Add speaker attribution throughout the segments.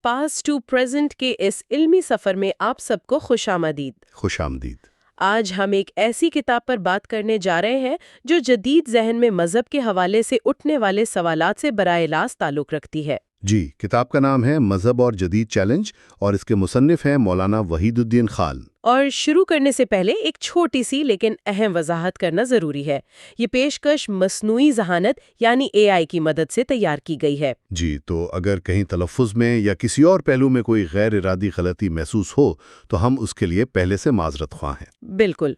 Speaker 1: Past to present کے اس علمی سفر میں آپ سب کو خوش آمدید۔
Speaker 2: خوش آمدید۔
Speaker 1: آج ہم ایک ایسی کتاب پر بات کرنے جا رہے ہیں جو جدید ذہن میں مذہب کے حوالے سے اٹھنے والے سوالات سے براہ راست تعلق رکھتی ہے۔
Speaker 2: جی، کتاب کا نام ہے مذہب اور جدید چیلنج اور اس کے مصنف ہیں مولانا وحید الدین خان۔
Speaker 1: اور شروع کرنے سے پہلے ایک چھوٹی سی لیکن اہم وضاحت کرنا ضروری ہے۔ یہ پیشکش مصنوعی ذہانت یعنی AI کی مدد سے تیار کی گئی ہے۔
Speaker 2: جی، تو اگر کہیں تلفظ میں یا کسی اور پہلو میں کوئی غیر ارادی غلطی محسوس ہو تو ہم اس کے لیے پہلے سے معذرت خواہ ہیں۔
Speaker 1: بالکل۔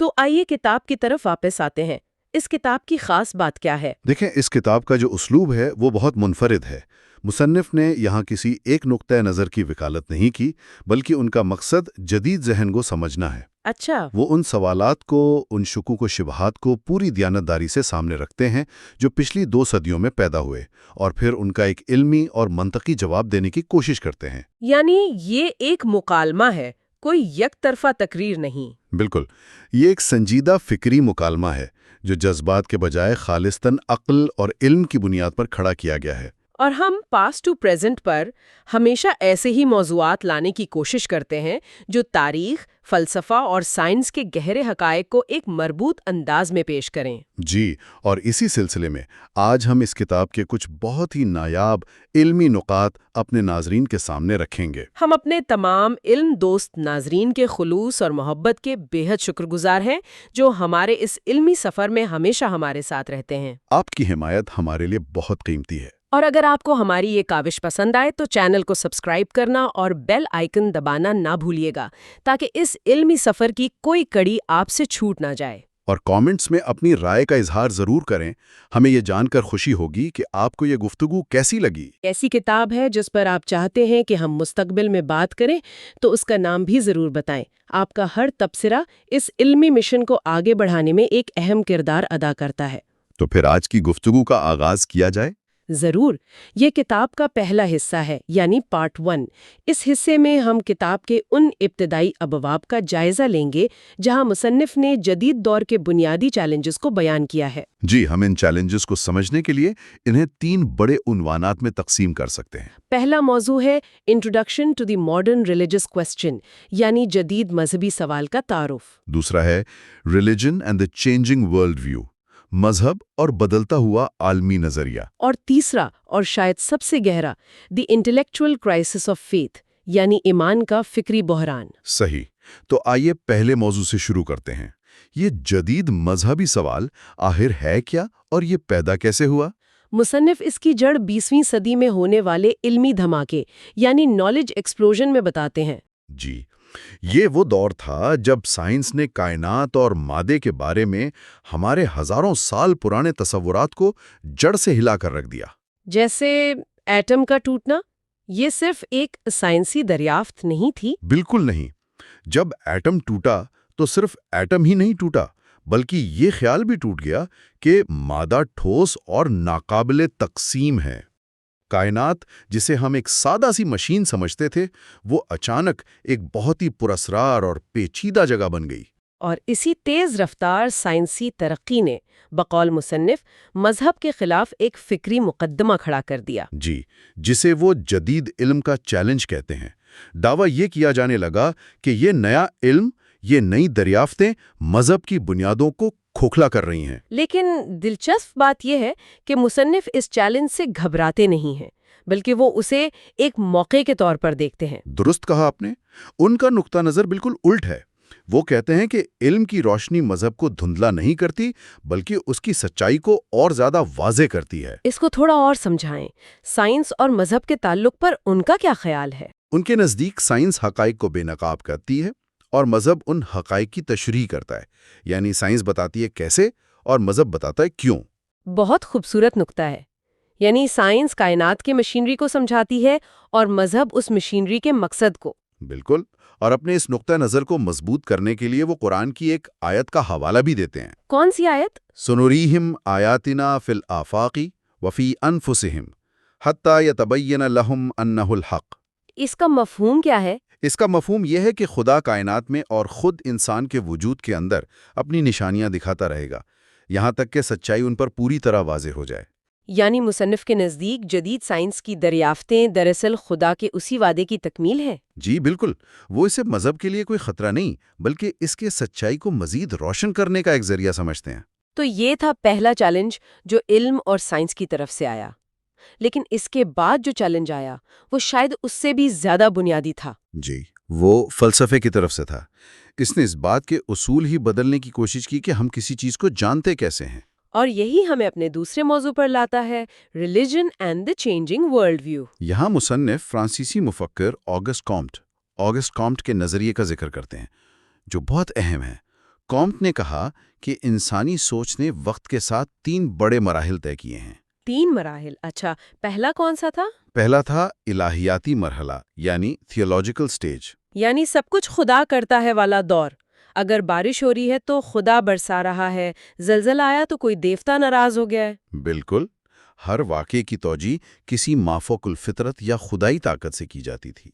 Speaker 1: تو آئیے کتاب کی طرف واپس آتے ہیں۔ اس کتاب کی خاص بات کیا ہے؟
Speaker 2: دیکھیں، اس کتاب کا جو اسلوب ہے وہ بہت منفرد ہے۔ مصنف نے یہاں کسی ایک نقطہ نظر کی وکالت نہیں کی، بلکہ ان کا مقصد جدید ذہن کو سمجھنا ہے۔
Speaker 1: اچھا۔
Speaker 2: وہ ان سوالات کو، ان شکوک و شبہات کو پوری دیانتداری سے سامنے رکھتے ہیں جو پچھلی 2 صدیوں میں پیدا ہوئے، اور پھر ان کا ایک علمی اور منطقی جواب دینے کی کوشش کرتے ہیں۔
Speaker 1: یعنی یہ ایک مکالمہ ہے، کوئی یک طرفہ تقریر نہیں۔
Speaker 2: بالکل، یہ ایک سنجیدہ فکری مکالمہ ہے جو جذبات کے بجائے خالصتاً عقل اور علم کی بنیاد پر کھڑا کیا گیا ہے۔
Speaker 1: اور ہم پاسٹ ٹو پریزنٹ پر ہمیشہ ایسے ہی موضوعات لانے کی کوشش کرتے ہیں جو تاریخ، فلسفہ اور سائنس کے گہرے حقائق کو ایک مربوط انداز میں پیش کریں۔
Speaker 2: جی، اور اسی سلسلے میں آج ہم اس کتاب کے کچھ بہت ہی نایاب علمی نکات اپنے ناظرین کے سامنے رکھیں گے۔
Speaker 1: ہم اپنے تمام علم دوست ناظرین کے خلوص اور محبت کے بے حد شکر گزار ہیں جو ہمارے اس علمی سفر میں ہمیشہ ہمارے ساتھ رہتے ہیں۔
Speaker 2: آپ کی حمایت ہمارے لیے بہت قیمتی ہے۔
Speaker 1: اور اگر آپ کو ہماری یہ کاوش پسند آئے تو چینل کو سبسکرائب کرنا اور بیل آئیکن دبانا نہ بھولیے گا تاکہ اس علمی سفر کی کوئی کڑی آپ سے چھوٹ نہ جائے۔
Speaker 2: اور کامنٹس میں اپنی رائے کا اظہار ضرور کریں۔ ہمیں یہ جان کر خوشی ہوگی کہ آپ کو یہ گفتگو کیسی لگی۔
Speaker 1: ایسی کتاب ہے جس پر آپ چاہتے ہیں کہ ہم مستقبل میں بات کریں تو اس کا نام بھی ضرور بتائیں۔ آپ کا ہر تبصرہ اس علمی مشن کو آگے بڑھانے میں ایک اہم کردار ادا کرتا ہے۔
Speaker 2: تو پھر آج کی گفتگو کا آغاز کیا جائے؟
Speaker 1: ضرور۔ یہ کتاب کا پہلا حصہ ہے، یعنی پارٹ 1۔ اس حصے میں ہم کتاب کے ان ابتدائی ابواب کا جائزہ لیں گے جہاں مصنف نے جدید دور کے بنیادی چیلنجز کو بیان کیا ہے۔
Speaker 2: جی، ہم ان چیلنجز کو سمجھنے کے لیے انہیں 3 بڑے عنوانات میں تقسیم کر سکتے ہیں۔
Speaker 1: پہلا موضوع ہے introduction to the modern religious question, یعنی جدید مذہبی سوال کا تعارف۔
Speaker 2: دوسرا ہے religion and the changing world view, مذہب اور بدلتا ہوا عالمی نظریہ۔
Speaker 1: اور تیسرا اور شاید سب سے گہرا، دی انٹلیکچوئل کرائسس آف فیتھ، یعنی ایمان کا فکری بحران۔
Speaker 2: صحیح، تو آئیے پہلے موضوع سے شروع کرتے ہیں۔ یہ جدید مذہبی سوال آخر ہے کیا اور یہ پیدا کیسے ہوا؟
Speaker 1: مصنف اس کی جڑ 20ویں صدی میں ہونے والے علمی دھماکے یعنی نالج ایکسپلوژن میں بتاتے ہیں۔
Speaker 2: جی، یہ وہ دور تھا جب سائنس نے کائنات اور مادے کے بارے میں ہمارے ہزاروں سال پرانے تصورات کو جڑ سے ہلا کر رکھ دیا۔
Speaker 1: جیسے ایٹم کا ٹوٹنا، یہ صرف ایک سائنسی دریافت نہیں تھی۔
Speaker 2: بالکل نہیں۔ جب ایٹم ٹوٹا تو صرف ایٹم ہی نہیں ٹوٹا، بلکہ یہ خیال بھی ٹوٹ گیا کہ مادہ ٹھوس اور ناقابل تقسیم ہے۔ کائنات، جسے ہم ایک سادہ سی مشین سمجھتے تھے، وہ اچانک ایک بہت ہی پراسرار اور پیچیدہ جگہ بن گئی۔
Speaker 1: اور اسی تیز رفتار سائنسی ترقی نے بقول مصنف مذہب کے خلاف ایک فکری مقدمہ کھڑا کر دیا۔
Speaker 2: جی، جسے وہ جدید علم کا چیلنج کہتے ہیں۔ دعویٰ یہ کیا جانے لگا کہ یہ نیا علم، یہ نئی دریافتیں مذہب کی بنیادوں کو کھوکھلا کر رہی ہیں۔
Speaker 1: لیکن دلچسپ بات یہ ہے کہ مصنف اس چیلنج سے گھبراتے نہیں ہیں، بلکہ وہ اسے ایک موقع کے طور پر دیکھتے ہیں۔
Speaker 2: درست کہا آپ نے۔ ان کا نقطہ نظر بالکل الٹ ہے۔ وہ کہتے ہیں کہ علم کی روشنی مذہب کو دھندلا نہیں کرتی، بلکہ اس کی سچائی کو اور زیادہ واضح کرتی ہے۔
Speaker 1: اس کو تھوڑا اور سمجھائیں۔ سائنس اور مذہب کے تعلق پر ان کا کیا خیال ہے؟
Speaker 2: ان کے نزدیک سائنس حقائق کو بے نقاب کرتی ہے اور مذہب ان حقائق کی تشریح کرتا ہے۔ یعنی سائنس بتاتی ہے کیسے اور مذہب بتاتا ہے کیوں۔
Speaker 1: بہت خوبصورت نقطہ ہے۔ یعنی سائنس کائنات کے مشینری کو سمجھاتی ہے اور مذہب اس مشینری کے مقصد کو۔
Speaker 2: بالکل، اور اپنے اس نقطہ نظر کو مضبوط کرنے کے لیے وہ قرآن کی ایک آیت کا حوالہ بھی دیتے ہیں۔
Speaker 1: کون سی آیت؟
Speaker 2: سنوریہم آیاتنا فی الآفاق وفی انفسہم حتی یتبین لہم انہ الحق۔
Speaker 1: اس کا مفہوم کیا ہے؟
Speaker 2: اس کا مفہوم یہ ہے کہ خدا کائنات میں اور خود انسان کے وجود کے اندر اپنی نشانیاں دکھاتا رہے گا، یہاں تک کہ سچائی ان پر پوری طرح واضح ہو جائے۔
Speaker 1: یعنی مصنف کے نزدیک جدید سائنس کی دریافتیں دراصل خدا کے اسی وعدے کی تکمیل ہیں؟
Speaker 2: جی بالکل، وہ اسے مذہب کے لیے کوئی خطرہ نہیں بلکہ اس کے سچائی کو مزید روشن کرنے کا ایک ذریعہ سمجھتے ہیں۔
Speaker 1: تو یہ تھا پہلا چیلنج جو علم اور سائنس کی طرف سے آیا، لیکن اس کے بعد جو چیلنج آیا وہ شاید اس سے بھی زیادہ بنیادی تھا۔
Speaker 2: جی، وہ فلسفے کی طرف سے تھا۔ اس نے اس بات کے اصول ہی بدلنے کی کوشش کی کہ ہم کسی چیز کو جانتے کیسے ہیں۔
Speaker 1: اور یہی ہمیں اپنے دوسرے موضوع پر لاتا ہے، religion and the changing world view.
Speaker 2: یہاں مصنف فرانسیسی مفکر آگسٹ کامٹ کے نظریے کا ذکر کرتے ہیں جو بہت اہم ہے۔ کامٹ نے کہا کہ انسانی سوچ نے وقت کے ساتھ 3 بڑے مراحل طے کیے ہیں۔
Speaker 1: 3 مراحل، اچھا، پہلا کون سا تھا؟
Speaker 2: پہلا تھا الہیاتی مرحلہ یعنی تھیولوجیکل سٹیج۔
Speaker 1: یعنی سب کچھ خدا کرتا ہے والا دور۔ اگر بارش ہو رہی ہے تو خدا برسا رہا ہے، زلزلہ آیا تو کوئی دیوتا ناراض ہو گیا ہے۔
Speaker 2: بالکل، ہر واقعے کی توجیہ کسی مافوق الفطرت یا خدائی طاقت سے کی جاتی تھی۔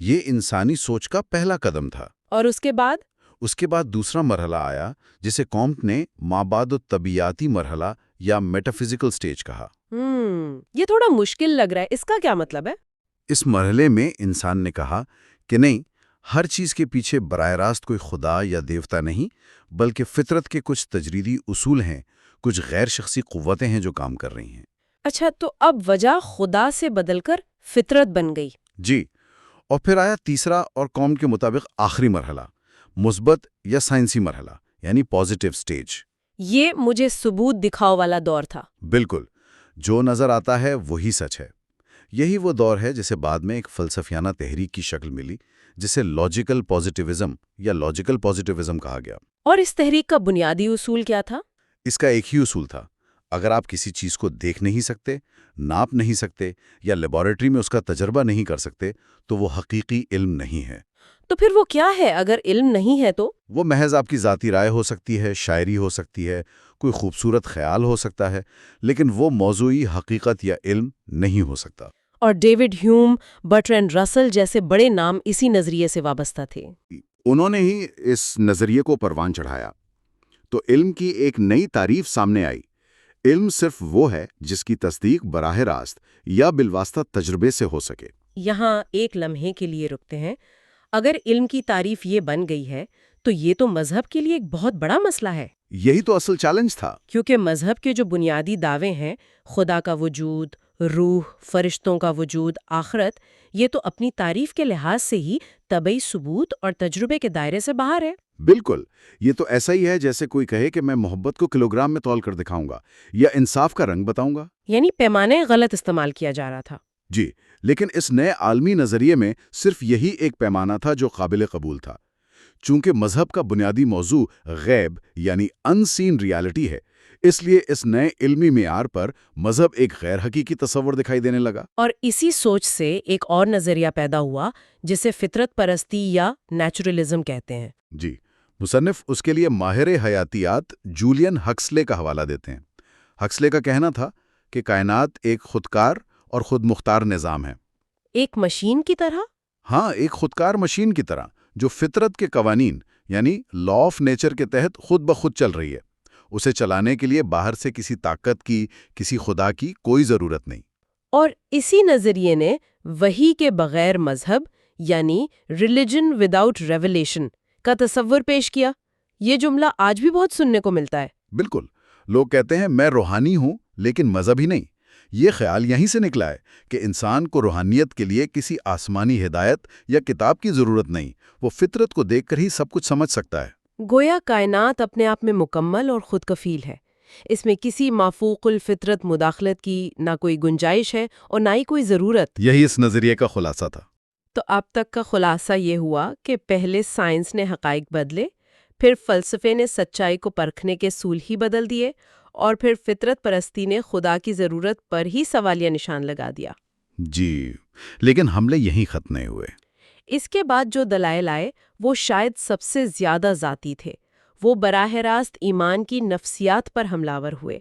Speaker 2: یہ انسانی سوچ کا پہلا قدم تھا۔
Speaker 1: اور اس کے بعد
Speaker 2: دوسرا مرحلہ آیا جسے کامٹ نے مابعد الطبیعیاتی مرحلہ یا میٹافزیکل سٹیج کہا۔
Speaker 1: یہ تھوڑا مشکل لگ رہا ہے، اس کا کیا مطلب ہے؟
Speaker 2: اس مرحلے میں انسان نے کہا کہ نہیں، ہر چیز کے پیچھے براہ راست کوئی خدا یا دیوتا نہیں، بلکہ فطرت کے کچھ تجریدی اصول ہیں، کچھ غیر شخصی قوتیں ہیں جو کام کر رہی ہیں۔
Speaker 1: اچھا، تو اب وجہ خدا سے بدل کر فطرت بن گئی۔
Speaker 2: جی، اور پھر آیا تیسرا اور کامٹ کے مطابق آخری مرحلہ، مثبت یا سائنسی مرحلہ یعنی پازیٹیو سٹیج۔
Speaker 1: یہ مجھے ثبوت دکھاؤ والا دور تھا۔
Speaker 2: بالکل، جو نظر آتا ہے وہی سچ ہے۔ یہی وہ دور ہے جسے بعد میں ایک فلسفیانہ تحریک کی شکل ملی، جسے لاجیکل پازیٹیوزم کہا گیا۔
Speaker 1: اور اس تحریک کا بنیادی اصول کیا تھا؟
Speaker 2: اس کا ایک ہی اصول تھا، اگر آپ کسی چیز کو دیکھ نہیں سکتے، ناپ نہیں سکتے یا لیبارٹری میں اس کا تجربہ نہیں کر سکتے تو وہ حقیقی علم نہیں ہے۔
Speaker 1: تو پھر وہ کیا ہے اگر علم نہیں ہے تو؟
Speaker 2: وہ محض آپ کی ذاتی رائے ہو سکتی ہے، شاعری ہو سکتی ہے، کوئی خوبصورت خیال ہو سکتا ہے، لیکن وہ موضوعی حقیقت یا علم نہیں ہو سکتا۔
Speaker 1: اور ڈیوڈ ہیوم، برٹرینڈ رسل جیسے بڑے نام اسی نظریے سے وابستہ تھے۔
Speaker 2: انہوں نے ہی اس نظریے کو پروان چڑھایا تو علم کی ایک نئی تعریف سامنے آئی۔ علم صرف وہ ہے جس کی تصدیق براہ راست یا بالواسطہ تجربے سے ہو سکے۔
Speaker 1: یہاں ایک لمحے کے لیے رکتے ہیں۔ اگر علم کی تعریف یہ بن گئی ہے تو یہ تو مذہب کے لیے ایک بہت بڑا مسئلہ ہے۔
Speaker 2: یہی تو اصل چیلنج تھا،
Speaker 1: کیونکہ مذہب کے جو بنیادی دعوے ہیں، خدا کا وجود، روح، فرشتوں کا وجود، آخرت، یہ تو اپنی تعریف کے لحاظ سے ہی طبعی ثبوت اور تجربے کے دائرے سے باہر ہے۔
Speaker 2: بالکل، یہ تو ایسا ہی ہے جیسے کوئی کہے کہ میں محبت کو کلوگرام میں تول کر دکھاؤں گا یا انصاف کا رنگ بتاؤں گا۔
Speaker 1: یعنی پیمانے غلط استعمال کیا جا رہا تھا۔
Speaker 2: جی، لیکن اس نئے عالمی نظریے میں صرف یہی ایک پیمانہ تھا جو قابل قبول تھا۔ چونکہ مذہب کا بنیادی موضوع غیب یعنی ان سین ریالٹی ہے، اس لیے اس نئے علمی معیار پر مذہب ایک غیر حقیقی تصور دکھائی دینے لگا۔
Speaker 1: اور اسی سوچ سے ایک اور نظریہ پیدا ہوا جسے فطرت پرستی یا نیچرلزم کہتے ہیں۔
Speaker 2: جی، مصنف اس کے لیے ماہر حیاتیات جولین ہکسلے کا حوالہ دیتے ہیں۔ ہکسلے کا کہنا تھا کہ کائنات ایک خودکار اور خود مختار نظام ہے۔
Speaker 1: ایک مشین کی طرح؟
Speaker 2: ہاں، ایک خودکار مشین کی طرح جو فطرت کے قوانین یعنی لا آف نیچر کے تحت خود بخود چل رہی ہے۔ اسے چلانے کے لیے باہر سے کسی طاقت کی، کسی خدا کی کوئی ضرورت نہیں۔
Speaker 1: اور اسی نظریے نے وحی کے بغیر مذہب یعنی ریلیجن وداؤٹ ریویلیشن کا تصور پیش کیا۔ یہ جملہ آج بھی بہت سننے کو ملتا ہے۔
Speaker 2: بالکل، لوگ کہتے ہیں میں روحانی ہوں لیکن مذہبی نہیں۔ یہ خیال یہیں سے نکلا ہے کہ انسان کو روحانیت کے لیے کسی آسمانی ہدایت یا کتاب کی ضرورت نہیں، وہ فطرت کو دیکھ کر ہی سب کچھ سمجھ سکتا ہے۔
Speaker 1: گویا کائنات اپنے آپ میں مکمل اور خود کفیل ہے، اس میں کسی مافوق الفطرت مداخلت کی نہ کوئی گنجائش ہے اور نہ ہی کوئی ضرورت۔
Speaker 2: یہی اس نظریے کا خلاصہ تھا۔
Speaker 1: تو اب تک کا خلاصہ یہ ہوا کہ پہلے سائنس نے حقائق بدلے، پھر فلسفے نے سچائی کو پرکھنے کے اصول ہی بدل دیے، اور پھر فطرت پرستی نے خدا کی ضرورت پر ہی سوالیہ نشان لگا دیا۔
Speaker 2: جی، لیکن حملے یہیں ختم نہیں ہوئے۔
Speaker 1: اس کے بعد جو دلائل آئے وہ شاید سب سے زیادہ ذاتی تھے۔ وہ براہ راست ایمان کی نفسیات پر حملہ ور ہوئے،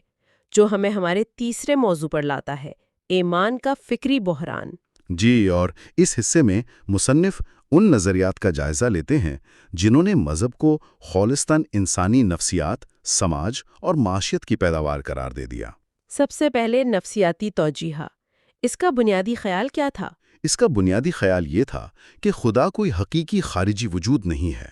Speaker 1: جو ہمیں ہمارے تیسرے موضوع پر لاتا ہے، ایمان کا فکری بحران۔
Speaker 2: جی، اور اس حصے میں مصنف ان نظریات کا جائزہ لیتے ہیں جنہوں نے مذہب کو خالصتاً انسانی نفسیات، سماج اور معاشیت کی پیداوار قرار دے دیا۔
Speaker 1: سب سے پہلے نفسیاتی توجیہ، اس کا بنیادی خیال کیا تھا؟
Speaker 2: اس کا بنیادی خیال یہ تھا کہ خدا کوئی حقیقی خارجی وجود نہیں ہے،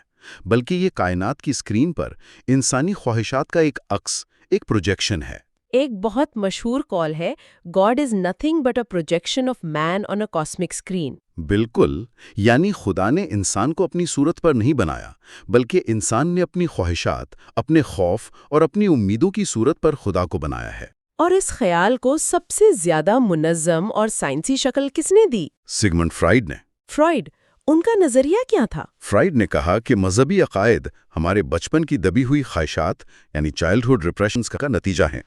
Speaker 2: بلکہ یہ کائنات کی اسکرین پر انسانی خواہشات کا ایک عکس، ایک پروجیکشن ہے۔
Speaker 1: ایک بہت مشہور قول ہے، God is nothing but a projection of man on a cosmic screen.
Speaker 2: بالکل، یعنی خدا نے انسان کو اپنی صورت پر نہیں بنایا، بلکہ انسان نے اپنی خواہشات، اپنے خوف اور اپنی امیدوں کی صورت پر خدا کو بنایا ہے۔
Speaker 1: اور اس خیال کو سب سے زیادہ منظم اور سائنسی شکل کس نے دی؟
Speaker 2: سگمنڈ فرائیڈ نے۔
Speaker 1: فرائیڈ، ان کا نظریہ کیا تھا؟
Speaker 2: فرائیڈ نے کہا کہ مذہبی عقائد ہمارے بچپن کی دبی ہوئی خواہشات یعنی چائلڈہڈ ریپریشنز کا نتیجہ ہیں۔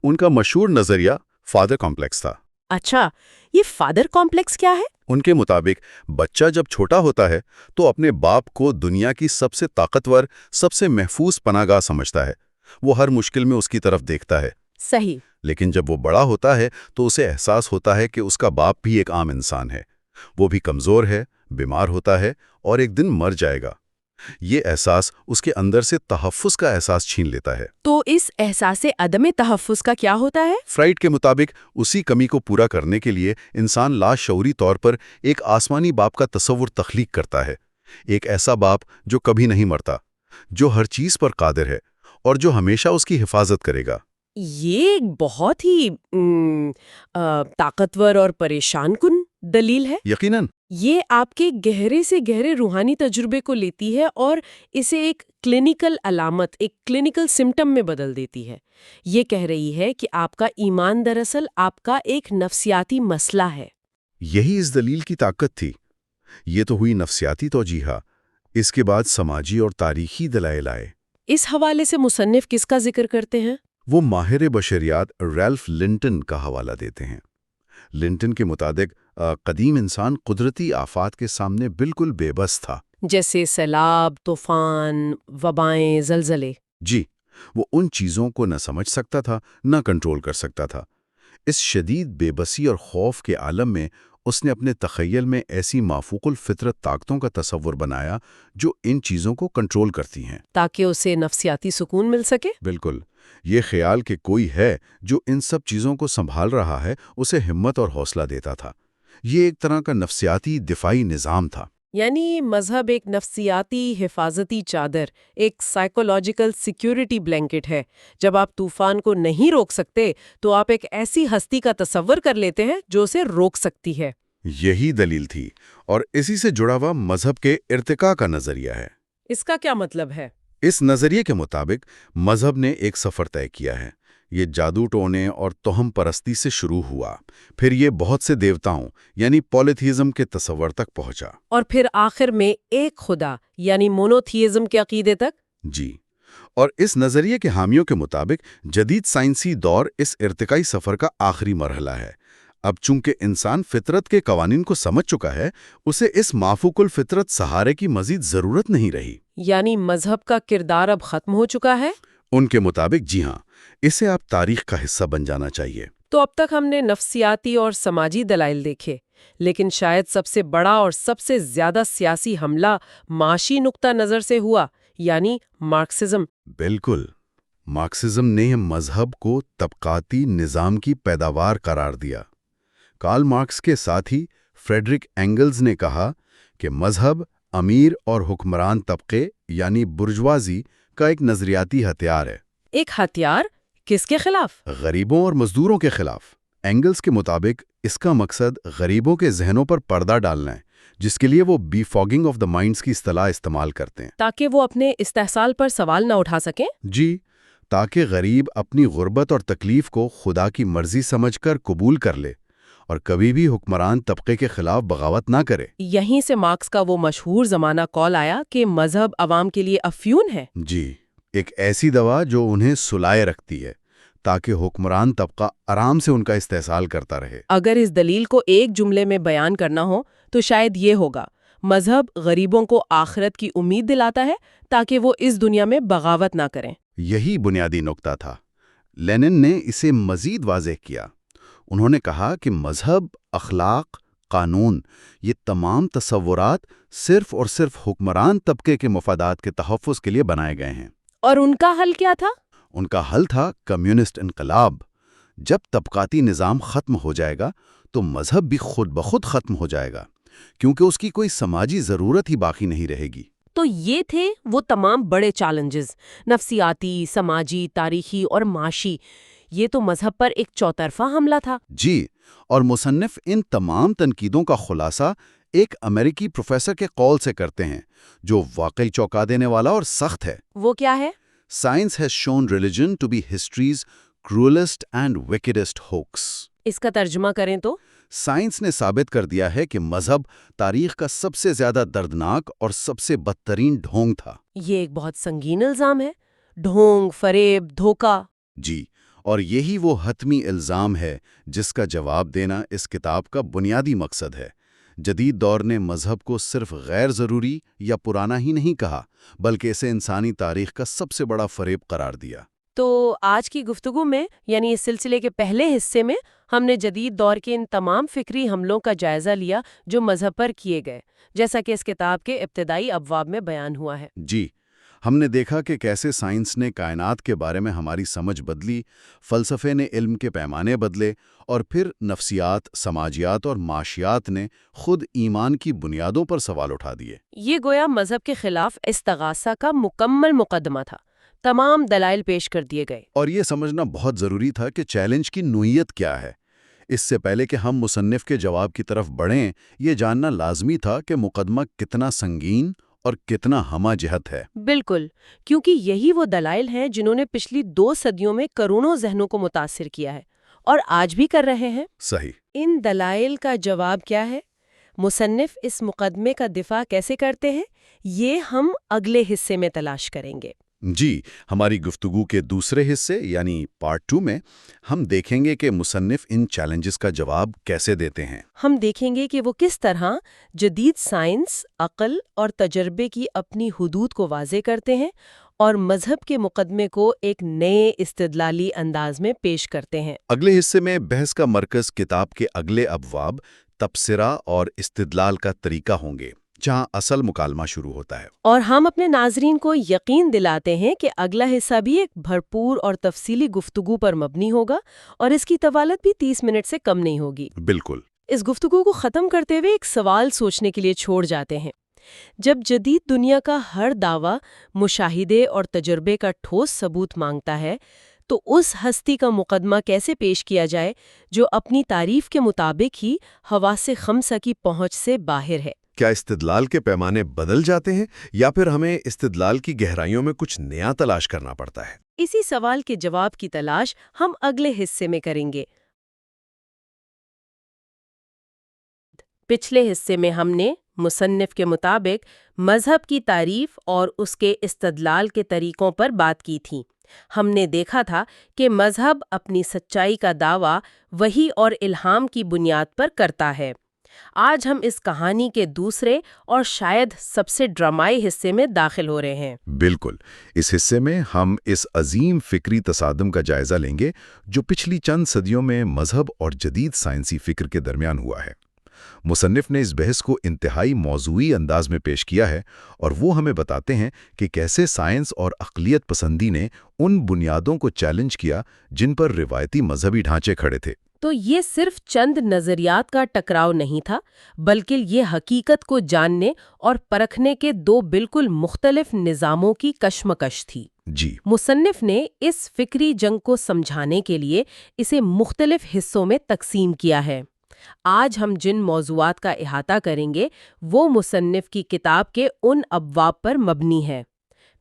Speaker 2: ان کا مشہور نظریہ فادر کمپلیکس تھا۔
Speaker 1: اچھا، یہ فادر کمپلیکس کیا ہے؟
Speaker 2: ان کے مطابق بچہ جب چھوٹا ہوتا ہے تو اپنے باپ کو دنیا کی سب سے طاقتور، سب سے محفوظ پناہ گاہ سمجھتا ہے۔ وہ ہر مشکل میں اس کی طرف دیکھتا ہے۔
Speaker 1: صحیح۔
Speaker 2: لیکن جب وہ بڑا ہوتا ہے تو اسے احساس ہوتا ہے کہ اس کا باپ بھی ایک عام انسان ہے، وہ بھی کمزور ہے، بیمار ہوتا ہے اور ایک دن مر جائے گا۔ یہ احساس اس کے اندر سے تحفظ کا احساس چھین لیتا ہے۔
Speaker 1: تو اس احساس عدم تحفظ کا کیا ہوتا ہے؟
Speaker 2: فرائیڈ کے مطابق اسی کمی کو پورا کرنے کے لیے انسان لاشعوری طور پر ایک آسمانی باپ کا تصور تخلیق کرتا ہے، ایک ایسا باپ جو کبھی نہیں مرتا، جو ہر چیز پر قادر ہے اور جو ہمیشہ اس کی حفاظت کرے گا۔
Speaker 1: یہ ایک بہت ہی طاقتور اور پریشان کن دلیل ہے۔
Speaker 2: یقیناً
Speaker 1: یہ آپ کے گہرے سے گہرے روحانی تجربے کو لیتی ہے اور اسے ایک کلینکل علامت، ایک کلینکل سمٹم میں بدل دیتی ہے۔ یہ کہہ رہی ہے کہ آپ کا ایمان دراصل آپ کا ایک نفسیاتی مسئلہ ہے۔
Speaker 2: یہی اس دلیل کی طاقت تھی۔ یہ تو ہوئی نفسیاتی توجیہ، اس کے بعد سماجی اور تاریخی دلائل آئے۔
Speaker 1: اس حوالے سے مصنف کس کا ذکر کرتے ہیں؟
Speaker 2: وہ ماہر بشریات ریلف لنٹن کا حوالہ دیتے ہیں۔ لنٹن کے مطابق قدیم انسان قدرتی آفات کے سامنے بالکل بے بس تھا،
Speaker 1: جیسے سیلاب، طوفان، وبائیں، زلزلے۔
Speaker 2: جی، وہ ان چیزوں کو نہ سمجھ سکتا تھا، نہ کنٹرول کر سکتا تھا۔ اس شدید بے بسی اور خوف کے عالم میں اس نے اپنے تخیل میں ایسی مافوق الفطرت طاقتوں کا تصور بنایا جو ان چیزوں کو کنٹرول کرتی ہیں،
Speaker 1: تاکہ اسے نفسیاتی سکون مل سکے۔
Speaker 2: بالکل، یہ خیال کہ کوئی ہے جو ان سب چیزوں کو سنبھال رہا ہے اسے ہمت اور حوصلہ دیتا تھا۔ یہ ایک طرح کا نفسیاتی دفاعی نظام تھا۔
Speaker 1: یعنی مذہب ایک نفسیاتی حفاظتی چادر، ایک سائیکولوجیکل سیکیورٹی بلینکٹ ہے۔ جب آپ طوفان کو نہیں روک سکتے تو آپ ایک ایسی ہستی کا تصور کر لیتے ہیں جو اسے روک سکتی ہے۔
Speaker 2: یہی دلیل تھی، اور اسی سے جڑا ہوا مذہب کے ارتقاء کا نظریہ ہے۔
Speaker 1: اس کا کیا مطلب ہے؟
Speaker 2: اس نظریے کے مطابق مذہب نے ایک سفر طے کیا ہے۔ یہ جادو ٹونے اور توہم پرستی سے شروع ہوا، پھر یہ بہت سے دیوتاؤں یعنی پولیتھیزم کے تصور تک پہنچا،
Speaker 1: اور پھر آخر میں ایک خدا یعنی مونوتھیزم کے عقیدے تک۔
Speaker 2: جی، اور اس نظریے کے حامیوں کے مطابق جدید سائنسی دور اس ارتقائی سفر کا آخری مرحلہ ہے۔ اب چونکہ انسان فطرت کے قوانین کو سمجھ چکا ہے، اسے اس مافوق الفطرت سہارے کی مزید ضرورت نہیں رہی۔
Speaker 1: یعنی مذہب کا کردار اب ختم ہو چکا ہے؟
Speaker 2: ان کے مطابق جی ہاں، اسے آپ تاریخ کا حصہ بن جانا چاہیے۔
Speaker 1: تو اب تک ہم نے نفسیاتی اور سماجی دلائل دیکھے، لیکن شاید سب سے بڑا اور سب سے زیادہ سیاسی حملہ معاشی نقطہ نظر سے ہوا، یعنی مارکسزم۔
Speaker 2: بالکل، مارکسزم نے مذہب کو طبقاتی نظام کی پیداوار قرار دیا۔ کارل مارکس کے ساتھ ہی فریڈرک اینگلز نے کہا کہ مذہب امیر اور حکمران طبقے یعنی برجوازی کا ایک نظریاتی ہتھیار ہے۔
Speaker 1: ایک ہتھیار کس کے خلاف؟
Speaker 2: غریبوں اور مزدوروں کے خلاف۔ اینگلز کے مطابق اس کا مقصد غریبوں کے ذہنوں پر پردہ ڈالنا ہے، جس کے لیے وہ بی فاگنگ آف دا مائنڈز کی اصطلاح استعمال کرتے ہیں،
Speaker 1: تاکہ وہ اپنے استحصال پر سوال نہ اٹھا سکیں۔
Speaker 2: جی، تاکہ غریب اپنی غربت اور تکلیف کو خدا کی مرضی سمجھ کر قبول کر لے اور کبھی بھی حکمران طبقے کے خلاف بغاوت نہ کرے۔
Speaker 1: یہیں سے مارکس کا وہ مشہور زمانہ کال آیا کہ مذہب عوام کے لیے افیون ہے۔
Speaker 2: جی، ایک ایسی دوا جو انہیں سلائے رکھتی ہے تاکہ حکمران طبقہ آرام سے ان کا استحصال کرتا رہے۔
Speaker 1: اگر اس دلیل کو ایک جملے میں بیان کرنا ہو تو شاید یہ ہوگا: مذہب غریبوں کو آخرت کی امید دلاتا ہے تاکہ وہ اس دنیا میں بغاوت نہ کریں۔
Speaker 2: یہی بنیادی نقطہ تھا۔ لینن نے اسے مزید واضح کیا۔ انہوں نے کہا کہ مذہب، اخلاق، قانون، یہ تمام تصورات صرف اور صرف حکمران طبقے کے مفادات کے تحفظ کے لیے بنائے گئے ہیں۔
Speaker 1: اور ان کا حل کیا تھا؟
Speaker 2: ان کا حل تھا کمیونسٹ انقلاب، جب طبقاتی نظام ختم ہو جائے گا تو مذہب بھی خود بخود ختم ہو جائے گا، کیونکہ اس کی کوئی سماجی ضرورت ہی باقی نہیں رہے گی۔
Speaker 1: تو یہ تھے وہ تمام بڑے چیلنجز، نفسیاتی، سماجی، تاریخی اور معاشی۔ یہ تو مذہب پر ایک چوطرفہ حملہ تھا۔
Speaker 2: جی، اور مصنف ان تمام تنقیدوں کا خلاصہ ایک امریکی پروفیسر کے قول سے کرتے ہیں جو واقعی چونکا دینے والا اور سخت ہے۔
Speaker 1: وہ کیا ہے؟
Speaker 2: Science has shown religion to be history's cruelest and wickedest hoax۔
Speaker 1: اس کا ترجمہ کریں تو؟
Speaker 2: سائنس نے ثابت کر دیا ہے کہ مذہب تاریخ کا سب سے زیادہ دردناک اور سب سے بدترین ڈھونگ تھا۔
Speaker 1: یہ ایک بہت سنگین الزام ہے۔ ڈھونگ، فریب، دھوکہ۔
Speaker 2: جی، اور یہی وہ حتمی الزام ہے جس کا جواب دینا اس کتاب کا بنیادی مقصد ہے۔ جدید دور نے مذہب کو صرف غیر ضروری یا پرانا ہی نہیں کہا، بلکہ اسے انسانی تاریخ کا سب سے بڑا فریب قرار دیا۔
Speaker 1: تو آج کی گفتگو میں، یعنی اس سلسلے کے پہلے حصے میں، ہم نے جدید دور کے ان تمام فکری حملوں کا جائزہ لیا جو مذہب پر کیے گئے، جیسا کہ اس کتاب کے ابتدائی ابواب میں بیان ہوا ہے۔
Speaker 2: جی، ہم نے دیکھا کہ کیسے سائنس نے کائنات کے بارے میں ہماری سمجھ بدلی، فلسفے نے علم کے پیمانے بدلے، اور پھر نفسیات، سماجیات اور معاشیات نے خود ایمان کی بنیادوں پر سوال اٹھا دیے۔
Speaker 1: یہ گویا مذہب کے خلاف استغاثہ کا مکمل مقدمہ تھا۔ تمام دلائل پیش کر دیے گئے۔
Speaker 2: اور یہ سمجھنا بہت ضروری تھا کہ چیلنج کی نوعیت کیا ہے۔ اس سے پہلے کہ ہم مصنف کے جواب کی طرف بڑھیں، یہ جاننا لازمی تھا کہ مقدمہ کتنا سنگین اور کتنا ہمہ جہت ہے۔
Speaker 1: بالکل، کیونکہ یہی وہ دلائل ہیں جنہوں نے پچھلی 2 صدیوں میں کروڑوں ذہنوں کو متاثر کیا ہے اور آج بھی کر رہے ہیں۔
Speaker 2: صحیح۔
Speaker 1: ان دلائل کا جواب کیا ہے؟ مصنف اس مقدمے کا دفاع کیسے کرتے ہیں؟ یہ ہم اگلے حصے میں تلاش کریں گے۔
Speaker 2: جی، ہماری گفتگو کے دوسرے حصے یعنی پارٹ 2 میں ہم دیکھیں گے کہ مصنف ان چیلنجز کا جواب کیسے دیتے ہیں۔
Speaker 1: ہم دیکھیں گے کہ وہ کس طرح جدید سائنس، عقل اور تجربے کی اپنی حدود کو واضح کرتے ہیں اور مذہب کے مقدمے کو ایک نئے استدلالی انداز میں پیش کرتے ہیں۔
Speaker 2: اگلے حصے میں بحث کا مرکز کتاب کے اگلے ابواب، تبصرہ اور استدلال کا طریقہ ہوں گے، جہاں اصل مکالمہ شروع ہوتا ہے۔
Speaker 1: اور ہم اپنے ناظرین کو یقین دلاتے ہیں کہ اگلا حصہ بھی ایک بھرپور اور تفصیلی گفتگو پر مبنی ہوگا اور اس کی طوالت بھی 30 منٹ سے کم نہیں ہوگی۔
Speaker 2: بالکل۔
Speaker 1: اس گفتگو کو ختم کرتے ہوئے ایک سوال سوچنے کے لیے چھوڑ جاتے ہیں۔ جب جدید دنیا کا ہر دعویٰ مشاہدے اور تجربے کا ٹھوس ثبوت مانگتا ہے، تو اس ہستی کا مقدمہ کیسے پیش کیا جائے جو اپنی تعریف کے مطابق ہی حواس خمسہ کی پہنچ سے باہر ہے؟
Speaker 2: کیا استدلال کے پیمانے بدل جاتے ہیں یا پھر ہمیں استدلال کی گہرائیوں میں کچھ نیا تلاش کرنا پڑتا ہے؟
Speaker 1: اسی سوال کے جواب کی تلاش ہم اگلے حصے میں کریں گے۔ پچھلے حصے میں ہم نے مصنف کے مطابق مذہب کی تعریف اور اس کے استدلال کے طریقوں پر بات کی تھی۔ ہم نے دیکھا تھا کہ مذہب اپنی سچائی کا دعویٰ وحی اور الہام کی بنیاد پر کرتا ہے۔ آج ہم اس کہانی کے دوسرے اور شاید سب سے ڈرامائی حصے میں داخل ہو رہے ہیں۔
Speaker 2: بالکل، اس حصے میں ہم اس عظیم فکری تصادم کا جائزہ لیں گے جو پچھلی چند صدیوں میں مذہب اور جدید سائنسی فکر کے درمیان ہوا ہے۔ مصنف نے اس بحث کو انتہائی موضوعی انداز میں پیش کیا ہے اور وہ ہمیں بتاتے ہیں کہ کیسے سائنس اور عقلیت پسندی نے ان بنیادوں کو چیلنج کیا جن پر روایتی مذہبی ڈھانچے کھڑے تھے۔
Speaker 1: تو یہ صرف چند نظریات کا ٹکراؤ نہیں تھا، بلکہ یہ حقیقت کو جاننے اور پرکھنے کے 2 بالکل مختلف نظاموں کی کشمکش تھی۔
Speaker 2: جی،
Speaker 1: مصنف نے اس فکری جنگ کو سمجھانے کے لیے اسے مختلف حصوں میں تقسیم کیا ہے۔ آج ہم جن موضوعات کا احاطہ کریں گے وہ مصنف کی کتاب کے ان ابواب پر مبنی ہے۔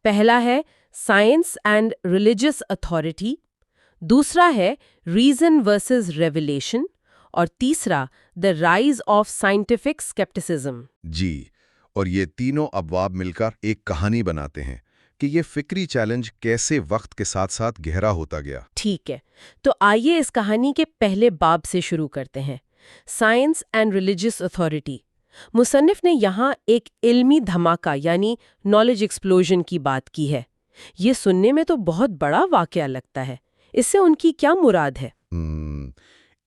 Speaker 1: پہلا ہے سائنس اینڈ ریلیجس اتھارٹی، دوسرا ہے ریزن ورسز ریویلیشن، اور تیسرا the rise of scientific scepticism.
Speaker 2: جی، اور یہ تینوں ابواب مل کر ایک کہانی بناتے ہیں کہ یہ فکری چیلنج کیسے وقت کے ساتھ ساتھ گہرا ہوتا گیا۔
Speaker 1: ٹھیک ہے، تو آئیے اس کہانی کے پہلے باب سے شروع کرتے ہیں، سائنس اینڈ ریلیجس اتھارٹی۔ مصنف نے یہاں ایک علمی دھماکہ یعنی نالج ایکسپلوژن کی بات کی ہے۔ یہ سننے میں تو بہت بڑا واقعہ لگتا ہے، اس سے ان کی کیا مراد ہے؟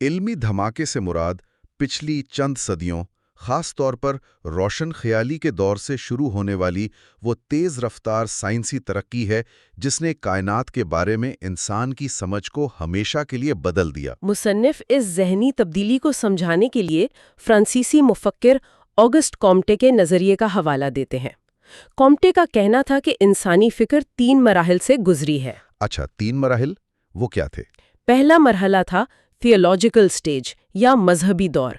Speaker 2: علمی دھماکے سے مراد پچھلی چند صدیوں، خاص طور پر روشن خیالی کے دور سے شروع ہونے والی وہ تیز رفتار سائنسی ترقی ہے جس نے کائنات کے بارے میں انسان کی سمجھ کو ہمیشہ کے لیے بدل دیا۔
Speaker 1: مصنف اس ذہنی تبدیلی کو سمجھانے کے لیے فرانسیسی مفکر آگسٹ کامٹے کے نظریے کا حوالہ دیتے ہیں۔ کامٹے کا کہنا تھا کہ انسانی فکر 3 مراحل سے گزری ہے۔
Speaker 2: اچھا، 3 مراحل وہ کیا تھے؟
Speaker 1: پہلا مرحلہ تھا تھیولوجیکل سٹیج یا مذہبی دور۔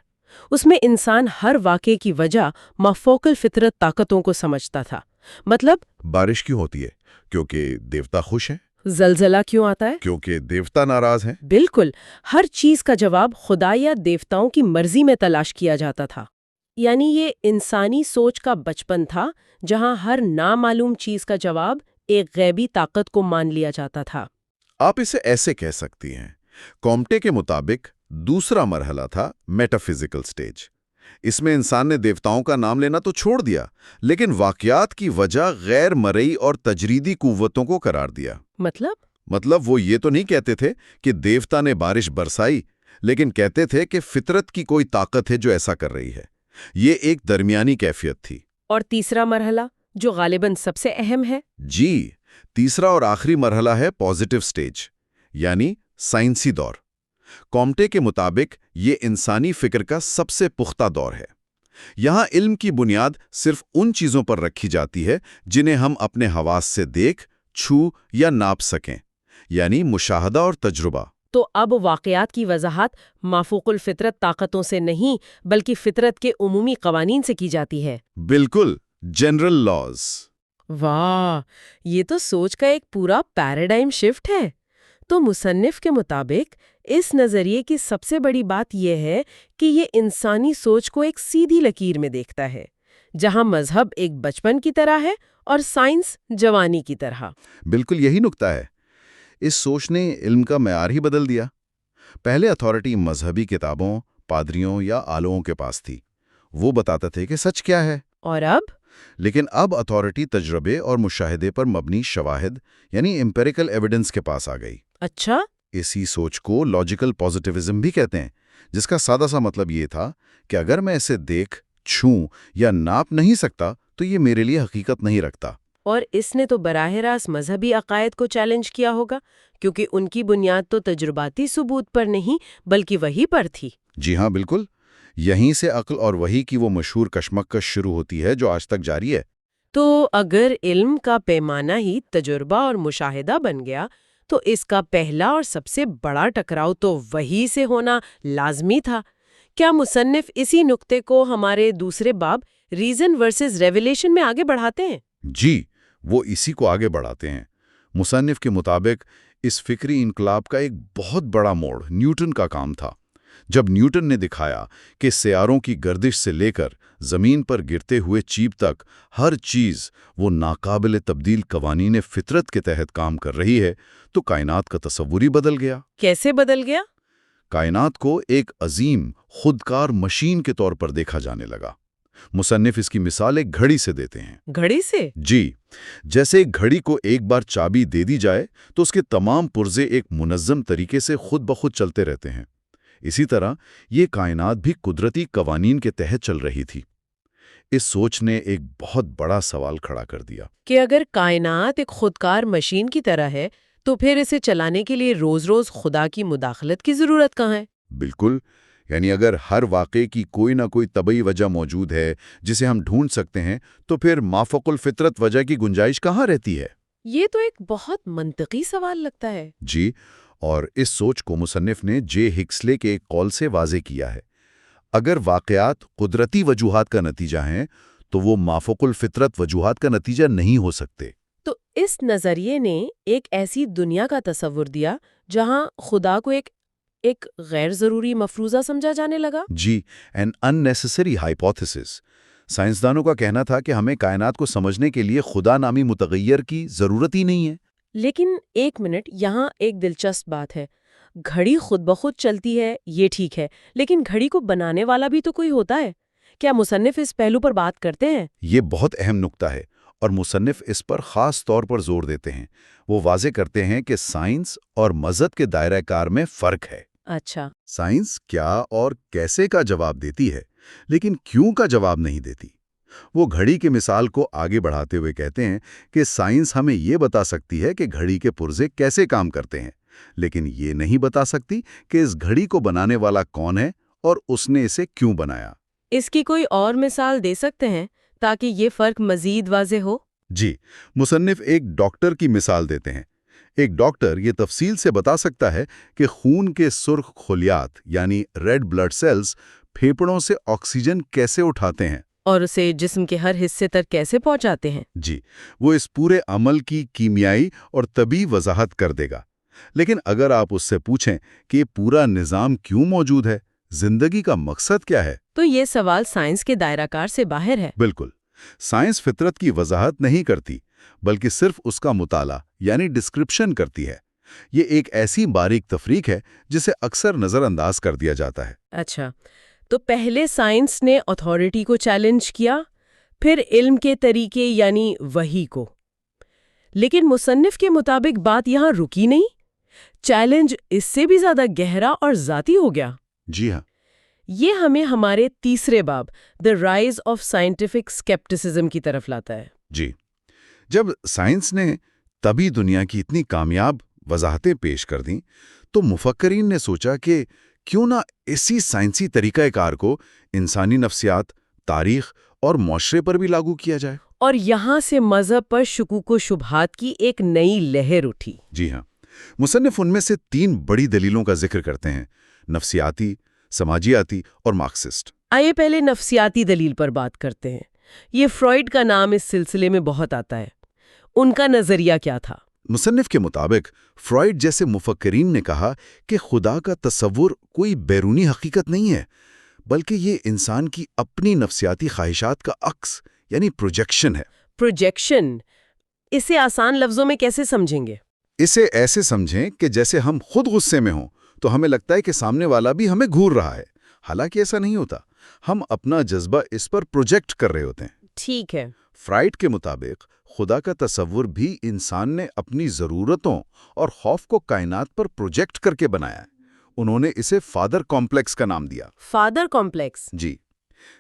Speaker 1: اس میں انسان ہر واقعے کی وجہ مافوق الفطرت طاقتوں کو سمجھتا تھا۔ مطلب
Speaker 2: بارش کیوں ہوتی ہے؟ کیونکہ دیوتا خوش ہیں؟
Speaker 1: زلزلہ کیوں آتا ہے؟
Speaker 2: کیونکہ دیوتا ناراض ہیں؟
Speaker 1: بالکل، ہر چیز کا جواب خدا یا دیوتاؤں کی مرضی میں تلاش کیا جاتا تھا۔ یعنی یہ انسانی سوچ کا بچپن تھا جہاں ہر نامعلوم چیز کا جواب ایک غیبی طاقت کو مان لیا جاتا تھا۔
Speaker 2: آپ اسے ایسے کہہ سکتی ہیں، کامٹے کے مطابق دوسرا مرحلہ تھا میٹافزیکل سٹیج۔ اس میں انسان نے دیوتاؤں کا نام لینا تو چھوڑ دیا، لیکن واقعات کی وجہ غیر مرئی اور تجریدی قوتوں کو قرار دیا۔ مطلب وہ یہ تو نہیں کہتے تھے کہ دیوتا نے بارش برسائی، لیکن کہتے تھے کہ فطرت کی کوئی طاقت ہے جو ایسا کر رہی ہے۔ یہ ایک درمیانی کیفیت تھی۔
Speaker 1: اور تیسرا مرحلہ جو غالباً سب سے اہم ہے؟
Speaker 2: جی، تیسرا اور آخری مرحلہ ہے پازیٹیو سٹیج، یعنی سائنسی دور۔ کامٹے کے مطابق یہ انسانی فکر کا سب سے پختہ دور ہے۔ یہاں علم کی بنیاد صرف ان چیزوں پر رکھی جاتی ہے جنہیں ہم اپنے حواس سے دیکھ، چھو یا ناپ سکیں، یعنی مشاہدہ اور تجربہ۔
Speaker 1: تو اب واقعات کی وضاحت مافوق الفطرت طاقتوں سے نہیں بلکہ فطرت کے عمومی قوانین سے کی جاتی ہے۔
Speaker 2: بالکل، جنرل لاز۔
Speaker 1: واہ، یہ تو سوچ کا ایک پورا پیراڈائم شفٹ ہے۔ تو مصنف کے مطابق اس نظریے کی سب سے بڑی بات یہ ہے کہ یہ انسانی سوچ کو ایک سیدھی لکیر میں دیکھتا ہے، جہاں مذہب ایک بچپن کی طرح ہے اور سائنس جوانی کی طرح۔
Speaker 2: بالکل یہی نکتہ ہے۔ اس سوچ نے علم کا معیار ہی بدل دیا۔ پہلے اتھارٹی مذہبی کتابوں، پادریوں یا آلوؤں کے پاس تھی، وہ بتاتے تھے کہ سچ کیا ہے۔
Speaker 1: اور
Speaker 2: لیکن اب اتھارٹی تجربے اور مشاہدے پر مبنی شواہد یعنی امپیریکل ایویڈنس کے پاس آ گئی۔
Speaker 1: اچھا،
Speaker 2: اسی سوچ کو لاجیکل پازیٹیوزم بھی کہتے ہیں، جس کا سادہ سا مطلب یہ تھا کہ اگر میں اسے دیکھ، چھوں یا ناپ نہیں سکتا تو یہ میرے لیے حقیقت نہیں رکھتا۔
Speaker 1: اور اس نے تو براہ راست مذہبی عقائد کو چیلنج کیا ہوگا، کیونکہ ان کی بنیاد تو تجرباتی ثبوت پر نہیں بلکہ وحی پر تھی۔
Speaker 2: جی ہاں، بالکل۔ یہیں سے عقل اور وحی کی وہ مشہور کشمکش شروع ہوتی ہے جو آج تک جاری ہے۔
Speaker 1: تو اگر علم کا پیمانہ ہی تجربہ اور مشاہدہ بن گیا تو اس کا پہلا اور سب سے بڑا ٹکراؤ تو وحی سے ہونا لازمی تھا۔ کیا مصنف اسی نقطے کو ہمارے دوسرے باب ریزن ورسز ریویلیشن میں آگے بڑھاتے ہیں؟
Speaker 2: جی، وہ اسی کو آگے بڑھاتے ہیں۔ مصنف کے مطابق اس فکری انقلاب کا ایک بہت بڑا موڑ نیوٹن کا کام تھا۔ جب نیوٹن نے دکھایا کہ سیاروں کی گردش سے لے کر زمین پر گرتے ہوئے چیپ تک ہر چیز وہ ناقابل تبدیل قوانین فطرت کے تحت کام کر رہی ہے، تو کائنات کا تصور ہی بدل گیا۔
Speaker 1: کیسے بدل گیا؟
Speaker 2: کائنات کو ایک عظیم خودکار مشین کے طور پر دیکھا جانے لگا۔ مصنف اس کی مثال ایک گھڑی سے دیتے ہیں۔
Speaker 1: گھڑی سے؟
Speaker 2: جی، جیسے ایک گھڑی کو ایک بار چابی دے دی جائے تو اس کے تمام پرزے ایک منظم طریقے سے خود بخود چلتے رہتے ہیں۔ اسی طرح یہ کائنات بھی قدرتی قوانین کے تحت چل رہی تھی۔ اس سوچ نے ایک بہت بڑا سوال کھڑا کر دیا
Speaker 1: کہ اگر کائنات ایک خودکار مشین کی طرح ہے تو پھر اسے چلانے کے لیے روز روز خدا کی مداخلت کی ضرورت کہاں ہے؟
Speaker 2: بالکل، یعنی اگر ہر واقعے کی کوئی نہ کوئی طبعی وجہ موجود ہے جسے ہم ڈھونڈ سکتے ہیں، تو پھر مافوق الفطرت وجہ کی گنجائش کہاں رہتی ہے؟
Speaker 1: یہ تو ایک بہت منطقی سوال لگتا ہے۔
Speaker 2: جی، اور اس سوچ کو مصنف نے جے ہکسلے کے ایک قول سے واضح کیا ہے۔ اگر واقعات قدرتی وجوہات کا نتیجہ ہیں تو وہ مافوق الفطرت وجوہات کا نتیجہ نہیں ہو سکتے۔
Speaker 1: تو اس نظریے نے ایک ایسی دنیا کا تصور دیا جہاں خدا کو ایک غیر ضروری مفروضہ سمجھا جانے لگا۔
Speaker 2: جی، این unnecessary hypothesis۔ سائنسدانوں کا کہنا تھا کہ ہمیں کائنات کو سمجھنے کے لیے خدا نامی متغیر کی ضرورت ہی نہیں ہے۔
Speaker 1: لیکن ایک منٹ، یہاں ایک دلچسپ بات ہے۔ گھڑی خود بخود چلتی ہے، یہ ٹھیک ہے، لیکن گھڑی کو بنانے والا بھی تو کوئی ہوتا ہے۔ کیا مصنف اس پہلو پر بات کرتے ہیں؟
Speaker 2: یہ بہت اہم نکتہ ہے اور مصنف اس پر خاص طور پر زور دیتے ہیں۔ وہ واضح کرتے ہیں کہ سائنس اور مذہب کے دائرہ کار میں فرق ہے۔
Speaker 1: اچھا،
Speaker 2: سائنس کیا اور کیسے کا جواب دیتی ہے، لیکن کیوں کا جواب نہیں دیتی۔ وہ گھڑی کی مثال کو آگے بڑھاتے ہوئے کہتے ہیں کہ سائنس ہمیں یہ بتا سکتی ہے کہ گھڑی کے پرزے کیسے کام کرتے ہیں، لیکن یہ نہیں بتا سکتی کہ اس گھڑی کو بنانے والا کون ہے اور اس نے اسے کیوں بنایا۔
Speaker 1: اس کی کوئی اور مثال دے سکتے ہیں تاکہ یہ فرق مزید واضح ہو؟
Speaker 2: جی، مصنف ایک ڈاکٹر کی مثال دیتے ہیں۔ ایک ڈاکٹر یہ تفصیل سے بتا سکتا ہے کہ خون کے سرخ خلیات یعنی ریڈ بلڈ سیلز پھیپھڑوں سے آکسیجن کیسے اٹھاتے ہیں
Speaker 1: اور اسے جسم کے ہر حصے تک کیسے پہنچاتے ہیں؟
Speaker 2: جی، وہ اس پورے عمل کی کیمیائی اور طبی وضاحت کر دے گا۔ لیکن اگر آپ اس سے پوچھیں کہ یہ پورا نظام کیوں موجود ہے، زندگی کا مقصد کیا ہے،
Speaker 1: تو یہ سوال سائنس کے دائرہ کار سے باہر ہے۔
Speaker 2: بالکل، سائنس فطرت کی وضاحت نہیں کرتی بلکہ صرف اس کا مطالعہ یعنی ڈسکرپشن کرتی ہے۔ یہ ایک ایسی باریک تفریق ہے جسے اکثر نظر انداز کر دیا جاتا ہے۔
Speaker 1: اچھا، تو پہلے سائنس نے اتھارٹی کو چیلنج کیا، پھر علم کے طریقے یعنی وحی کو۔ لیکن مصنف کے مطابق بات یہاں رکی نہیں، چیلنج اس سے بھی زیادہ گہرا اور ذاتی ہو گیا۔
Speaker 2: جی ہاں،
Speaker 1: یہ ہمیں ہمارے تیسرے باب دی رائز آف سائنٹیفک اسکیپٹسزم کی طرف لاتا ہے۔
Speaker 2: جی، جب سائنس نے طبی دنیا کی اتنی کامیاب وضاحتیں پیش کر دیں تو مفکرین نے سوچا کہ کیوں نہ اسی سائنسی طریقہ کار کو انسانی نفسیات، تاریخ اور معاشرے پر بھی لاگو کیا جائے۔
Speaker 1: اور یہاں سے مذہب پر شکوک و شبہات کی ایک نئی لہر اٹھی۔
Speaker 2: جی ہاں، مصنف ان میں سے 3 بڑی دلیلوں کا ذکر کرتے ہیں: نفسیاتی، سماجیاتی اور مارکسسٹ۔
Speaker 1: آئیے پہلے نفسیاتی دلیل پر بات کرتے ہیں۔ یہ فرائیڈ کا نام اس سلسلے میں بہت آتا ہے۔ ان کا نظریہ کیا تھا؟
Speaker 2: مصنف کے مطابق فرائیڈ جیسے مفکرین نے کہا کہ خدا کا تصور کوئی بیرونی حقیقت نہیں ہے، بلکہ یہ انسان کی اپنی نفسیاتی خواہشات کا عکس یعنی پروجیکشن ہے۔
Speaker 1: پروجیکشن، اسے آسان لفظوں میں کیسے سمجھیں گے؟
Speaker 2: اسے ایسے سمجھیں کہ جیسے ہم خود غصے میں ہوں تو ہمیں لگتا ہے کہ سامنے والا بھی ہمیں گھور رہا ہے، حالانکہ ایسا نہیں ہوتا، ہم اپنا جذبہ اس پر پروجیکٹ کر رہے ہوتے ہیں۔
Speaker 1: ٹھیک ہے۔
Speaker 2: فرائیڈ کے مطابق خدا کا تصور بھی انسان نے اپنی ضرورتوں اور خوف کو کائنات پر پروجیکٹ کر کے بنایا ہے۔ انہوں نے اسے فادر کمپلیکس کا نام دیا۔
Speaker 1: Father complex?
Speaker 2: جی،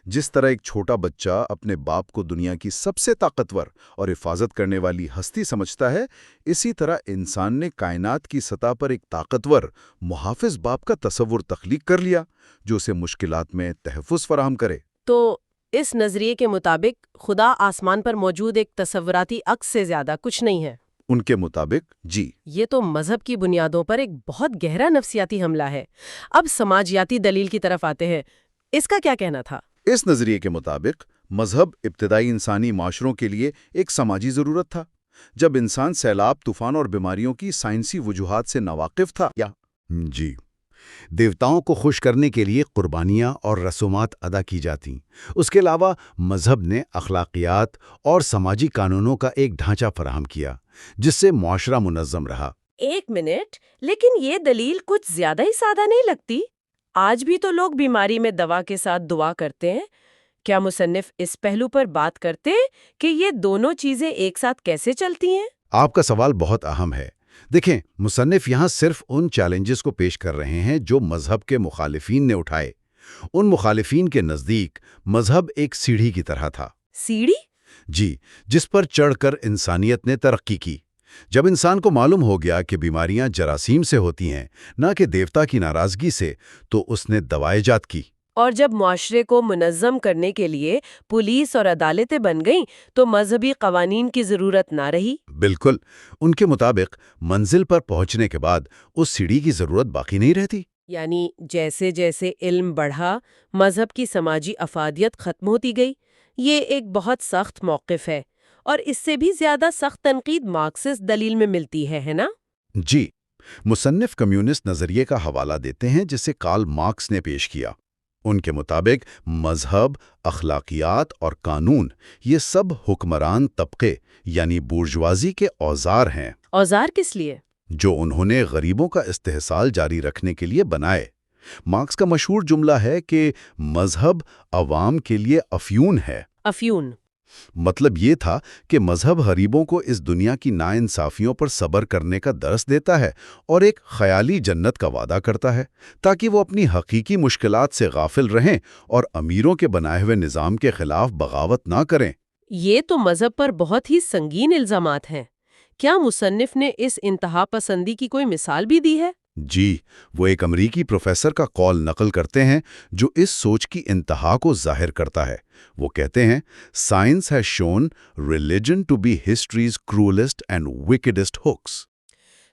Speaker 2: جس طرح ایک چھوٹا بچہ اپنے باپ کو دنیا کی سب سے طاقتور اور حفاظت کرنے والی ہستی سمجھتا ہے، اسی طرح انسان نے کائنات کی سطح پر ایک طاقتور محافظ باپ کا تصور تخلیق کر لیا جو اسے مشکلات میں تحفظ فراہم کرے۔
Speaker 1: تو اس نظریے کے مطابق خدا آسمان پر موجود ایک تصوراتی عکس سے زیادہ کچھ نہیں ہے۔
Speaker 2: ان کے مطابق جی۔
Speaker 1: یہ تو مذہب کی بنیادوں پر ایک بہت گہرا نفسیاتی حملہ ہے۔ اب سماجیاتی دلیل کی طرف آتے ہیں، اس کا کیا کہنا تھا؟
Speaker 2: اس نظریے کے مطابق مذہب ابتدائی انسانی معاشروں کے لیے ایک سماجی ضرورت تھا۔ جب انسان سیلاب، طوفان اور بیماریوں کی سائنسی وجوہات سے ناواقف تھا جی، دیوتاؤں کو خوش کرنے کے لیے قربانیاں اور رسومات ادا کی جاتیں۔ اس کے علاوہ مذہب نے اخلاقیات اور سماجی قانونوں کا ایک ڈھانچہ فراہم کیا جس سے معاشرہ منظم رہا۔
Speaker 1: ایک منٹ، لیکن یہ دلیل کچھ زیادہ ہی سادہ نہیں لگتی؟ آج بھی تو لوگ بیماری میں دوا کے ساتھ دعا کرتے ہیں۔ کیا مصنف اس پہلو پر بات کرتے ہیں کہ یہ دونوں چیزیں ایک ساتھ کیسے چلتی ہیں؟
Speaker 2: آپ کا سوال بہت اہم ہے۔ دیکھیں، مصنف یہاں صرف ان چیلنجز کو پیش کر رہے ہیں جو مذہب کے مخالفین نے اٹھائے۔ ان مخالفین کے نزدیک مذہب ایک سیڑھی کی طرح تھا۔
Speaker 1: سیڑھی؟
Speaker 2: جی، جس پر چڑھ کر انسانیت نے ترقی کی۔ جب انسان کو معلوم ہو گیا کہ بیماریاں جراثیم سے ہوتی ہیں نہ کہ دیوتا کی ناراضگی سے، تو اس نے دوا ایجاد کی۔
Speaker 1: اور جب معاشرے کو منظم کرنے کے لیے پولیس اور عدالتیں بن گئیں تو مذہبی قوانین کی ضرورت نہ رہی۔
Speaker 2: بالکل، ان کے مطابق منزل پر پہنچنے کے بعد اس سیڑھی کی ضرورت باقی نہیں رہتی۔
Speaker 1: یعنی جیسے جیسے علم بڑھا، مذہب کی سماجی افادیت ختم ہوتی گئی۔ یہ ایک بہت سخت موقف ہے، اور اس سے بھی زیادہ سخت تنقید مارکسسٹ دلیل میں ملتی ہے نا؟
Speaker 2: جی، مصنف کمیونسٹ نظریے کا حوالہ دیتے ہیں جسے کارل مارکس نے پیش کیا۔ ان کے مطابق مذہب، اخلاقیات اور قانون یہ سب حکمران طبقے یعنی بورژوازی کے اوزار ہیں۔
Speaker 1: اوزار کس لیے؟ جو
Speaker 2: انہوں نے غریبوں کا استحصال جاری رکھنے کے لیے بنائے۔ مارکس کا مشہور جملہ ہے کہ مذہب عوام کے لیے افیون ہے۔
Speaker 1: افیون؟
Speaker 2: مطلب یہ تھا کہ مذہب غریبوں کو اس دنیا کی ناانصافیوں پر صبر کرنے کا درس دیتا ہے اور ایک خیالی جنت کا وعدہ کرتا ہے تاکہ وہ اپنی حقیقی مشکلات سے غافل رہیں اور امیروں کے بنائے ہوئے نظام کے خلاف بغاوت نہ کریں۔
Speaker 1: یہ تو مذہب پر بہت ہی سنگین الزامات ہیں۔ کیا مصنف نے اس انتہا پسندی کی کوئی مثال بھی دی ہے؟
Speaker 2: جی، وہ ایک امریکی پروفیسر کا قول نقل کرتے ہیں جو اس سوچ کی انتہا کو ظاہر کرتا ہے۔ وہ کہتے ہیں، "Science has shown religion to be history's cruelest and wickedest hooks."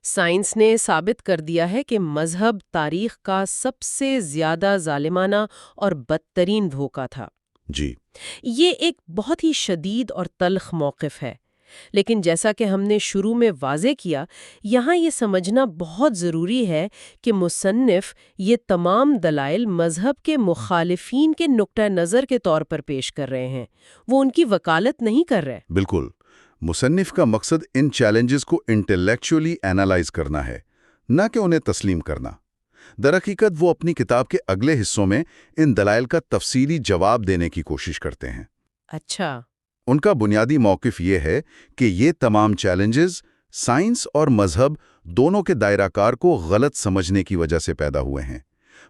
Speaker 1: Science نے ثابت کر دیا ہے کہ مذہب تاریخ کا سب سے زیادہ ظالمانہ اور بدترین دھوکہ تھا۔
Speaker 2: جی،
Speaker 1: یہ ایک بہت ہی شدید اور تلخ موقف ہے، لیکن جیسا کہ ہم نے شروع میں واضح کیا، یہاں یہ سمجھنا بہت ضروری ہے کہ مصنف یہ تمام دلائل مذہب کے مخالفین کے نقطہ نظر کے طور پر پیش کر رہے ہیں، وہ ان کی وکالت نہیں کر رہے۔
Speaker 2: بالکل۔ مصنف کا مقصد ان چیلنجز کو انٹلیکچولی اینالائز کرنا ہے، نہ کہ انہیں تسلیم کرنا۔ درحقیقت وہ اپنی کتاب کے اگلے حصوں میں ان دلائل کا تفصیلی جواب دینے کی کوشش کرتے ہیں۔
Speaker 1: اچھا۔
Speaker 2: ان کا بنیادی موقف یہ ہے کہ یہ تمام چیلنجز سائنس اور مذہب دونوں کے دائرہ کار کو غلط سمجھنے کی وجہ سے پیدا ہوئے ہیں۔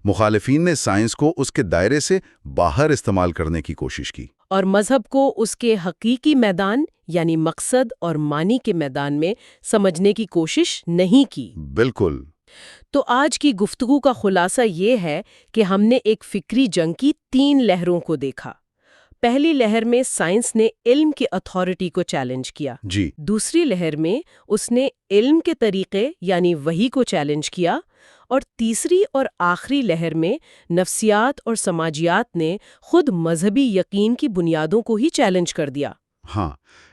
Speaker 2: مخالفین نے سائنس کو اس کے دائرے سے باہر استعمال کرنے کی کوشش کی،
Speaker 1: اور مذہب کو اس کے حقیقی میدان یعنی مقصد اور معنی کے میدان میں سمجھنے کی کوشش نہیں کی۔
Speaker 2: بالکل۔
Speaker 1: تو آج کی گفتگو کا خلاصہ یہ ہے کہ ہم نے ایک فکری جنگ کی 3 لہروں کو دیکھا۔ پہلی لہر میں سائنس نے علم کی اتھارٹی کو چیلنج کیا۔
Speaker 2: جی،
Speaker 1: دوسری لہر میں اس نے علم کے طریقے یعنی وحی کو چیلنج کیا، اور تیسری اور آخری لہر میں نفسیات اور سماجیات نے خود مذہبی یقین کی بنیادوں کو ہی چیلنج کر دیا۔
Speaker 2: ہاں،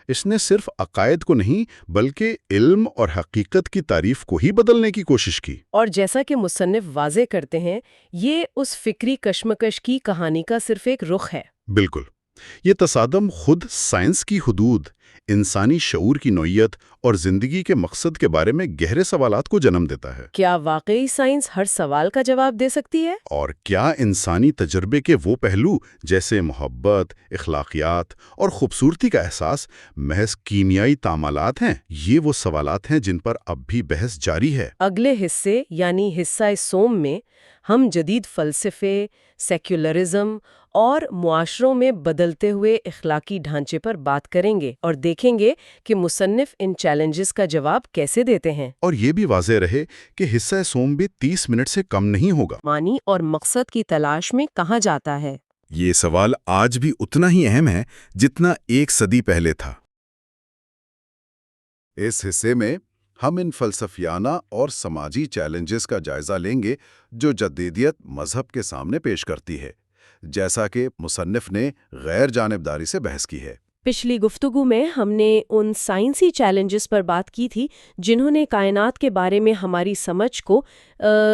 Speaker 2: اس نے صرف عقائد کو نہیں بلکہ علم اور حقیقت کی تعریف کو ہی بدلنے کی کوشش کی۔
Speaker 1: اور جیسا کہ مصنف واضح کرتے ہیں، یہ اس فکری کشمکش کی کہانی کا صرف ایک رخ ہے۔
Speaker 2: بالکل۔ یہ تصادم خود سائنس کی حدود، انسانی شعور کی نوعیت اور زندگی کے مقصد کے بارے میں گہرے سوالات کو جنم دیتا ہے۔
Speaker 1: کیا واقعی سائنس ہر سوال کا جواب دے سکتی ہے؟
Speaker 2: اور کیا انسانی تجربے کے وہ پہلو جیسے محبت، اخلاقیات اور خوبصورتی کا احساس محض کیمیائی تعاملات ہیں؟ یہ وہ سوالات ہیں جن پر اب بھی بحث جاری ہے۔
Speaker 1: اگلے حصے یعنی حصہ سوم میں ہم جدید فلسفے، سیکولرزم اور معاشروں میں بدلتے ہوئے اخلاقی ڈھانچے پر بات کریں گے اور دیکھیں گے کہ مصنف ان چیلنجز کا جواب کیسے دیتے ہیں۔
Speaker 2: اور یہ بھی واضح رہے کہ حصہ سوم بھی 30 منٹ سے کم نہیں ہوگا۔
Speaker 1: معنی اور مقصد کی تلاش میں کہاں جاتا ہے؟
Speaker 2: یہ سوال آج بھی اتنا ہی اہم ہے جتنا 1 صدی پہلے تھا۔ اس حصے میں ہم ان فلسفیانہ اور سماجی چیلنجز کا جائزہ لیں گے جو جدیدیت مذہب کے سامنے پیش کرتی ہے، جیسا کہ مصنف نے غیر جانبداری سے بحث کی ہے۔
Speaker 1: پچھلی گفتگو میں ہم نے ان سائنسی چیلنجز پر بات کی تھی جنہوں نے کائنات کے بارے میں ہماری سمجھ کو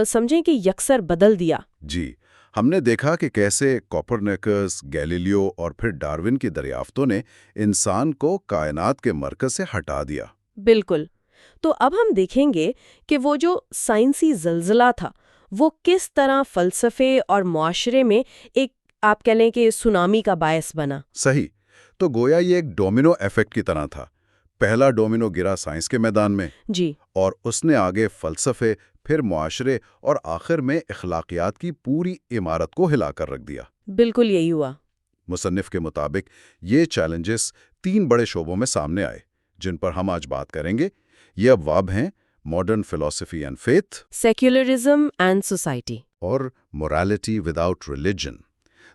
Speaker 1: سمجھیں کہ یکسر بدل دیا۔
Speaker 2: جی، ہم نے دیکھا کہ کیسے کوپرنیکس، گیلیلیو اور پھر ڈارون کی دریافتوں نے انسان کو کائنات کے مرکز سے ہٹا دیا۔
Speaker 1: بالکل۔ تو اب ہم دیکھیں گے کہ وہ جو سائنسی زلزلہ تھا وہ کس طرح فلسفے اور معاشرے میں ایک آپ کہہ لیں کہ سونامی کا باعث بنا۔
Speaker 2: صحیح۔ تو گویا یہ ایک ڈومینو ایفیکٹ کی طرح تھا۔ پہلا ڈومینو گرا سائنس کے میدان میں،
Speaker 1: جی،
Speaker 2: اور اس نے آگے فلسفے، پھر معاشرے اور آخر میں اخلاقیات کی پوری عمارت کو ہلا کر رکھ دیا۔
Speaker 1: بالکل یہی ہوا۔
Speaker 2: مصنف کے مطابق یہ چیلنجز 3 بڑے شعبوں میں سامنے آئے جن پر ہم آج بات کریں گے۔ یہ ابواب ہیں ماڈرن فلسفی and faith,
Speaker 1: secularism and society,
Speaker 2: اور مورالیٹی وداؤٹ ریلیجن۔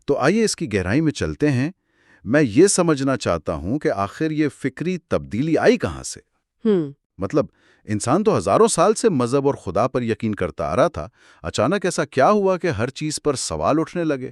Speaker 2: تو آئیے اس کی گہرائی میں چلتے ہیں۔ میں یہ سمجھنا چاہتا ہوں کہ آخر یہ فکری تبدیلی آئی کہاں سے؟ مطلب انسان تو ہزاروں سال سے مذہب اور خدا پر یقین کرتا آ رہا تھا، اچانک ایسا کیا ہوا کہ ہر چیز پر سوال اٹھنے لگے؟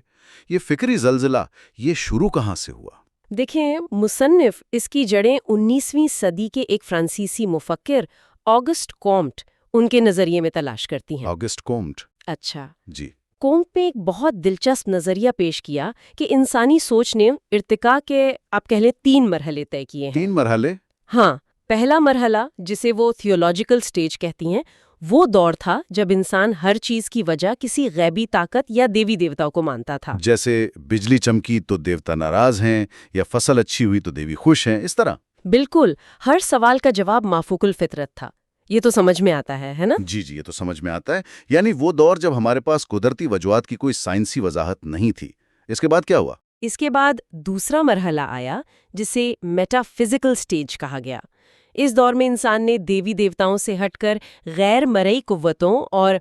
Speaker 2: یہ فکری زلزلہ یہ شروع کہاں سے ہوا؟
Speaker 1: دیکھیں، مصنف اس کی جڑیں 19ویں صدی کے ایک فرانسیسی مفکر آگسٹ کومٹ ان کے نظریے میں تلاش کرتی ہیں۔
Speaker 2: آگسٹ کومٹ؟
Speaker 1: اچھا
Speaker 2: جی۔
Speaker 1: کومٹ نے ایک بہت دلچسپ نظریہ پیش کیا کہ انسانی سوچ نے ارتقاء کے آپ کہہ لیں 3 مرحلے طے کیے ہیں۔
Speaker 2: 3 مرحلے؟
Speaker 1: ہاں، پہلا مرحلہ جسے وہ تھیولوجیکل سٹیج کہتی ہیں وہ دور تھا جب انسان ہر چیز کی وجہ کسی غیبی طاقت یا دیوی دیوتا کو مانتا تھا۔
Speaker 2: جیسے بجلی چمکی تو دیوتا ناراض ہیں، یا فصل اچھی ہوئی تو دیوی خوش ہیں، اس طرح۔
Speaker 1: بالکل، ہر سوال کا جواب مافوق الفطرت تھا۔ یہ تو سمجھ میں آتا ہے نا؟
Speaker 2: جی جی، یہ تو سمجھ میں آتا ہے۔ یعنی وہ دور جب ہمارے پاس قدرتی وجوہات کی کوئی سائنسی وضاحت نہیں تھی۔ اس کے بعد کیا ہوا؟
Speaker 1: اس کے بعد دوسرا مرحلہ آیا جسے میٹا فزیکل سٹیج کہا گیا۔ اس دور میں انسان نے دیوی دیوتاؤں سے ہٹ کر غیر مرئی قوتوں اور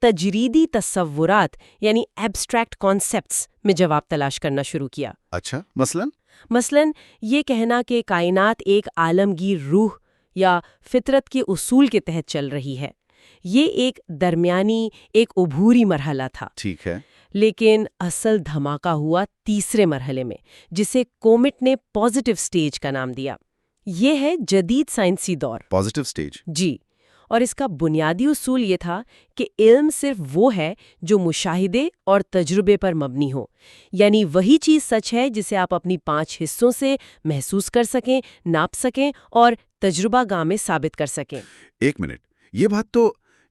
Speaker 1: تجریدی تصورات یعنی ایبسٹریکٹ کانسیپٹس میں جواب تلاش کرنا شروع کیا۔
Speaker 2: اچھا،
Speaker 1: مثلاً یہ کہنا کہ کائنات ایک عالمگیر روح یا فطرت کے اصول کے تحت چل رہی ہے، یہ ایک درمیانی، ایک عبوری مرحلہ تھا۔
Speaker 2: ٹھیک ہے۔
Speaker 1: لیکن اصل دھماکہ ہوا تیسرے مرحلے میں، جسے کومٹ نے پازیٹیو سٹیج کا نام دیا۔ یہ ہے جدید سائنسی دور۔
Speaker 2: Positive stage?
Speaker 1: جی، اور اس کا بنیادی اصول یہ تھا کہ علم صرف وہ ہے جو مشاہدے اور تجربے پر مبنی ہو، یعنی وہی چیز سچ ہے جسے آپ اپنی 5 حصوں سے محسوس کر سکیں، ناپ سکیں اور تجربہ گاہ میں ثابت کر سکیں۔
Speaker 2: ایک منٹ،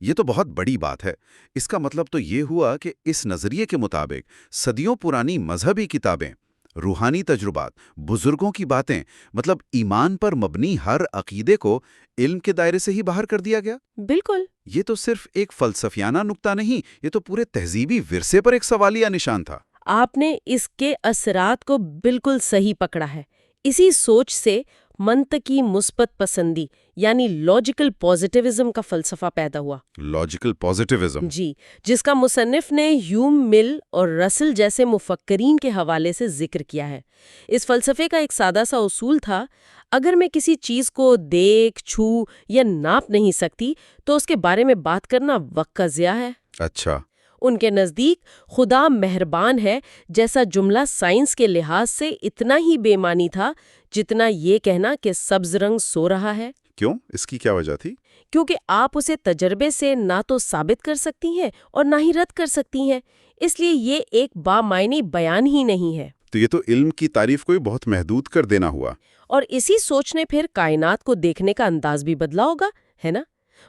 Speaker 2: یہ تو بہت بڑی بات ہے۔ اس کا مطلب تو یہ ہوا کہ اس نظریے کے مطابق صدیوں پرانی مذہبی کتابیں، روحانی تجربات، بزرگوں کی باتیں، مطلب ایمان پر مبنی ہر عقیدے کو علم کے دائرے سے ہی باہر کر دیا گیا؟
Speaker 1: بالکل۔
Speaker 2: یہ تو صرف ایک فلسفیانہ نقطہ نہیں، یہ تو پورے تہذیبی ورثے پر ایک سوالیہ نشان تھا۔
Speaker 1: آپ نے اس کے اثرات کو بالکل صحیح پکڑا ہے۔ اسی سوچ سے منطقی مثبت پسندی یعنی لاجیکل پازیٹیوزم کا فلسفہ پیدا ہوا۔
Speaker 2: Logical positivism?
Speaker 1: جی، جس کا مصنف نے ہیوم، مل اور رسل جیسے مفکرین کے حوالے سے ذکر کیا ہے۔ اس فلسفے کا ایک سادہ سا اصول تھا، اگر میں کسی چیز کو دیکھ، چھو یا ناپ نہیں سکتی تو اس کے بارے میں بات کرنا وقت کا ضیاع ہے۔
Speaker 2: اچھا۔
Speaker 1: ان کے نزدیک خدا مہربان ہے جیسا جملہ سائنس کے لحاظ سے اتنا ہی بے معنی تھا جتنا یہ کہنا کہ سبز رنگ سو رہا ہے۔
Speaker 2: کیوں؟ اس کی کیا وجہ تھی؟
Speaker 1: کیونکہ آپ اسے تجربے سے نہ تو ثابت کر سکتی ہیں اور نہ ہی رد کر سکتی ہیں، اس لیے یہ ایک بامعنی بیان ہی نہیں ہے۔
Speaker 2: تو یہ تو علم کی تعریف کو بہت محدود کر دینا ہوا۔
Speaker 1: اور اسی سوچ نے پھر کائنات کو دیکھنے کا انداز بھی بدلا ہوگا، ہے نا؟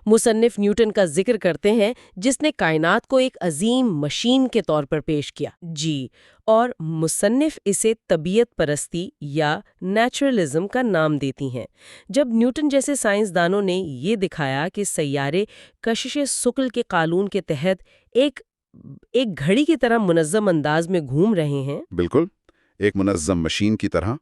Speaker 1: مصنف نیوٹن کا ذکر کرتے ہیں جس نے کائنات کو ایک عظیم مشین کے طور پر پیش کیا۔ جی، اور مصنف اسے طبیعت پرستی یا نیچرلزم کا نام دیتی ہیں۔ جب نیوٹن جیسے سائنسدانوں نے یہ دکھایا کہ سیارے کشش ثقل کے قانون کے تحت ایک گھڑی کی طرح منظم انداز میں گھوم رہے ہیں،
Speaker 2: بالکل، ایک منظم مشین کی طرح،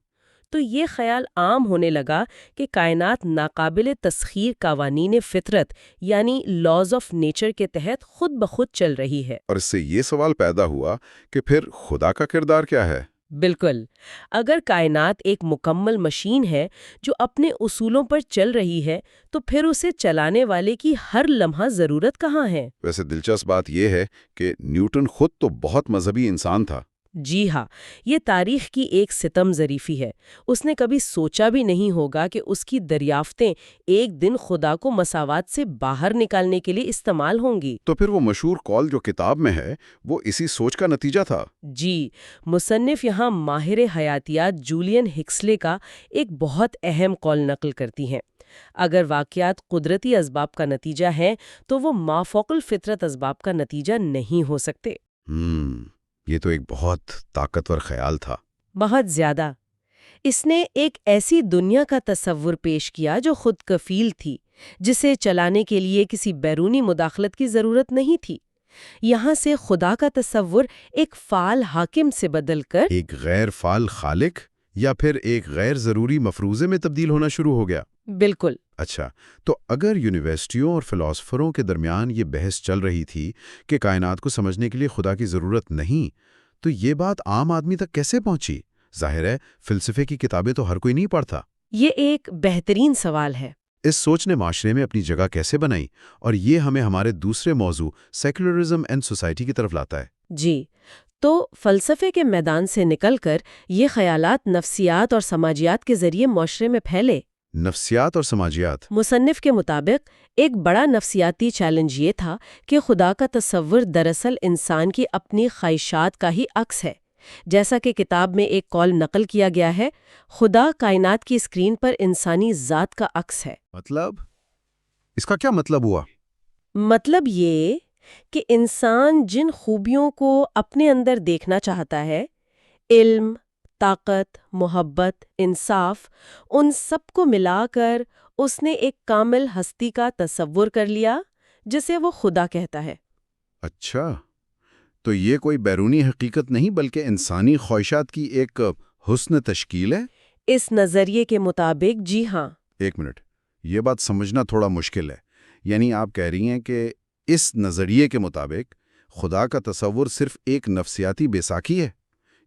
Speaker 1: تو یہ خیال عام ہونے لگا کہ کائنات ناقابل تسخیر قوانین فطرت یعنی لاز آف نیچر کے تحت خود بخود چل رہی ہے۔
Speaker 2: اور اس سے یہ سوال پیدا ہوا کہ پھر خدا کا کردار کیا ہے؟
Speaker 1: بالکل، اگر کائنات ایک مکمل مشین ہے جو اپنے اصولوں پر چل رہی ہے تو پھر اسے چلانے والے کی ہر لمحہ ضرورت کہاں ہے؟
Speaker 2: ویسے دلچسپ بات یہ ہے کہ نیوٹن خود تو بہت مذہبی انسان تھا۔
Speaker 1: جی ہاں، یہ تاریخ کی ایک ستم ظریفی ہے۔ اس نے کبھی سوچا بھی نہیں ہوگا کہ اس کی دریافتیں ایک دن خدا کو مساوات سے باہر نکالنے کے لیے استعمال ہوں گی۔
Speaker 2: تو پھر وہ مشہور قول جو کتاب میں ہے وہ اسی سوچ کا نتیجہ تھا؟
Speaker 1: جی، مصنف یہاں ماہر حیاتیات جولین ہکسلے کا ایک بہت اہم قول نقل کرتی ہیں۔ اگر واقعات قدرتی اسباب کا نتیجہ ہیں تو وہ مافوق الفطرت اسباب کا نتیجہ نہیں ہو سکتے۔
Speaker 2: یہ تو ایک بہت طاقتور خیال تھا۔
Speaker 1: بہت زیادہ۔ اس نے ایک ایسی دنیا کا تصور پیش کیا جو خود کفیل تھی، جسے چلانے کے لیے کسی بیرونی مداخلت کی ضرورت نہیں تھی۔ یہاں سے خدا کا تصور ایک فعال حاکم سے بدل کر
Speaker 2: ایک غیر فعال خالق یا پھر ایک غیر ضروری مفروضے میں تبدیل ہونا شروع ہو گیا۔
Speaker 1: بالکل۔
Speaker 2: اچھا، تو اگر یونیورسٹیوں اور فلاسفروں کے درمیان یہ بحث چل رہی تھی کہ کائنات کو سمجھنے کے لیے خدا کی ضرورت نہیں، تو یہ بات عام آدمی تک کیسے پہنچی؟ ظاہر ہے فلسفے کی کتابیں تو ہر کوئی نہیں پڑھتا۔
Speaker 1: یہ ایک بہترین سوال ہے۔
Speaker 2: اس سوچ نے معاشرے میں اپنی جگہ کیسے بنائی؟ اور یہ ہمیں ہمارے دوسرے موضوع سیکولرزم اینڈ سوسائٹی کی طرف لاتا ہے۔
Speaker 1: جی، تو فلسفے کے میدان سے نکل کر یہ خیالات نفسیات اور سماجیات کے ذریعے معاشرے میں پھیلے۔
Speaker 2: نفسیات اور سماجیات؟
Speaker 1: مصنف کے مطابق ایک بڑا نفسیاتی چیلنج یہ تھا کہ خدا کا تصور دراصل انسان کی اپنی خواہشات کا ہی عکس ہے۔ جیسا کہ کتاب میں ایک قول نقل کیا گیا ہے، خدا کائنات کی اسکرین پر انسانی ذات کا عکس ہے۔
Speaker 2: مطلب؟ اس کا کیا مطلب ہوا؟
Speaker 1: مطلب یہ کہ انسان جن خوبیوں کو اپنے اندر دیکھنا چاہتا ہے، علم، طاقت، محبت، انصاف، ان سب کو ملا کر اس نے ایک کامل ہستی کا تصور کر لیا جسے وہ خدا کہتا ہے۔
Speaker 2: اچھا، تو یہ کوئی بیرونی حقیقت نہیں بلکہ انسانی خواہشات کی ایک حسن تشکیل ہے؟
Speaker 1: اس نظریے کے مطابق جی ہاں۔
Speaker 2: ایک منٹ، یہ بات سمجھنا تھوڑا مشکل ہے۔ یعنی آپ کہہ رہی ہیں کہ اس نظریے کے مطابق خدا کا تصور صرف ایک نفسیاتی بیساکھی ہے؟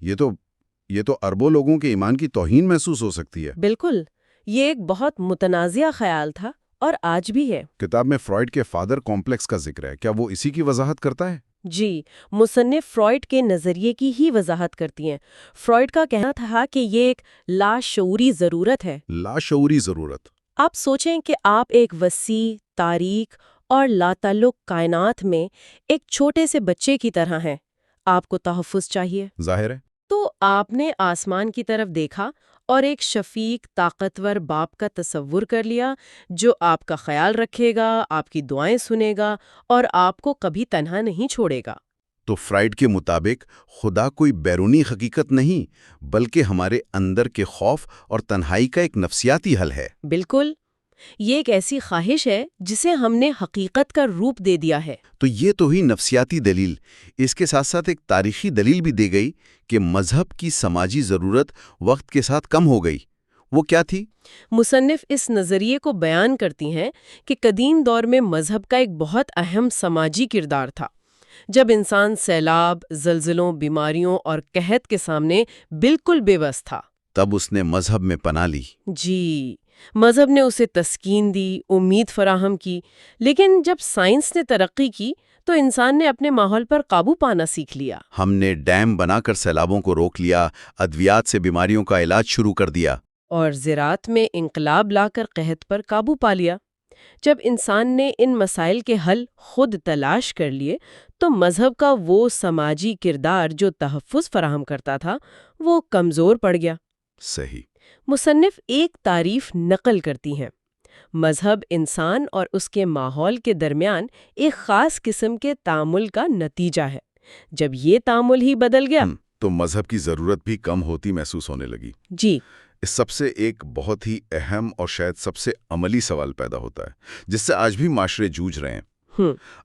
Speaker 2: یہ تو اربوں لوگوں کے ایمان کی توہین محسوس ہو سکتی ہے۔
Speaker 1: بالکل، یہ ایک بہت متنازع خیال تھا اور آج بھی ہے۔
Speaker 2: کتاب میں فرائیڈ کے فادر کمپلیکس کا ذکر ہے، کیا وہ اسی کی وضاحت کرتا ہے؟
Speaker 1: جی، مصنف فرائیڈ کے نظریے کی ہی وضاحت کرتی ہیں۔ فرائیڈ کا کہنا تھا کہ یہ ایک لاشعوری ضرورت ہے۔
Speaker 2: لاشعوری ضرورت؟
Speaker 1: آپ سوچیں کہ آپ ایک وسیع، تاریک اور لاتعلق کائنات میں ایک چھوٹے سے بچے کی طرح ہیں۔ آپ کو تحفظ چاہیے،
Speaker 2: ظاہر ہے۔
Speaker 1: تو آپ نے آسمان کی طرف دیکھا اور ایک شفیق، طاقتور باپ کا تصور کر لیا جو آپ کا خیال رکھے گا، آپ کی دعائیں سنے گا اور آپ کو کبھی تنہا نہیں چھوڑے گا۔
Speaker 2: تو فرائیڈ کے مطابق خدا کوئی بیرونی حقیقت نہیں بلکہ ہمارے اندر کے خوف اور تنہائی کا ایک نفسیاتی حل ہے۔
Speaker 1: بالکل، یہ ایک ایسی خواہش ہے جسے ہم نے حقیقت کا روپ دے دیا ہے۔
Speaker 2: تو یہ تو ہی نفسیاتی دلیل، اس کے ساتھ ساتھ ایک تاریخی دلیل بھی دی گئی کہ مذہب کی سماجی ضرورت وقت کے ساتھ کم ہو گئی۔ وہ کیا تھی؟
Speaker 1: مصنف اس نظریے کو بیان کرتی ہیں کہ قدیم دور میں مذہب کا ایک بہت اہم سماجی کردار تھا۔ جب انسان سیلاب، زلزلوں، بیماریوں اور قحط کے سامنے بالکل بے بس تھا،
Speaker 2: تب اس نے مذہب میں پناہ لی۔
Speaker 1: جی، مذہب نے اسے تسکین دی، امید فراہم کی۔ لیکن جب سائنس نے ترقی کی تو انسان نے اپنے ماحول پر قابو پانا سیکھ لیا۔
Speaker 2: ہم نے ڈیم بنا کر سیلابوں کو روک لیا، ادویات سے بیماریوں کا علاج شروع کر دیا،
Speaker 1: اور زراعت میں انقلاب لا کر قحط پر قابو پا لیا۔ جب انسان نے ان مسائل کے حل خود تلاش کر لیے تو مذہب کا وہ سماجی کردار جو تحفظ فراہم کرتا تھا وہ کمزور پڑ گیا۔
Speaker 2: صحیح۔
Speaker 1: مصنف ایک تعریف نقل کرتی ہیں: مذہب انسان اور اس کے ماحول کے درمیان ایک خاص قسم کے تعامل کا نتیجہ ہے۔ جب یہ تعامل ہی بدل گیا
Speaker 2: تو مذہب کی ضرورت بھی کم ہوتی محسوس ہونے لگی۔
Speaker 1: جی،
Speaker 2: اس سب سے ایک بہت ہی اہم اور شاید سب سے عملی سوال پیدا ہوتا ہے جس سے آج بھی معاشرے جوجھ رہے ہیں۔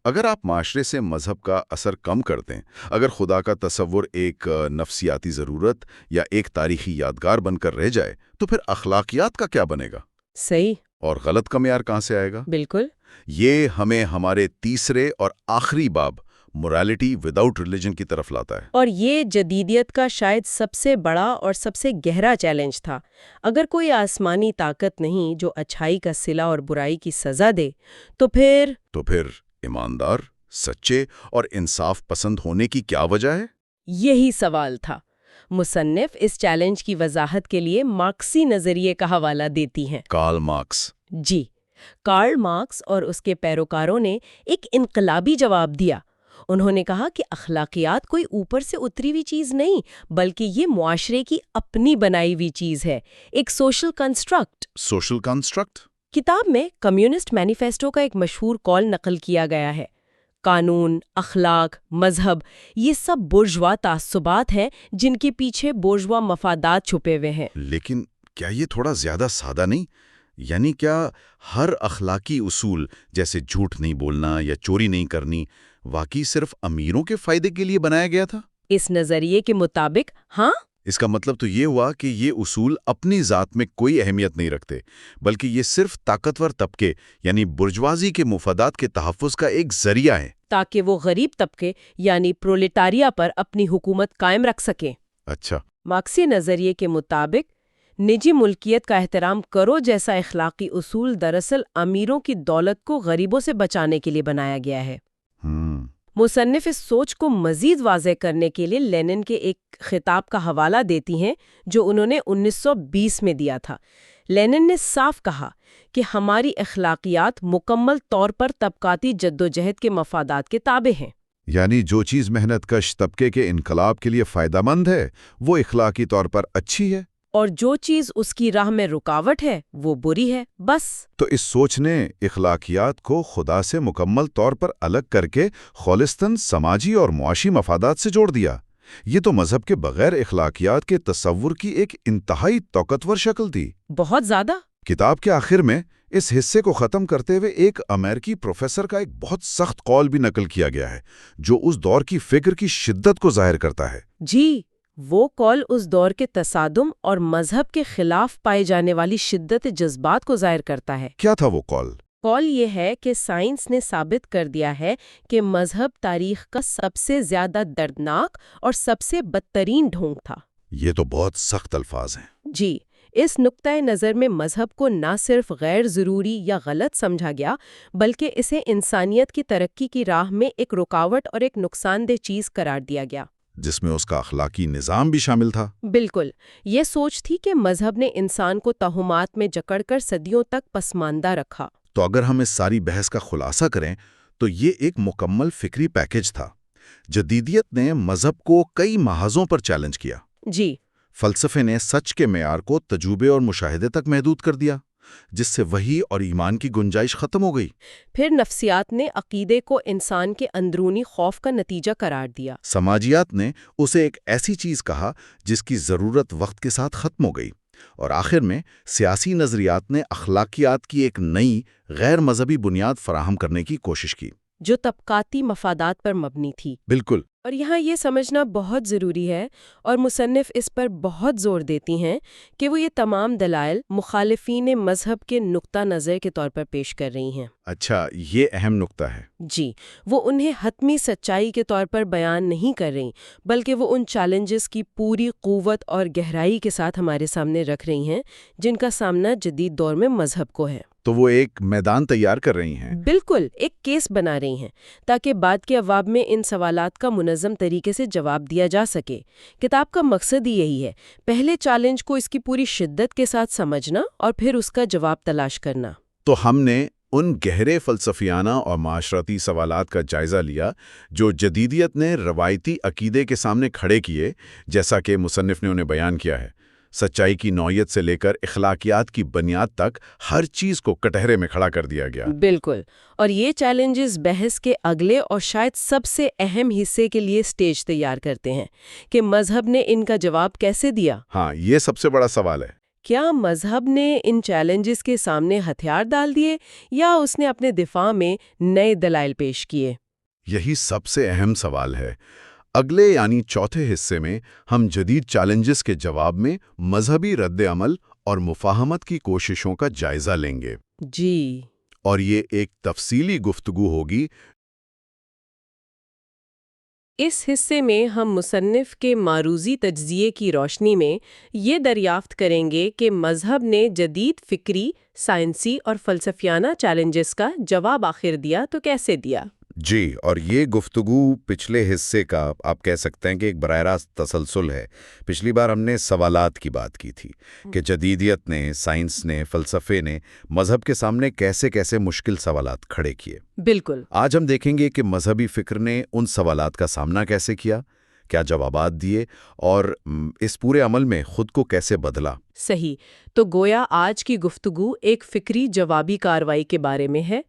Speaker 2: اگر آپ معاشرے سے مذہب کا اثر کم کر دیں، اگر خدا کا تصور ایک نفسیاتی ضرورت یا ایک تاریخی یادگار بن کر رہ جائے تو پھر اخلاقیات کا کیا بنے گا؟
Speaker 1: صحیح،
Speaker 2: اور غلط کا معیار کہاں سے آئے گا؟
Speaker 1: بالکل۔
Speaker 2: یہ ہمیں ہمارے تیسرے اور آخری باب مورالٹی وداؤٹ ریلیجن کی طرف لاتا ہے۔
Speaker 1: اور یہ جدیدیت کا شاید سب سے بڑا اور سب سے گہرا چیلنج تھا۔ اگر کوئی آسمانی طاقت نہیں جو اچھائی کا صلہ اور برائی کی سزا دے تو پھر
Speaker 2: ایماندار، سچے اور انصاف پسند ہونے کی کیا وجہ ہے؟
Speaker 1: یہی سوال تھا۔ مصنف اس چیلنج کی وضاحت کے لیے مارکسی نظریے کا حوالہ دیتی ہیں۔
Speaker 2: Karl Marx.
Speaker 1: جی، کارل مارکس اور اس کے پیروکاروں نے ایک انقلابی جواب دیا۔ انہوں نے کہا کہ اخلاقیات کوئی اوپر سے اتری ہوئی چیز نہیں بلکہ یہ معاشرے کی اپنی بنائی ہوئی چیز ہے، ایک سوشل کنسٹرکٹ۔
Speaker 2: Social construct?
Speaker 1: کتاب میں کمیونسٹ مینیفیسٹو کا ایک مشہور قول نقل کیا گیا ہے: قانون، اخلاق، مذہب، یہ سب بورژوا تعصبات ہیں جن کے پیچھے بورژوا مفادات چھپے ہوئے ہیں۔
Speaker 2: لیکن کیا یہ تھوڑا زیادہ سادہ نہیں؟ یعنی کیا ہر اخلاقی اصول جیسے جھوٹ نہیں بولنا یا چوری نہیں کرنی واقعی صرف امیروں کے فائدے کے لیے بنایا گیا تھا؟
Speaker 1: اس نظریے کے مطابق ہاں۔
Speaker 2: اس کا مطلب تو یہ ہوا کہ یہ اصول اپنی ذات میں کوئی اہمیت نہیں رکھتے بلکہ یہ صرف طاقتور طبقے یعنی برجوازی کے مفادات کے تحفظ کا ایک ذریعہ ہے،
Speaker 1: تاکہ وہ غریب طبقے یعنی پرولٹاریا پر اپنی حکومت قائم رکھ سکیں۔
Speaker 2: اچھا،
Speaker 1: مارکسی نظریے کے مطابق نجی ملکیت کا احترام کرو جیسا اخلاقی اصول دراصل امیروں کی دولت کو غریبوں سے بچانے کے لیے بنایا گیا ہے۔ مصنف اس سوچ کو مزید واضح کرنے کے لیے لینن کے ایک خطاب کا حوالہ دیتی ہیں جو انہوں نے 1920 میں دیا تھا۔ لینن نے صاف کہا کہ ہماری اخلاقیات مکمل طور پر طبقاتی جدوجہد کے مفادات کے تابع ہیں۔
Speaker 2: یعنی جو چیز محنت کش طبقے کے انقلاب کے لیے فائدہ مند ہے وہ اخلاقی طور پر اچھی ہے۔
Speaker 1: اور جو چیز اس کی راہ میں رکاوٹ ہے وہ بری ہے، بس۔
Speaker 2: تو اس سوچ نے اخلاقیات کو خدا سے مکمل طور پر الگ کر کے خالصتاً سماجی اور معاشی مفادات سے جوڑ دیا۔ یہ تو مذہب کے بغیر اخلاقیات کے تصور کی ایک انتہائی طاقتور شکل تھی۔
Speaker 1: بہت زیادہ۔
Speaker 2: کتاب کے آخر میں اس حصے کو ختم کرتے ہوئے ایک امریکی پروفیسر کا ایک بہت سخت قول بھی نقل کیا گیا ہے، جو اس دور کی فکر کی شدت کو ظاہر کرتا ہے۔
Speaker 1: جی، وہ قول اس دور کے تصادم اور مذہب کے خلاف پائے جانے والی شدت جذبات کو ظاہر کرتا ہے۔
Speaker 2: کیا تھا وہ قول؟
Speaker 1: قول یہ ہے کہ سائنس نے ثابت کر دیا ہے کہ مذہب تاریخ کا سب سے زیادہ دردناک اور سب سے بدترین ڈھونگ تھا۔
Speaker 2: یہ تو بہت سخت الفاظ ہیں۔
Speaker 1: جی، اس نقطۂ نظر میں مذہب کو نہ صرف غیر ضروری یا غلط سمجھا گیا، بلکہ اسے انسانیت کی ترقی کی راہ میں ایک رکاوٹ اور ایک نقصان دہ چیز قرار دیا گیا،
Speaker 2: جس میں اس کا اخلاقی نظام بھی شامل تھا۔
Speaker 1: بالکل۔ یہ سوچ تھی کہ مذہب نے انسان کو توہمات میں جکڑ کر صدیوں تک پسماندہ رکھا۔
Speaker 2: تو اگر ہم اس ساری بحث کا خلاصہ کریں تو یہ ایک مکمل فکری پیکج تھا۔ جدیدیت نے مذہب کو کئی محاذوں پر چیلنج کیا۔
Speaker 1: جی،
Speaker 2: فلسفے نے سچ کے معیار کو تجربے اور مشاہدے تک محدود کر دیا، جس سے وحی اور ایمان کی گنجائش ختم ہو گئی۔
Speaker 1: پھر نفسیات نے عقیدے کو انسان کے اندرونی خوف کا نتیجہ قرار دیا۔
Speaker 2: سماجیات نے اسے ایک ایسی چیز کہا جس کی ضرورت وقت کے ساتھ ختم ہو گئی، اور آخر میں سیاسی نظریات نے اخلاقیات کی ایک نئی غیر مذہبی بنیاد فراہم کرنے کی کوشش کی،
Speaker 1: جو طبقاتی مفادات پر مبنی تھی۔
Speaker 2: بالکل۔
Speaker 1: اور یہاں یہ سمجھنا بہت ضروری ہے، اور مصنف اس پر بہت زور دیتی ہیں کہ وہ یہ تمام دلائل مخالفین مذہب کے نقطہ نظر کے طور پر پیش کر رہی ہیں۔
Speaker 2: اچھا، یہ اہم نقطہ ہے۔
Speaker 1: جی، وہ انہیں حتمی سچائی کے طور پر بیان نہیں کر رہی، بلکہ وہ ان چیلنجز کی پوری قوت اور گہرائی کے ساتھ ہمارے سامنے رکھ رہی ہیں جن کا سامنا جدید دور میں مذہب کو ہے۔
Speaker 2: تو وہ ایک میدان تیار کر رہی ہیں۔
Speaker 1: بالکل، ایک کیس بنا رہی ہیں تاکہ بعد کے ابواب میں ان سوالات کا منظم طریقے سے جواب دیا جا سکے۔ کتاب کا مقصد ہی یہی ہے، پہلے چیلنج کو اس کی پوری شدت کے ساتھ سمجھنا اور پھر اس کا جواب تلاش کرنا۔
Speaker 2: تو ہم نے ان گہرے فلسفیانہ اور معاشرتی سوالات کا جائزہ لیا جو جدیدیت نے روایتی عقیدے کے سامنے کھڑے کیے، جیسا کہ مصنف نے انہیں بیان کیا ہے۔ سچائی کی نوعیت سے لے کر اخلاقیات کی بنیاد تک ہر چیز کو کٹہرے میں کھڑا کر دیا گیا۔
Speaker 1: بالکل، اور یہ چیلنجز بحث کے اگلے اور شاید سب سے اہم حصے کے لیے سٹیج تیار کرتے ہیں کہ مذہب نے ان کا جواب کیسے دیا۔
Speaker 2: ہاں، یہ سب سے بڑا سوال ہے۔
Speaker 1: کیا مذہب نے ان چیلنجز کے سامنے ہتھیار ڈال دیے یا اس نے اپنے دفاع میں نئے دلائل پیش کیے؟
Speaker 2: یہی سب سے اہم سوال ہے۔ اگلے یعنی چوتھے حصے میں ہم جدید چیلنجز کے جواب میں مذہبی رد عمل اور مفاہمت کی کوششوں کا جائزہ لیں گے۔
Speaker 1: جی،
Speaker 2: اور یہ ایک تفصیلی گفتگو ہوگی۔
Speaker 1: اس حصے میں ہم مصنف کے معروضی تجزیے کی روشنی میں یہ دریافت کریں گے کہ مذہب نے جدید فکری، سائنسی اور فلسفیانہ چیلنجز کا جواب آخر دیا تو کیسے دیا۔
Speaker 2: جی، اور یہ گفتگو پچھلے حصے کا آپ کہہ سکتے ہیں کہ ایک براہ راست تسلسل ہے۔ پچھلی بار ہم نے سوالات کی بات کی تھی کہ جدیدیت نے، سائنس نے، فلسفے نے مذہب کے سامنے کیسے کیسے مشکل سوالات کھڑے کیے۔
Speaker 1: بالکل۔
Speaker 2: آج ہم دیکھیں گے کہ مذہبی فکر نے ان سوالات کا سامنا کیسے کیا، کیا جوابات دیے، اور اس پورے عمل میں خود کو کیسے بدلا۔
Speaker 1: صحیح، تو گویا آج کی گفتگو ایک فکری جوابی کارروائی کے بارے میں ہے۔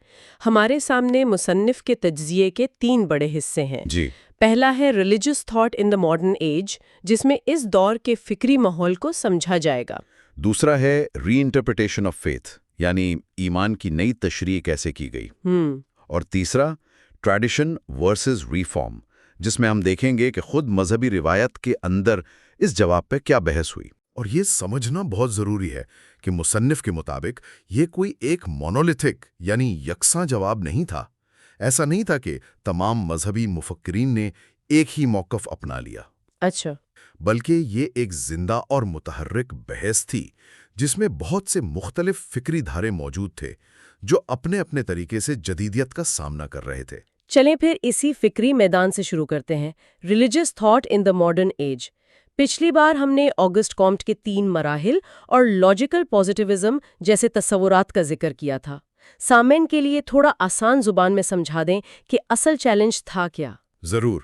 Speaker 1: ہمارے سامنے مصنف کے تجزیے کے 3 بڑے حصے ہیں۔
Speaker 2: جی،
Speaker 1: پہلا ہے religious thought in the modern age, جس میں اس دور کے فکری ماحول کو سمجھا جائے گا۔
Speaker 2: دوسرا ہے ری انٹرپریٹیشن آف فیتھ، یعنی ایمان کی نئی تشریح کیسے کی گئی۔ اور تیسرا ٹریڈیشن ورسز ریفارم، جس میں ہم دیکھیں گے کہ خود مذہبی روایت کے اندر اس جواب پہ کیا بحث ہوئی۔ اور یہ سمجھنا بہت ضروری ہے کہ مصنف کے مطابق یہ کوئی ایک مونولیتھک یعنی یکساں جواب نہیں تھا۔ ایسا نہیں تھا کہ تمام مذہبی مفکرین نے ایک ہی موقف اپنا لیا۔
Speaker 1: اچھا،
Speaker 2: بلکہ یہ ایک زندہ اور متحرک بحث تھی جس میں بہت سے مختلف فکری دھارے موجود تھے جو اپنے اپنے طریقے سے جدیدیت کا سامنا کر رہے تھے۔
Speaker 1: چلیں پھر اسی فکری میدان سے شروع کرتے ہیں، religious thought in the modern age. پچھلی بار ہم نے آگسٹ کامٹ کے 3 مراحل اور لاجیکل پازیٹیوزم جیسے تصورات کا ذکر کیا تھا۔ سامعین کے لیے تھوڑا آسان زبان میں سمجھا دیں کہ اصل چیلنج تھا کیا۔
Speaker 2: ضرور۔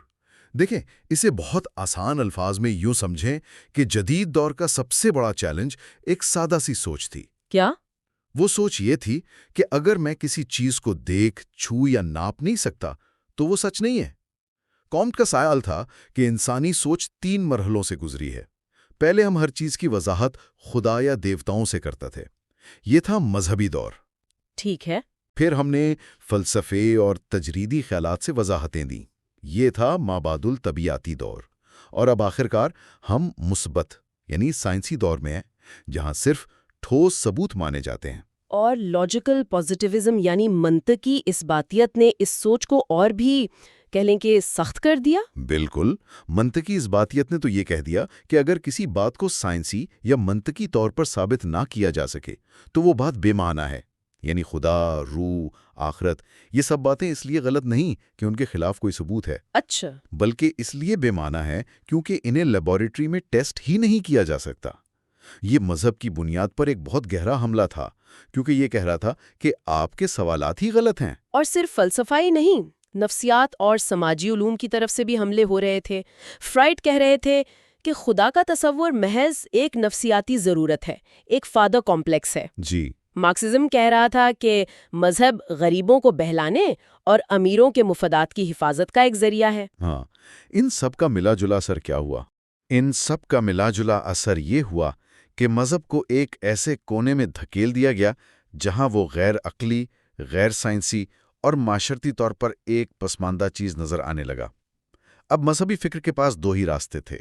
Speaker 2: دیکھیں، اسے بہت آسان الفاظ میں یوں سمجھیں کہ جدید دور کا سب سے بڑا چیلنج ایک سادہ سی سوچ تھی۔
Speaker 1: کیا؟
Speaker 2: وہ سوچ یہ تھی کہ اگر میں کسی چیز کو دیکھ، چھو یا ناپ نہیں سکتا تو وہ سچ نہیں ہے۔ کانٹ کا خیال تھا کہ انسانی سوچ 3 مرحلوں سے گزری ہے۔ پہلے ہم ہر چیز کی وضاحت خدا یا دیوتاؤں سے کرتے تھے، یہ تھا مذہبی دور۔
Speaker 1: ٹھیک ہے۔
Speaker 2: پھر ہم نے فلسفے اور تجریدی خیالات سے وضاحتیں دیں، یہ تھا مابعد الطبیعاتی دور۔ اور اب آخرکار ہم مثبت یعنی سائنسی دور میں ہیں، جہاں صرف ٹھوس ثبوت مانے جاتے ہیں۔
Speaker 1: اور لاجیکل پازیٹیوزم یعنی منطقی اثباتیت نے اس سوچ کو اور بھی کہہ لیں کہ سخت کر دیا؟
Speaker 2: بالکل، منطقی اثباتیت نے تو یہ کہہ دیا کہ اگر کسی بات کو سائنسی یا منطقی طور پر ثابت نہ کیا جا سکے تو وہ بات بے معنی ہے۔ یعنی خدا، روح، آخرت، یہ سب باتیں اس لیے غلط نہیں کہ ان کے خلاف کوئی ثبوت ہے،
Speaker 1: اچھا۔
Speaker 2: بلکہ اس لیے بے معنی ہے کیونکہ انہیں لیبارٹری میں ٹیسٹ ہی نہیں کیا جا سکتا۔ یہ مذہب کی بنیاد پر ایک بہت گہرا حملہ تھا، کیونکہ یہ کہہ رہا تھا کہ آپ کے سوالات ہی غلط ہیں۔
Speaker 1: اور صرف فلسفہ ہی نہیں، نفسیات اور سماجی علوم کی طرف سے بھی حملے ہو رہے تھے۔ فرائڈ کہہ رہے تھے کہ خدا کا تصور محض ایک نفسیاتی ضرورت ہے، ایک فادر کمپلیکس ہے۔
Speaker 2: جی۔
Speaker 1: مارکسزم کہہ رہا تھا کہ مذہب غریبوں کو بہلانے اور امیروں کے مفادات کی حفاظت کا ایک ذریعہ ہے۔
Speaker 2: ہاں، ان سب کا ملا جلا اثر کیا ہوا؟ ان سب کا ملا جلا اثر یہ ہوا کہ مذہب کو ایک ایسے کونے میں دھکیل دیا گیا جہاں وہ غیر عقلی، غیر سائنسی اور معاشرتی طور پر ایک پسماندہ چیز نظر آنے لگا۔ اب مذہبی فکر کے پاس 2 ہی راستے تھے،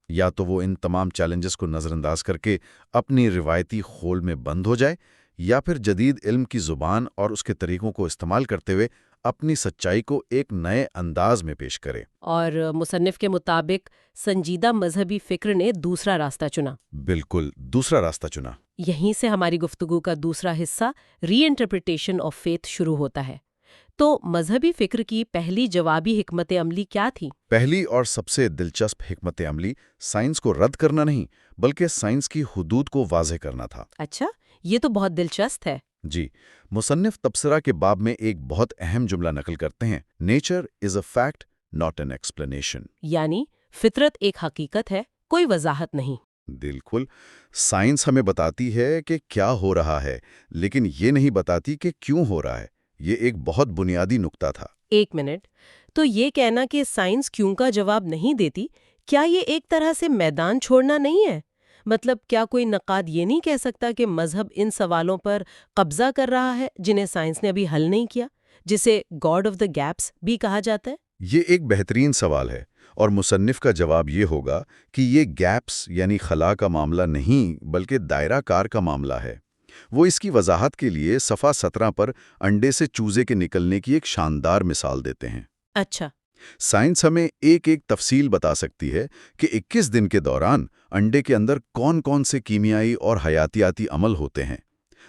Speaker 2: یا تو وہ ان تمام چیلنجز کو نظر انداز کر کے اپنی روایتی خول میں بند ہو جائے، یا پھر جدید علم کی زبان اور اس کے طریقوں کو استعمال کرتے ہوئے اپنی سچائی کو ایک نئے انداز میں پیش کرے۔
Speaker 1: اور مصنف کے مطابق سنجیدہ مذہبی فکر نے دوسرا راستہ چنا۔
Speaker 2: بالکل، دوسرا راستہ چنا۔
Speaker 1: یہیں سے ہماری گفتگو کا دوسرا حصہ ری انٹرپریٹیشن آف فیتھ شروع ہوتا ہے۔ تو مذہبی فکر کی پہلی جوابی حکمت عملی کیا تھی؟
Speaker 2: پہلی اور سب سے دلچسپ حکمت عملی سائنس کو رد کرنا نہیں، بلکہ سائنس کی حدود کو واضح کرنا تھا۔
Speaker 1: اچھا، یہ تو بہت دلچسپ ہے۔
Speaker 2: جی، مصنف تبصرہ کے باب میں ایک بہت اہم جملہ نقل کرتے ہیں، nature is a fact not an explanation.
Speaker 1: یعنی فطرت ایک حقیقت ہے، کوئی وضاحت نہیں۔
Speaker 2: بالکل، سائنس ہمیں بتاتی ہے کہ کیا ہو رہا ہے، لیکن یہ نہیں بتاتی کہ کیوں ہو رہا ہے۔ یہ ایک بہت بنیادی نقطہ تھا۔
Speaker 1: ایک منٹ، تو یہ کہنا کہ سائنس کیوں کا جواب نہیں دیتی، کیا یہ ایک طرح سے میدان چھوڑنا نہیں ہے؟ مطلب کیا کوئی نقاد یہ نہیں کہہ سکتا کہ مذہب ان سوالوں پر قبضہ کر رہا ہے جنہیں سائنس نے ابھی حل نہیں کیا، جسے گاڈ آف دا گیپس بھی کہا جاتا ہے؟
Speaker 2: یہ ایک بہترین سوال ہے، اور مصنف کا جواب یہ ہوگا کہ یہ گیپس یعنی خلا کا معاملہ نہیں بلکہ دائرہ کار کا معاملہ ہے۔ وہ اس کی وضاحت کے لیے صفحہ 17 پر انڈے سے چوزے کے نکلنے کی ایک شاندار مثال دیتے ہیں۔
Speaker 1: اچھا۔
Speaker 2: سائنس ہمیں ایک ایک تفصیل بتا سکتی ہے کہ 21 دن کے دوران انڈے کے اندر کون کون سے کیمیائی اور حیاتیاتی عمل ہوتے ہیں،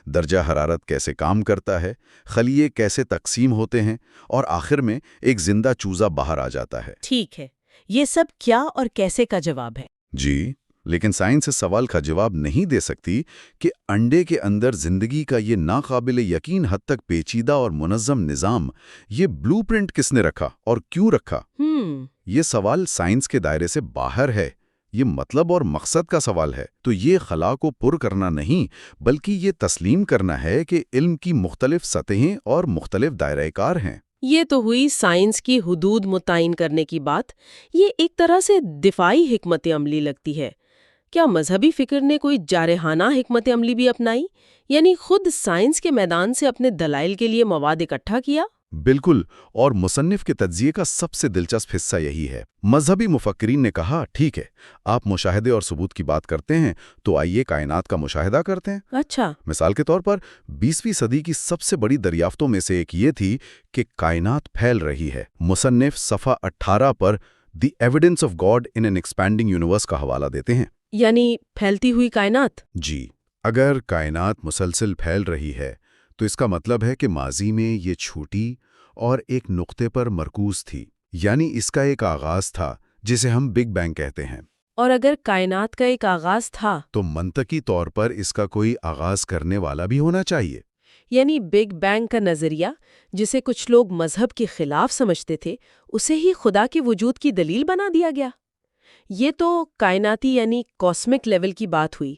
Speaker 2: درجہ حرارت کیسے کام کرتا ہے، خلیے کیسے تقسیم ہوتے ہیں، اور آخر میں ایک زندہ چوزا باہر آ جاتا ہے۔
Speaker 1: ٹھیک ہے، یہ سب کیا اور کیسے کا جواب ہے۔
Speaker 2: جی، لیکن سائنس اس سوال کا جواب نہیں دے سکتی کہ انڈے کے اندر زندگی کا یہ ناقابل یقین حد تک پیچیدہ اور منظم نظام، یہ بلو پرنٹ کس نے رکھا اور کیوں رکھا؟ یہ سوال سائنس کے دائرے سے باہر ہے، یہ مطلب اور مقصد کا سوال ہے۔ تو یہ خلا کو پر کرنا نہیں، بلکہ یہ تسلیم کرنا ہے کہ علم کی مختلف سطحیں اور مختلف دائرۂ کار ہیں۔
Speaker 1: یہ تو ہوئی سائنس کی حدود متعین کرنے کی بات۔ یہ ایک طرح سے دفاعی حکمت عملی لگتی ہے۔ کیا مذہبی فکر نے کوئی جارحانہ حکمت عملی بھی اپنائی، یعنی خود سائنس کے میدان سے اپنے دلائل کے لیے مواد اکٹھا کیا؟
Speaker 2: بالکل، اور مصنف کے تجزیے کا سب سے دلچسپ حصہ یہی ہے۔ مذہبی مفکرین نے کہا، ٹھیک ہے، آپ مشاہدے اور ثبوت کی بات کرتے ہیں، تو آئیے کائنات کا مشاہدہ کرتے ہیں۔
Speaker 1: اچھا۔
Speaker 2: مثال کے طور پر 20ویں صدی کی سب سے بڑی دریافتوں میں سے ایک یہ تھی کہ کائنات پھیل رہی ہے۔ مصنف صفحہ 18 پر the evidence of God in an expanding universe کا حوالہ دیتے ہیں۔
Speaker 1: یعنی پھیلتی ہوئی کائنات؟
Speaker 2: جی، اگر کائنات مسلسل پھیل رہی ہے تو اس کا مطلب ہے کہ ماضی میں یہ چھوٹی اور ایک نقطے پر مرکوز تھی، یعنی اس کا ایک آغاز تھا جسے ہم بگ بینگ کہتے ہیں۔
Speaker 1: اور اگر کائنات کا ایک آغاز تھا
Speaker 2: تو منطقی طور پر اس کا کوئی آغاز کرنے والا بھی ہونا چاہیے۔
Speaker 1: یعنی بگ بینگ کا نظریہ، جسے کچھ لوگ مذہب کے خلاف سمجھتے تھے، اسے ہی خدا کے وجود کی دلیل بنا دیا گیا۔ یہ تو کائناتی یعنی کاسمک لیول کی بات ہوئی۔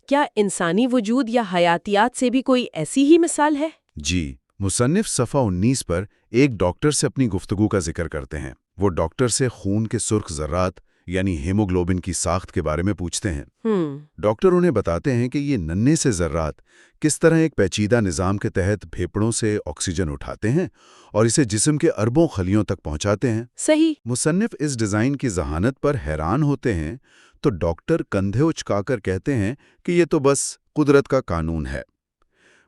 Speaker 1: کیا انسانی وجود یا حیاتیات سے بھی کوئی ایسی ہی مثال ہے؟
Speaker 2: جی، مصنف صفحہ 19 پر ایک ڈاکٹر سے اپنی گفتگو کا ذکر کرتے ہیں۔ وہ ڈاکٹر سے خون کے سرخ ذرات یعنی ہیموگلوبن کی ساخت کے بارے میں پوچھتے ہیں۔ ڈاکٹر انہیں بتاتے ہیں کہ یہ ننھے سے ذرات کس طرح ایک پیچیدہ نظام کے تحت پھیپھڑوں سے آکسیجن اٹھاتے ہیں اور اسے جسم کے اربوں خلیوں تک پہنچاتے ہیں۔
Speaker 1: صحیح۔
Speaker 2: مصنف اس ڈیزائن کی ذہانت پر حیران ہوتے ہیں تو ڈاکٹر کندھے اچکا کر کہتے ہیں کہ یہ تو بس قدرت کا قانون ہے۔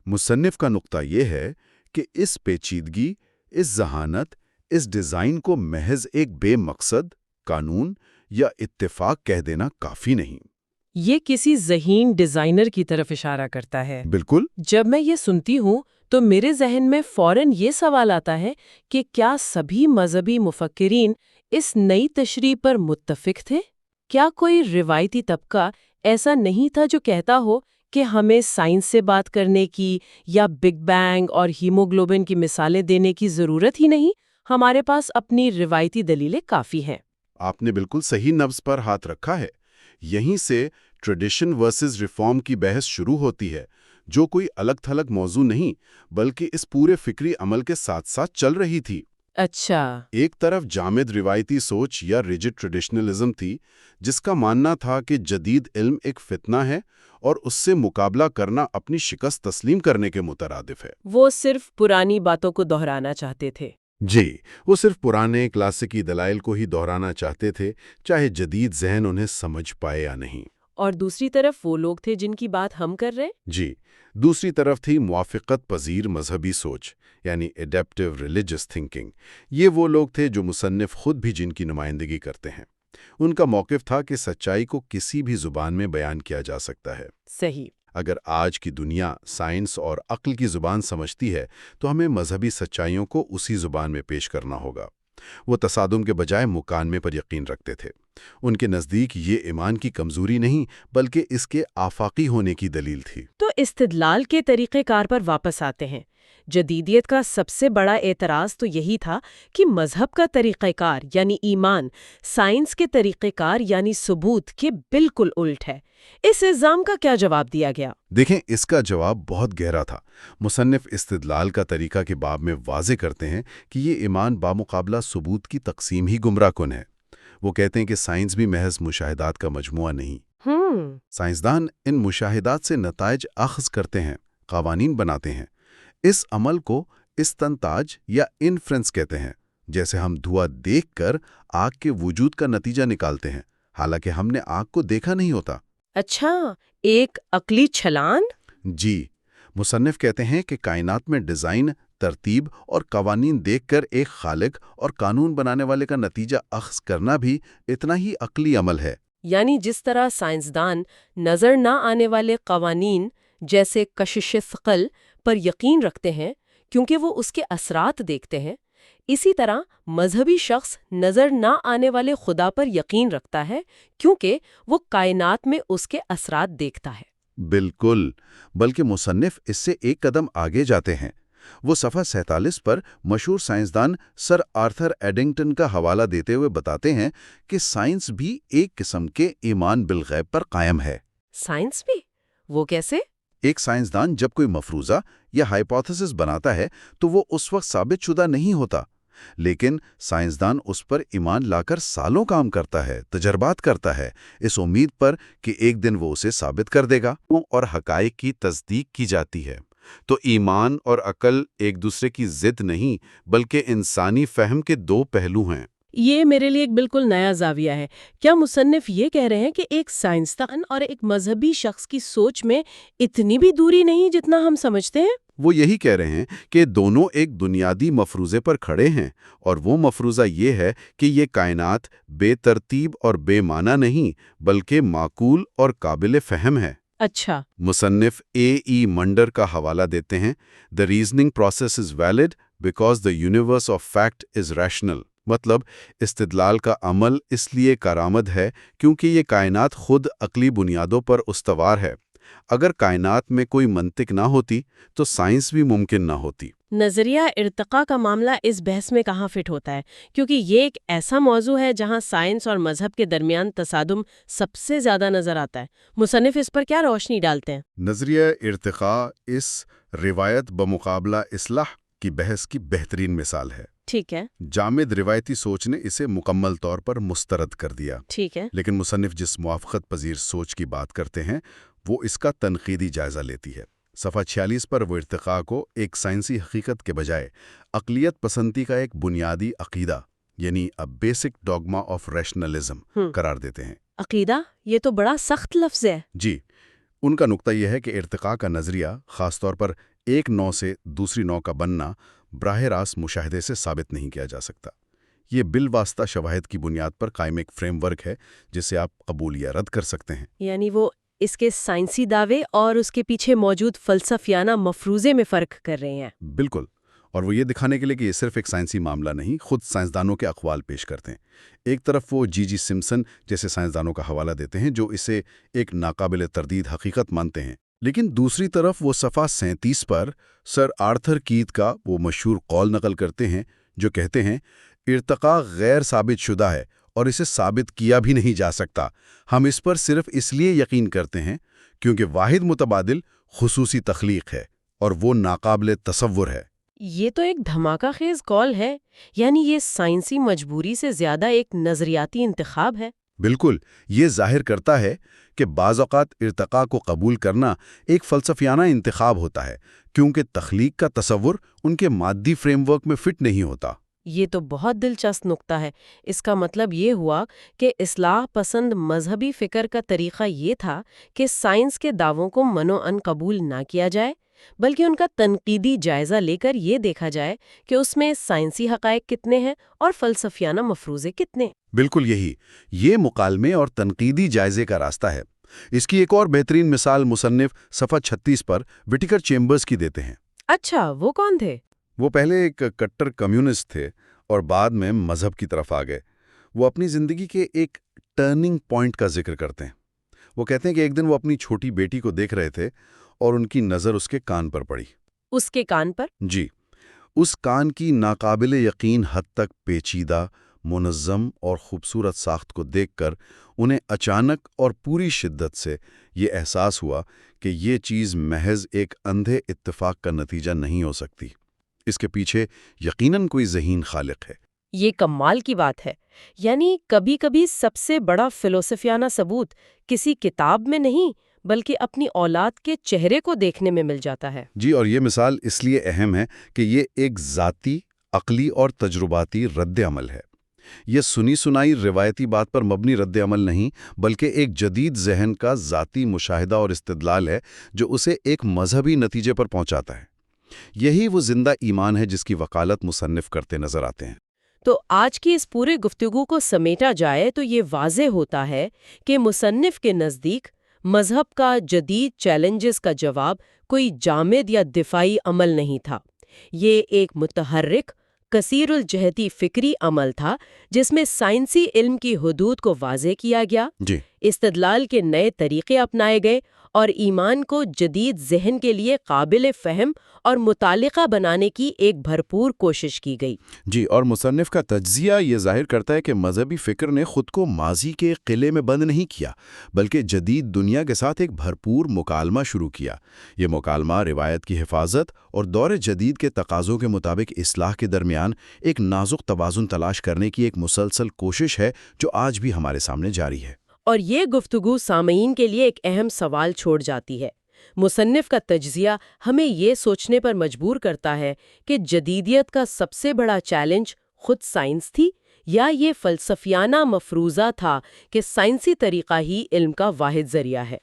Speaker 2: مصنف کا نقطہ یہ ہے کہ اس پیچیدگی، اس ذہانت، اس ڈیزائن کو محض ایک بے مقصد قانون یا اتفاق کہہ دینا کافی نہیں۔
Speaker 1: یہ کسی ذہین ڈیزائنر کی طرف اشارہ کرتا ہے۔
Speaker 2: بالکل۔
Speaker 1: جب میں یہ سنتی ہوں تو میرے ذہن میں فوراً یہ سوال آتا ہے کہ کیا سبھی مذہبی مفکرین اس نئی تشریح پر متفق تھے؟ کیا کوئی روایتی طبقہ ایسا نہیں تھا جو کہتا ہو کہ ہمیں سائنس سے بات کرنے کی یا بگ بینگ اور ہیموگلوبن کی مثالیں دینے کی ضرورت ہی نہیں، ہمارے پاس اپنی روایتی دلیلیں کافی ہیں؟
Speaker 2: آپ نے بالکل صحیح نبض پر ہاتھ رکھا ہے۔ یہیں سے ٹریڈیشن ورسز ریفارم کی بحث شروع ہوتی ہے، جو کوئی الگ تھلگ موضوع نہیں بلکہ اس پورے فکری عمل کے ساتھ ساتھ چل رہی تھی۔
Speaker 1: اچھا۔
Speaker 2: ایک طرف جامد روایتی سوچ یا ریجڈ ٹریڈیشنلزم تھی، جس کا ماننا تھا کہ جدید علم ایک فتنہ ہے اور اس سے مقابلہ کرنا اپنی شکست تسلیم کرنے کے مترادف ہے۔
Speaker 1: وہ صرف پرانی باتوں کو دہرانا چاہتے تھے۔
Speaker 2: جی، وہ صرف پرانے کلاسیکی دلائل کو ہی دہرانا چاہتے تھے، چاہے جدید ذہن انہیں سمجھ پائے یا نہیں۔
Speaker 1: اور دوسری طرف وہ لوگ تھے جن کی بات ہم کر رہے ہیں؟
Speaker 2: جی، دوسری طرف تھی موافقت پذیر مذہبی سوچ یعنی ایڈیپٹیو ریلیجس تھنکنگ۔ یہ وہ لوگ تھے جو مصنف خود بھی جن کی نمائندگی کرتے ہیں۔ ان کا موقف تھا کہ سچائی کو کسی بھی زبان میں بیان کیا جا سکتا ہے۔
Speaker 1: صحیح۔
Speaker 2: اگر آج کی دنیا سائنس اور عقل کی زبان سمجھتی ہے تو ہمیں مذہبی سچائیوں کو اسی زبان میں پیش کرنا ہوگا۔ وہ تصادم کے بجائے مکالمے پر یقین رکھتے تھے۔ ان کے نزدیک یہ ایمان کی کمزوری نہیں بلکہ اس کے آفاقی ہونے کی دلیل تھی۔
Speaker 1: تو استدلال کے طریقہ کار پر واپس آتے ہیں۔ جدیدیت کا سب سے بڑا اعتراض تو یہی تھا کہ مذہب کا طریقہ کار یعنی ایمان سائنس کے طریقہ کار یعنی ثبوت کے بالکل الٹ ہے۔ اس الزام کا کیا جواب دیا گیا؟
Speaker 2: دیکھیں، اس کا جواب بہت گہرا تھا۔ مصنف استدلال کا طریقہ کے باب میں واضح کرتے ہیں کہ یہ ایمان بامقابلہ ثبوت کی تقسیم ہی گمراہ کن ہے۔ وہ کہتے ہیں کہ سائنس بھی محض مشاہدات کا مجموعہ نہیں۔ سائنسدان ان مشاہدات سے نتائج اخذ کرتے ہیں، قوانین بناتے ہیں۔ اس عمل کو استنتاج یا انفرنس کہتے ہیں، جیسے ہم دھواں دیکھ کر آگ کے وجود کا نتیجہ نکالتے ہیں، حالانکہ ہم نے آگ کو دیکھا نہیں ہوتا۔
Speaker 1: اچھا، ایک عقلی چھلانگ؟
Speaker 2: جی، مصنف کہتے ہیں کہ کائنات میں ڈیزائن، ترتیب اور قوانین دیکھ کر ایک خالق اور قانون بنانے والے کا نتیجہ اخذ کرنا بھی اتنا ہی عقلی عمل ہے۔
Speaker 1: یعنی جس طرح سائنسدان نظر نہ آنے والے قوانین جیسے کشش ثقل پر یقین رکھتے ہیں کیونکہ وہ اس کے اثرات دیکھتے ہیں، اسی طرح مذہبی شخص نظر نہ آنے والے خدا پر یقین رکھتا ہے کیونکہ وہ کائنات میں اس کے اثرات دیکھتا ہے۔
Speaker 2: بالکل، بلکہ مصنف اس سے ایک قدم آگے جاتے ہیں۔ وہ صفحہ 47 پر مشہور سائنسدان سر آرتھر ایڈنگٹن کا حوالہ دیتے ہوئے بتاتے ہیں کہ سائنس بھی ایک قسم کے ایمان بالغیب پر قائم ہے۔
Speaker 1: سائنس بھی؟ وہ کیسے؟
Speaker 2: ایک سائنسدان جب کوئی مفروضہ یا ہائپوتھیسس بناتا ہے تو وہ اس وقت ثابت شدہ نہیں ہوتا، لیکن سائنسدان اس پر ایمان لا کر سالوں کام کرتا ہے، تجربات کرتا ہے، اس امید پر کہ ایک دن وہ اسے ثابت کر دے گا اور حقائق کی تصدیق کی جاتی ہے۔ تو ایمان اور عقل ایک دوسرے کی ضد نہیں بلکہ انسانی فہم کے دو پہلو ہیں۔
Speaker 1: یہ میرے لیے ایک بالکل نیا زاویہ ہے۔ کیا مصنف یہ کہہ رہے ہیں کہ ایک سائنسدان اور ایک مذہبی شخص کی سوچ میں اتنی بھی دوری نہیں جتنا ہم سمجھتے ہیں؟
Speaker 2: وہ یہی کہہ رہے ہیں کہ دونوں ایک بنیادی مفروضے پر کھڑے ہیں، اور وہ مفروضہ یہ ہے کہ یہ کائنات بے ترتیب اور بے معنی نہیں بلکہ معقول اور قابل فہم ہے۔
Speaker 1: اچھا۔
Speaker 2: مصنف اے منڈر کا حوالہ دیتے ہیں، "The reasoning process is valid because the universe of fact is rational." مطلب استدلال کا عمل اس لیے کارآمد ہے کیونکہ یہ کائنات خود عقلی بنیادوں پر استوار ہے۔ اگر کائنات میں کوئی منطق نہ ہوتی تو سائنس بھی ممکن نہ ہوتی۔
Speaker 1: نظریہ ارتقاء کا معاملہ اس بحث میں کہاں فٹ ہوتا ہے؟ کیونکہ یہ ایک ایسا موضوع ہے جہاں سائنس اور مذہب کے درمیان تصادم سب سے زیادہ نظر آتا ہے۔ مصنف اس پر کیا روشنی ڈالتے ہیں؟
Speaker 2: نظریہ ارتقاء اس روایت بمقابلہ اصلاح کی بحث کی بہترین مثال ہے۔
Speaker 1: ٹھیک ہے۔
Speaker 2: جامد روایتی سوچ نے اسے مکمل طور پر مسترد کر دیا،
Speaker 1: ٹھیک ہے۔
Speaker 2: لیکن مصنف جس موافقت پذیر سوچ کی بات کرتے ہیں وہ اس کا تنقیدی جائزہ لیتی ہے۔ صفحہ 46 پر وہ ارتقاء کو ایک سائنسی حقیقت کے بجائے عقلیت پسندی کا ایک بنیادی عقیدہ یعنی a basic dogma of rationalism قرار دیتے ہیں۔
Speaker 1: عقیدہ؟ یہ تو بڑا سخت لفظ ہے۔
Speaker 2: جی، ان کا نقطہ یہ ہے کہ ارتقاء کا نظریہ خاص طور پر ایک نوع سے دوسری نوع کا بننا براہ راست مشاہدے سے ثابت نہیں کیا جا سکتا۔ یہ بالواسطہ شواہد کی بنیاد پر قائم ایک فریم ورک ہے جسے آپ قبول یا رد کر سکتے ہیں۔
Speaker 1: یعنی وہ اس کے سائنسی دعوے اور اس کے پیچھے موجود فلسفیانہ مفروضے میں فرق کر رہے ہیں۔
Speaker 2: بالکل، اور وہ یہ دکھانے کے لیے کہ یہ صرف ایک سائنسی معاملہ نہیں، خود سائنسدانوں کے اقوال پیش کرتے ہیں۔ ایک طرف وہ جی سمپسن جیسے سائنسدانوں کا حوالہ دیتے ہیں جو اسے ایک ناقابل تردید حقیقت مانتے ہیں، لیکن دوسری طرف وہ صفحہ 37 پر سر آرتھر کیت کا وہ مشہور قول نقل کرتے ہیں جو کہتے ہیں ارتقاء غیر ثابت شدہ ہے اور اسے ثابت کیا بھی نہیں جا سکتا۔ ہم اس پر صرف اس لیے یقین کرتے ہیں کیونکہ واحد متبادل خصوصی تخلیق ہے اور وہ ناقابل تصور ہے۔
Speaker 1: یہ تو ایک دھماکہ خیز قول ہے، یعنی یہ سائنسی مجبوری سے زیادہ ایک نظریاتی انتخاب ہے۔
Speaker 2: بالکل، یہ ظاہر کرتا ہے کہ بعض اوقات ارتقاء کو قبول کرنا ایک فلسفیانہ انتخاب ہوتا ہے کیونکہ تخلیق کا تصور ان کے مادی فریم ورک میں فٹ نہیں ہوتا۔
Speaker 1: یہ تو بہت دلچسپ نقطہ ہے۔ اس کا مطلب یہ ہوا کہ اصلاح پسند مذہبی فکر کا طریقہ یہ تھا کہ سائنس کے دعووں کو منوعاً قبول نہ کیا جائے، بلکہ ان کا تنقیدی جائزہ لے کر یہ دیکھا جائے کہ اس میں سائنسی حقائق کتنے ہیں اور فلسفیانہ مفروضے کتنے۔
Speaker 2: بالکل یہی، یہ مکالمے اور تنقیدی جائزے کا راستہ ہے۔ اس کی ایک اور بہترین مثال مصنف صفحہ 36 پر وٹیکر چیمبرز کی دیتے ہیں۔
Speaker 1: اچھا، وہ کون تھے؟
Speaker 2: وہ پہلے ایک کٹر کمیونسٹ تھے اور بعد میں مذہب کی طرف آ گئے۔ وہ اپنی زندگی کے ایک ٹرننگ پوائنٹ کا ذکر کرتے ہیں۔ وہ کہتے ہیں کہ ایک دن وہ اپنی چھوٹی بیٹی کو دیکھ رہے تھے اور ان کی نظر اس کے کان پر پڑی۔
Speaker 1: اس کے کان پر؟
Speaker 2: جی، اس کان کی ناقابل یقین حد تک پیچیدہ، منظم اور خوبصورت ساخت کو دیکھ کر انہیں اچانک اور پوری شدت سے یہ احساس ہوا کہ یہ چیز محض ایک اندھے اتفاق کا نتیجہ نہیں ہو سکتی۔ اس کے پیچھے یقیناً کوئی ذہین خالق ہے۔
Speaker 1: یہ کمال کی بات ہے۔ یعنی کبھی کبھی سب سے بڑا فلسفیانہ ثبوت کسی کتاب میں نہیں بلکہ اپنی اولاد کے چہرے کو دیکھنے میں مل جاتا ہے۔
Speaker 2: جی، اور یہ مثال اس لیے اہم ہے کہ یہ ایک ذاتی، عقلی اور تجرباتی رد عمل ہے۔ یہ سنی سنائی روایتی بات پر مبنی رد عمل نہیں بلکہ ایک جدید ذہن کا ذاتی مشاہدہ اور استدلال ہے جو اسے ایک مذہبی نتیجے پر پہنچاتا ہے۔ یہی وہ زندہ ایمان ہے جس کی وکالت مصنف کرتے نظر آتے ہیں۔
Speaker 1: تو آج کی اس پورے گفتگو کو سمیٹا جائے تو یہ واضح ہوتا ہے کہ مصنف کے نزدیک مذہب کا جدید چیلنجز کا جواب کوئی جامد یا دفاعی عمل نہیں تھا۔ یہ ایک متحرک، کثیر الجہتی فکری عمل تھا جس میں سائنسی علم کی حدود کو واضح کیا گیا،
Speaker 2: جی،
Speaker 1: استدلال کے نئے طریقے اپنائے گئے اور ایمان کو جدید ذہن کے لیے قابل فہم اور متعلقہ بنانے کی ایک بھرپور کوشش کی گئی۔
Speaker 2: جی، اور مصنف کا تجزیہ یہ ظاہر کرتا ہے کہ مذہبی فکر نے خود کو ماضی کے قلعے میں بند نہیں کیا بلکہ جدید دنیا کے ساتھ ایک بھرپور مکالمہ شروع کیا۔ یہ مکالمہ روایت کی حفاظت اور دور جدید کے تقاضوں کے مطابق اصلاح کے درمیان ایک نازک توازن تلاش کرنے کی ایک مسلسل کوشش ہے جو آج بھی ہمارے سامنے جاری ہے۔
Speaker 1: اور یہ گفتگو سامعین کے لیے ایک اہم سوال چھوڑ جاتی ہے۔ مصنف کا تجزیہ ہمیں یہ سوچنے پر مجبور کرتا ہے کہ جدیدیت کا سب سے بڑا چیلنج خود سائنس تھی یا یہ فلسفیانہ مفروضہ تھا کہ سائنسی طریقہ ہی علم کا واحد ذریعہ ہے۔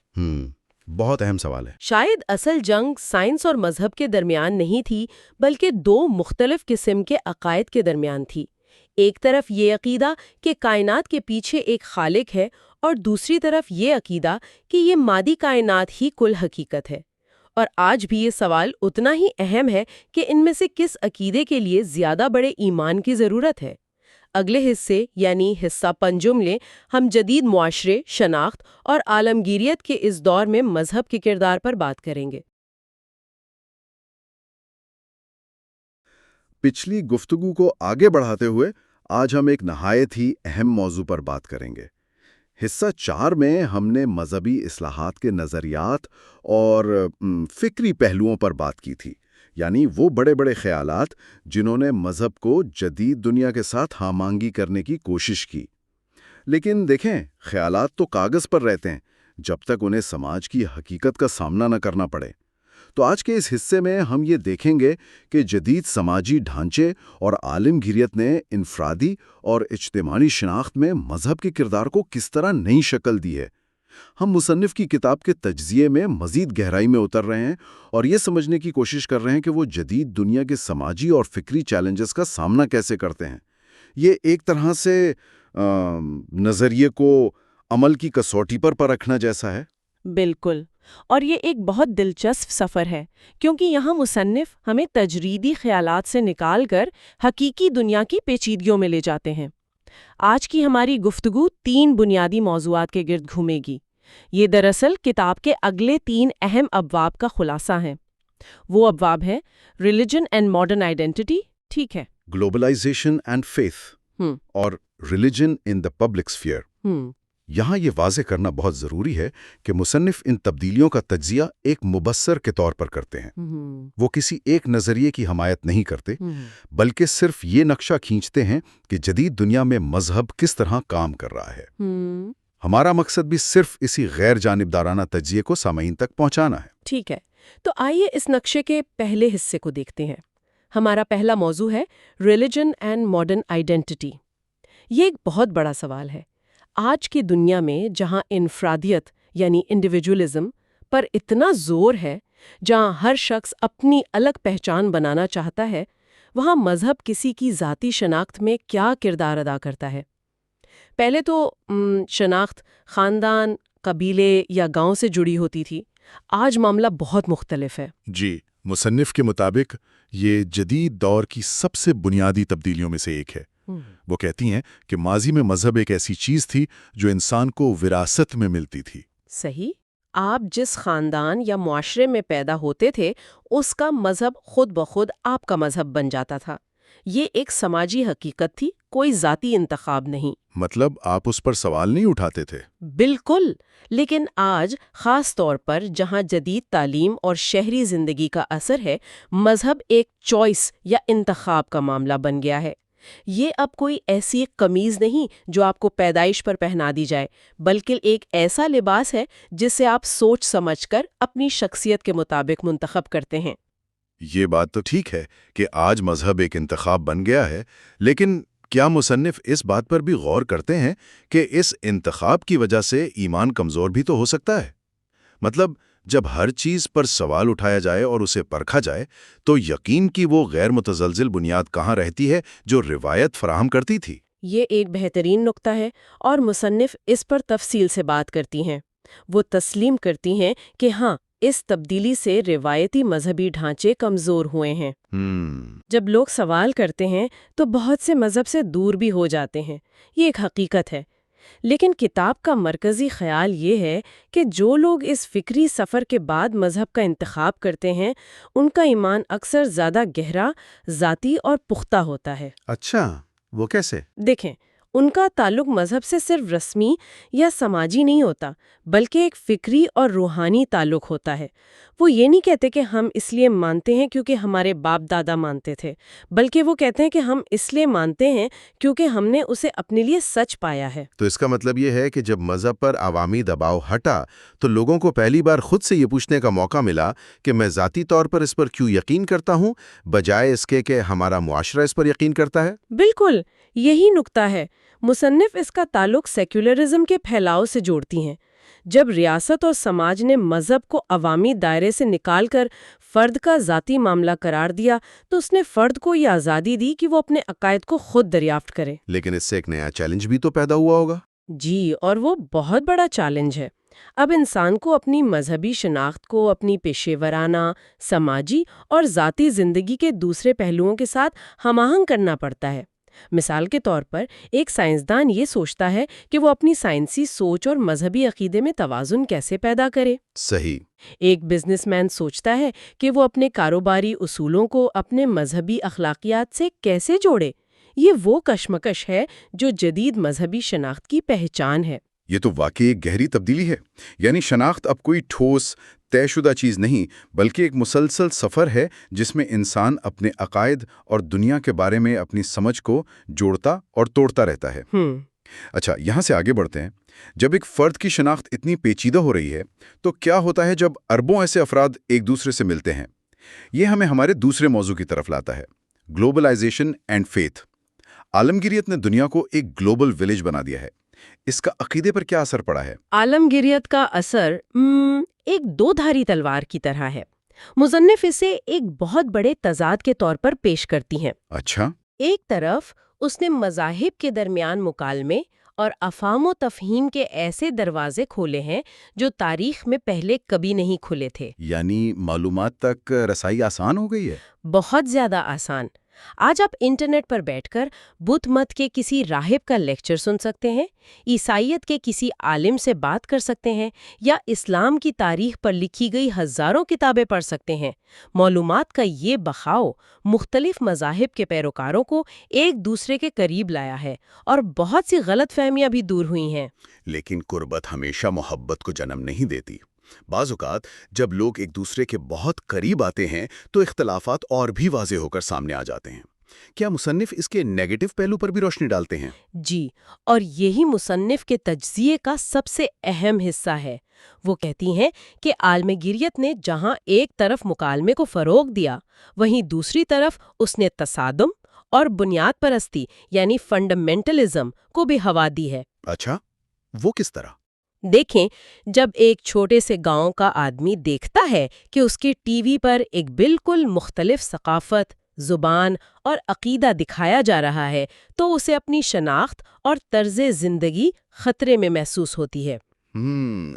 Speaker 2: بہت اہم سوال ہے۔
Speaker 1: شاید اصل جنگ سائنس اور مذہب کے درمیان نہیں تھی بلکہ دو مختلف قسم کے عقائد کے درمیان تھی۔ ایک طرف یہ عقیدہ کہ کائنات کے پیچھے ایک خالق ہے اور دوسری طرف یہ عقیدہ کہ یہ مادی کائنات ہی کل حقیقت ہے۔ اور آج بھی یہ سوال اتنا ہی اہم ہے کہ ان میں سے کس عقیدے کے لیے زیادہ بڑے ایمان کی ضرورت ہے۔ اگلے حصے یعنی حصہ پنجم لیں، ہم جدید معاشرے، شناخت اور عالمگیریت کے اس دور میں مذہب کے کردار پر بات کریں گے۔
Speaker 2: پچھلی گفتگو کو آگے بڑھاتے ہوئے آج ہم ایک نہایت ہی اہم موضوع پر بات کریں گے۔ حصہ 4 میں ہم نے مذہبی اصلاحات کے نظریات اور فکری پہلوؤں پر بات کی تھی، یعنی وہ بڑے بڑے خیالات جنہوں نے مذہب کو جدید دنیا کے ساتھ ہم آہنگی کرنے کی کوشش کی۔ لیکن دیکھیں، خیالات تو کاغذ پر رہتے ہیں جب تک انہیں سماج کی حقیقت کا سامنا نہ کرنا پڑے۔ تو آج کے اس حصے میں ہم یہ دیکھیں گے کہ جدید سماجی ڈھانچے اور عالمگیریت نے انفرادی اور اجتماعی شناخت میں مذہب کے کردار کو کس طرح نئی شکل دی ہے۔ ہم مصنف کی کتاب کے تجزیے میں مزید گہرائی میں اتر رہے ہیں اور یہ سمجھنے کی کوشش کر رہے ہیں کہ وہ جدید دنیا کے سماجی اور فکری چیلنجز کا سامنا کیسے کرتے ہیں۔ یہ ایک طرح سے نظریے کو عمل کی کسوٹی پر پرکھنا جیسا ہے۔
Speaker 3: بالکل، اور یہ ایک بہت دلچسپ سفر ہے کیونکہ یہاں مصنف ہمیں تجریدی خیالات سے نکال کر حقیقی دنیا کی پیچیدگیوں میں لے جاتے ہیں۔ آج کی ہماری گفتگو 3 بنیادی موضوعات کے گرد گھومے گی۔ یہ دراصل کتاب کے اگلے 3 اہم ابواب کا خلاصہ ہیں۔ وہ ابواب ہیں ریلیجن اینڈ ماڈرن آئیڈینٹی، ٹھیک ہے،
Speaker 2: گلوبلائزیشن اینڈ فیتھ اور religion in the public sphere. یہاں یہ واضح کرنا بہت ضروری ہے کہ مصنف ان تبدیلیوں کا تجزیہ ایک مبصر کے طور پر کرتے ہیں۔ وہ کسی ایک نظریے کی حمایت نہیں کرتے، بلکہ صرف یہ نقشہ کھینچتے ہیں کہ جدید دنیا میں مذہب کس طرح کام کر رہا ہے۔ ہمارا مقصد بھی صرف اسی غیر جانبدارانہ تجزیے کو سامعین تک پہنچانا ہے۔
Speaker 1: ٹھیک ہے، تو آئیے اس نقشے کے پہلے حصے کو دیکھتے ہیں۔ ہمارا پہلا موضوع ہے ریلیجن اینڈ ماڈرن آئیڈینٹی۔ یہ ایک بہت بڑا سوال ہے۔ آج کی دنیا میں جہاں انفرادیت یعنی انڈیویجولزم پر اتنا زور ہے، جہاں ہر شخص اپنی الگ پہچان بنانا چاہتا ہے، وہاں مذہب کسی کی ذاتی شناخت میں کیا کردار ادا کرتا ہے؟ پہلے تو شناخت خاندان، قبیلے یا گاؤں سے جڑی ہوتی تھی۔ آج معاملہ بہت مختلف ہے۔
Speaker 4: جی، مصنف کے مطابق یہ جدید دور کی سب سے بنیادی تبدیلیوں میں سے ایک ہے۔ وہ کہتی ہیں کہ ماضی میں مذہب ایک ایسی چیز تھی جو انسان کو وراثت میں ملتی تھی۔
Speaker 1: صحیح، آپ جس خاندان یا معاشرے میں پیدا ہوتے تھے، اس کا مذہب خود بخود آپ کا مذہب بن جاتا تھا۔ یہ ایک سماجی حقیقت تھی، کوئی ذاتی انتخاب نہیں۔
Speaker 4: مطلب آپ اس پر سوال نہیں اٹھاتے تھے؟
Speaker 1: بالکل، لیکن آج خاص طور پر جہاں جدید تعلیم اور شہری زندگی کا اثر ہے، مذہب ایک چوائس یا انتخاب کا معاملہ بن گیا ہے۔ یہ اب کوئی ایسی قمیض نہیں جو آپ کو پیدائش پر پہنا دی جائے، بلکہ ایک ایسا لباس ہے جسے آپ سوچ سمجھ کر اپنی شخصیت کے مطابق منتخب کرتے ہیں۔
Speaker 4: یہ بات تو ٹھیک ہے کہ آج مذہب ایک انتخاب بن گیا ہے، لیکن کیا مصنف اس بات پر بھی غور کرتے ہیں کہ اس انتخاب کی وجہ سے ایمان کمزور بھی تو ہو سکتا ہے؟ مطلب جب ہر چیز پر سوال اٹھایا جائے اور اسے پرکھا جائے تو یقین کی وہ غیر متزلزل بنیاد کہاں رہتی ہے جو روایت فراہم کرتی تھی؟
Speaker 1: یہ ایک بہترین نقطہ ہے اور مصنف اس پر تفصیل سے بات کرتی ہیں۔ وہ تسلیم کرتی ہیں کہ ہاں، اس تبدیلی سے روایتی مذہبی ڈھانچے کمزور ہوئے ہیں۔ جب لوگ سوال کرتے ہیں تو بہت سے مذہب سے دور بھی ہو جاتے ہیں، یہ ایک حقیقت ہے۔ لیکن کتاب کا مرکزی خیال یہ ہے کہ جو لوگ اس فکری سفر کے بعد مذہب کا انتخاب کرتے ہیں، ان کا ایمان اکثر زیادہ گہرا، ذاتی اور پختہ ہوتا ہے۔
Speaker 4: اچھا، وہ کیسے؟
Speaker 1: دیکھیں، ان کا تعلق مذہب سے صرف رسمی یا سماجی نہیں ہوتا، بلکہ ایک فکری اور روحانی تعلق ہوتا ہے۔ وہ یہ نہیں کہتے کہ ہم اس لیے مانتے ہیں کیونکہ ہمارے باپ دادا مانتے تھے، بلکہ وہ کہتے ہیں کہ ہم اس لیے مانتے ہیں کیونکہ ہم نے اسے اپنے لیے سچ پایا ہے۔
Speaker 4: تو اس کا مطلب یہ ہے کہ جب مذہب پر عوامی دباؤ ہٹا تو لوگوں کو پہلی بار خود سے یہ پوچھنے کا موقع ملا کہ میں ذاتی طور پر اس پر کیوں یقین کرتا ہوں، بجائے اس کے کہ ہمارا معاشرہ اس پر یقین کرتا ہے۔
Speaker 1: بالکل، یہی نقطہ ہے۔ مصنف اس کا تعلق سیکولرزم کے پھیلاؤ سے جوڑتی ہیں۔ جب ریاست اور سماج نے مذہب کو عوامی دائرے سے نکال کر فرد کا ذاتی معاملہ قرار دیا تو اس نے فرد کو یہ آزادی دی کہ وہ اپنے عقائد کو خود دریافت کرے۔
Speaker 4: لیکن اس سے ایک نیا چیلنج بھی تو پیدا ہوا ہوگا۔
Speaker 1: جی، اور وہ بہت بڑا چیلنج ہے۔ اب انسان کو اپنی مذہبی شناخت کو اپنی پیشے ورانہ، سماجی اور ذاتی زندگی کے دوسرے پہلوؤں کے ساتھ ہم آہنگ کرنا پڑتا ہے۔ مثال کے طور پر ایک سائنسدان یہ سوچتا ہے کہ وہ اپنی سائنسی سوچ اور مذہبی عقیدے میں توازن کیسے پیدا کرے۔
Speaker 2: صحیح۔
Speaker 1: ایک بزنس مین سوچتا ہے کہ وہ اپنے کاروباری اصولوں کو اپنے مذہبی اخلاقیات سے کیسے جوڑے۔ یہ وہ کشمکش ہے جو جدید مذہبی شناخت کی پہچان ہے۔
Speaker 4: یہ تو واقعی ایک گہری تبدیلی ہے، یعنی شناخت اب کوئی ٹھوس طے شدہ چیز نہیں، بلکہ ایک مسلسل سفر ہے جس میں انسان اپنے عقائد اور دنیا کے بارے میں اپنی سمجھ کو جوڑتا اور توڑتا رہتا ہے۔ اچھا، یہاں سے آگے بڑھتے ہیں۔ جب ایک فرد کی شناخت اتنی پیچیدہ ہو رہی ہے تو کیا ہوتا ہے جب اربوں ایسے افراد ایک دوسرے سے ملتے ہیں؟ یہ ہمیں ہمارے دوسرے موضوع کی طرف لاتا ہے، گلوبلائزیشن اینڈ فیتھ۔ عالمگیریت نے دنیا کو ایک گلوبل ولیج بنا دیا ہے، اس کا عقیدے پر کیا اثر پڑا ہے؟
Speaker 1: عالمگیریت کا اثر ایک دو دھاری تلوار کی طرح ہے۔ مصنف اسے ایک بہت بڑے تضاد کے طور پر پیش کرتی ہیں۔
Speaker 4: اچھا۔
Speaker 1: ایک طرف اس نے مذاہب کے درمیان مکالمے اور افہام و تفہیم کے ایسے دروازے کھولے ہیں جو تاریخ میں پہلے کبھی نہیں کھلے تھے۔
Speaker 4: یعنی معلومات تک رسائی آسان ہو گئی ہے؟
Speaker 1: بہت زیادہ آسان۔ آج آپ انٹرنیٹ پر بیٹھ کر بدھ مت کے کسی راہب کا لیکچر سن سکتے ہیں، عیسائیت کے کسی عالم سے بات کر سکتے ہیں، یا اسلام کی تاریخ پر لکھی گئی ہزاروں کتابیں پڑھ سکتے ہیں۔ معلومات کا یہ بخاؤ مختلف مذاہب کے پیروکاروں کو ایک دوسرے کے قریب لایا ہے اور بہت سی غلط فہمیاں بھی دور ہوئی ہیں۔
Speaker 4: لیکن قربت ہمیشہ محبت کو جنم نہیں دیتی۔ بعض اوقات جب لوگ ایک دوسرے کے بہت قریب آتے ہیں تو اختلافات اور بھی واضح ہو کر سامنے آ جاتے ہیں۔ کیا مصنف اس کے نیگیٹو پہلو پر بھی روشنی ڈالتے ہیں؟
Speaker 1: جی، اور یہی مصنف کے تجزیے کا سب سے اہم حصہ ہے۔ وہ کہتی ہیں کہ عالمگیریت نے جہاں ایک طرف مکالمے کو فروغ دیا، وہیں دوسری طرف اس نے تصادم اور بنیاد پرستی یعنی فنڈامنٹلزم کو بھی ہوا دی ہے۔
Speaker 4: اچھا، وہ کس طرح؟
Speaker 1: دیکھیں، جب ایک چھوٹے سے گاؤں کا آدمی دیکھتا ہے کہ اس کے ٹی وی پر ایک بالکل مختلف ثقافت، زبان اور عقیدہ دکھایا جا رہا ہے تو اسے اپنی شناخت اور طرز زندگی خطرے میں محسوس ہوتی ہے۔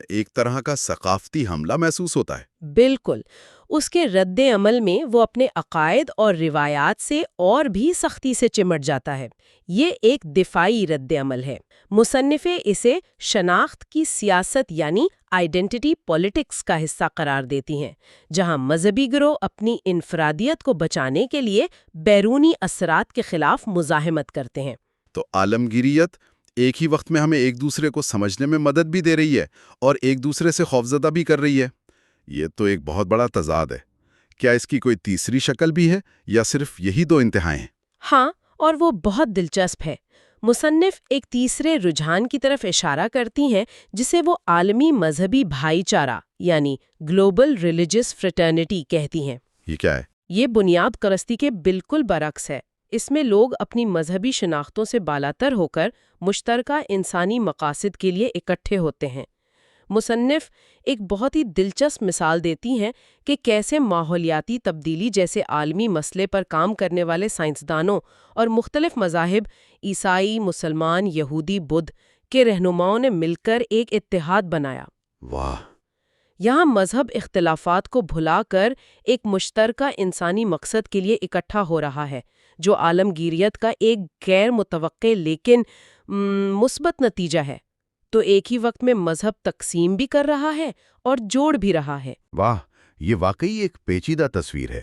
Speaker 4: ایک طرح کا ثقافتی حملہ محسوس ہوتا ہے۔
Speaker 1: بالکل۔ اس کے رد عمل میں وہ اپنے عقائد اور روایات سے اور بھی سختی سے چمٹ جاتا ہے۔ یہ ایک دفاعی رد عمل ہے۔ مصنفیں اسے شناخت کی سیاست یعنی آئیڈینٹی پولیٹکس کا حصہ قرار دیتی ہیں، جہاں مذہبی گروہ اپنی انفرادیت کو بچانے کے لیے بیرونی اثرات کے خلاف مزاحمت کرتے ہیں۔
Speaker 4: تو عالمگیریت ایک ہی وقت میں ہمیں ایک دوسرے کو سمجھنے میں مدد بھی دے رہی ہے اور ایک دوسرے سے خوفزدہ بھی کر رہی ہے۔ یہ تو ایک بہت بڑا تضاد ہے۔ کیا اس کی کوئی تیسری شکل بھی ہے یا صرف یہی دو انتہائیں ہیں؟
Speaker 1: ہاں، اور وہ بہت دلچسپ ہے۔ مصنف ایک تیسرے رجحان کی طرف اشارہ کرتی ہیں جسے وہ عالمی مذہبی بھائی چارہ یعنی گلوبل ریلیجس فریٹرنیٹی کہتی ہیں۔
Speaker 4: یہ کیا ہے؟
Speaker 1: یہ بنیاد پرستی کے بالکل برعکس ہے۔ اس میں لوگ اپنی مذہبی شناختوں سے بالاتر ہو کر مشترکہ انسانی مقاصد کے لیے اکٹھے ہوتے ہیں۔ مصنف ایک بہت ہی دلچسپ مثال دیتی ہیں کہ کیسے ماحولیاتی تبدیلی جیسے عالمی مسئلے پر کام کرنے والے سائنسدانوں اور مختلف مذاہب عیسائی، مسلمان، یہودی، بدھ کے رہنماؤں نے مل کر ایک اتحاد بنایا۔
Speaker 4: واہ!
Speaker 1: یہاں مذہب اختلافات کو بھلا کر ایک مشترکہ انسانی مقصد کے لیے اکٹھا ہو رہا ہے، جو عالمگیریت کا ایک غیر متوقع لیکن مثبت نتیجہ ہے۔ تو ایک ہی وقت میں مذہب تقسیم بھی کر رہا ہے اور جوڑ بھی رہا ہے۔
Speaker 4: واہ! یہ واقعی ایک پیچیدہ تصویر ہے۔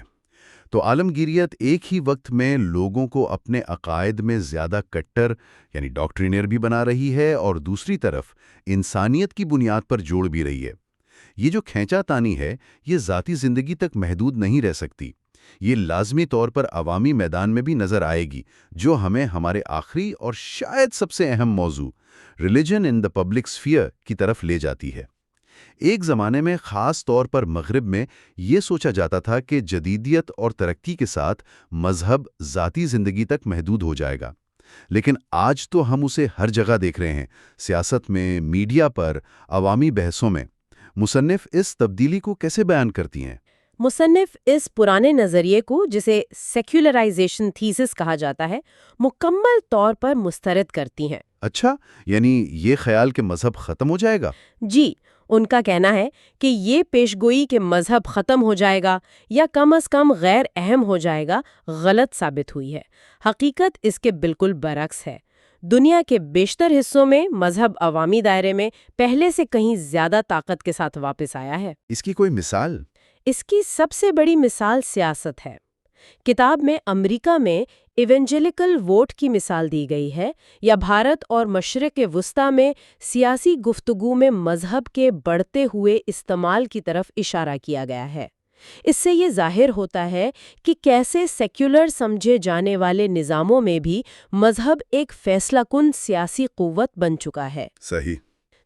Speaker 4: تو عالمگیریت ایک ہی وقت میں لوگوں کو اپنے عقائد میں زیادہ کٹر یعنی ڈاکٹرینر بھی بنا رہی ہے اور دوسری طرف انسانیت کی بنیاد پر جوڑ بھی رہی ہے۔ یہ جو کھینچا تانی ہے یہ ذاتی زندگی تک محدود نہیں رہ سکتی، یہ لازمی طور پر عوامی میدان میں بھی نظر آئے گی، جو ہمیں ہمارے آخری اور شاید سب سے اہم موضوع religion in the public sphere کی طرف لے جاتی ہے۔ ایک زمانے میں خاص طور پر مغرب میں یہ سوچا جاتا تھا کہ جدیدیت اور ترقی کے ساتھ مذہب ذاتی زندگی تک محدود ہو جائے گا، لیکن آج تو ہم اسے ہر جگہ دیکھ رہے ہیں، سیاست میں، میڈیا پر، عوامی بحثوں میں۔ مصنف اس تبدیلی کو کیسے بیان کرتی ہیں؟
Speaker 3: مصنف اس پرانے نظریے کو، جسے سیکولرائزیشن تھیسس کہا جاتا ہے، مکمل طور پر مسترد کرتی ہیں۔
Speaker 4: اچھا، یعنی یہ خیال کہ مذہب ختم ہو جائے گا؟
Speaker 3: جی، ان کا کہنا ہے کہ یہ پیشگوئی کہ مذہب ختم ہو جائے گا یا کم از کم غیر اہم ہو جائے گا غلط ثابت ہوئی ہے۔ حقیقت اس کے بالکل برعکس ہے۔ دنیا کے بیشتر حصوں میں مذہب عوامی دائرے میں پہلے سے کہیں زیادہ طاقت کے ساتھ واپس آیا ہے۔
Speaker 4: اس کی کوئی مثال؟
Speaker 3: اس کی سب سے بڑی مثال سیاست ہے۔ کتاب میں امریکہ میں ایونجیلیکل ووٹ کی مثال دی گئی ہے، یا بھارت اور مشرق وسطیٰ میں سیاسی گفتگو میں مذہب کے بڑھتے ہوئے استعمال کی طرف اشارہ کیا گیا ہے۔ اس سے یہ ظاہر ہوتا ہے کہ کیسے سیکولر سمجھے جانے والے نظاموں میں بھی مذہب ایک فیصلہ کن سیاسی قوت بن چکا ہے۔
Speaker 4: صحیح۔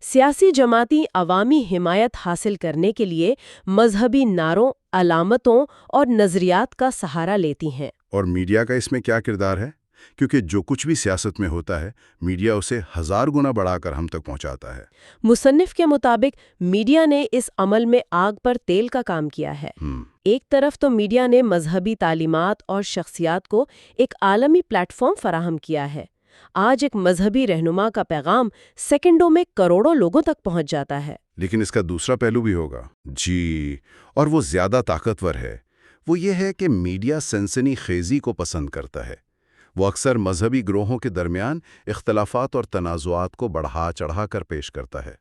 Speaker 3: سیاسی جماعتیں عوامی حمایت حاصل کرنے کے لیے مذہبی نعروں، علامتوں اور نظریات کا سہارا لیتی ہیں۔
Speaker 2: اور میڈیا کا اس میں کیا کردار ہے؟ کیونکہ جو کچھ بھی سیاست میں ہوتا ہے، میڈیا اسے 1000 گنا بڑھا کر ہم تک پہنچاتا ہے۔
Speaker 3: مصنف کے مطابق میڈیا نے اس عمل میں آگ پر تیل کا کام کیا ہے۔ ایک طرف تو میڈیا نے مذہبی تعلیمات اور شخصیات کو ایک عالمی پلیٹ فارم فراہم کیا ہے۔ آج ایک مذہبی رہنما کا پیغام سیکنڈوں میں کروڑوں لوگوں تک پہنچ جاتا ہے۔
Speaker 2: لیکن اس کا دوسرا پہلو بھی ہوگا۔ جی، اور وہ زیادہ طاقتور ہے۔ وہ یہ ہے کہ میڈیا سنسنی خیزی کو پسند کرتا ہے۔ وہ اکثر مذہبی گروہوں کے درمیان اختلافات اور تنازعات کو بڑھا چڑھا کر پیش کرتا ہے۔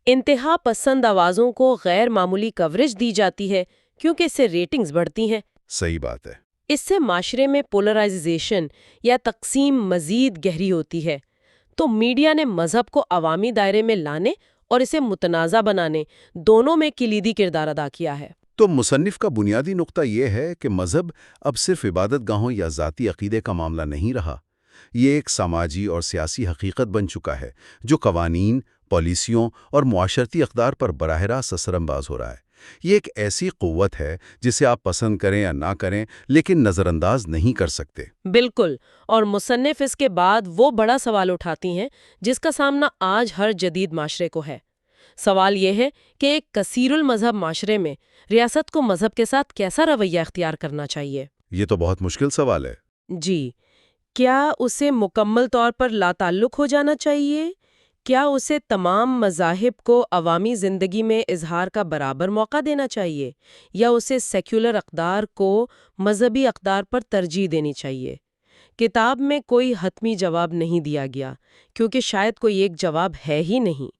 Speaker 3: انتہا پسند آوازوں کو غیر معمولی کوریج دی جاتی ہے کیونکہ اس سے ریٹنگز بڑھتی ہیں۔
Speaker 2: صحیح بات ہے۔
Speaker 3: اس سے معاشرے میں پولرائزیشن یا تقسیم مزید گہری ہوتی ہے۔ تو میڈیا نے مذہب کو عوامی دائرے میں لانے اور اسے متنازع بنانے دونوں میں کلیدی کردار ادا کیا ہے۔
Speaker 2: تو مصنف کا بنیادی نقطہ یہ ہے کہ مذہب اب صرف عبادت گاہوں یا ذاتی عقیدے کا معاملہ نہیں رہا۔ یہ ایک سماجی اور سیاسی حقیقت بن چکا ہے جو قوانین، پالیسیوں اور معاشرتی اقدار پر براہ راست اثر انداز ہو رہا ہے۔ یہ ایک ایسی قوت ہے جسے آپ پسند کریں یا نہ کریں، لیکن نظر انداز نہیں کر سکتے۔
Speaker 3: بالکل، اور مصنف اس کے بعد وہ بڑا سوال اٹھاتی ہیں جس کا سامنا آج ہر جدید معاشرے کو ہے۔ سوال یہ ہے کہ ایک کثیر المذہب معاشرے میں ریاست کو مذہب کے ساتھ کیسا رویہ اختیار کرنا چاہیے؟
Speaker 2: یہ تو بہت مشکل سوال ہے۔
Speaker 3: جی، کیا اسے مکمل طور پر لا تعلق ہو جانا چاہیے؟ کیا اسے تمام مذاہب کو عوامی زندگی میں اظہار کا برابر موقع دینا چاہیے، یا اسے سیکولر اقدار کو مذہبی اقدار پر ترجیح دینی چاہیے؟ کتاب میں کوئی حتمی جواب نہیں دیا گیا، کیونکہ شاید کوئی ایک جواب ہے ہی نہیں۔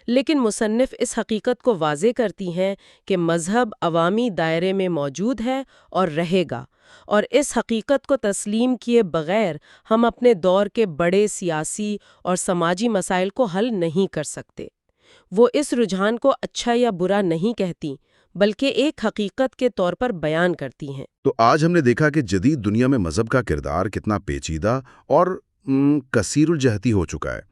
Speaker 3: لیکن مصنف اس حقیقت کو واضح کرتی ہیں کہ مذہب عوامی دائرے میں موجود ہے اور رہے گا، اور اس حقیقت کو تسلیم کیے بغیر ہم اپنے دور کے بڑے سیاسی اور سماجی مسائل کو حل نہیں کر سکتے۔ وہ اس رجحان کو اچھا یا برا نہیں کہتی، بلکہ ایک حقیقت کے طور پر بیان کرتی ہیں۔
Speaker 2: تو آج ہم نے دیکھا کہ جدید دنیا میں مذہب کا کردار کتنا پیچیدہ اور کثیر الجہتی ہو چکا ہے۔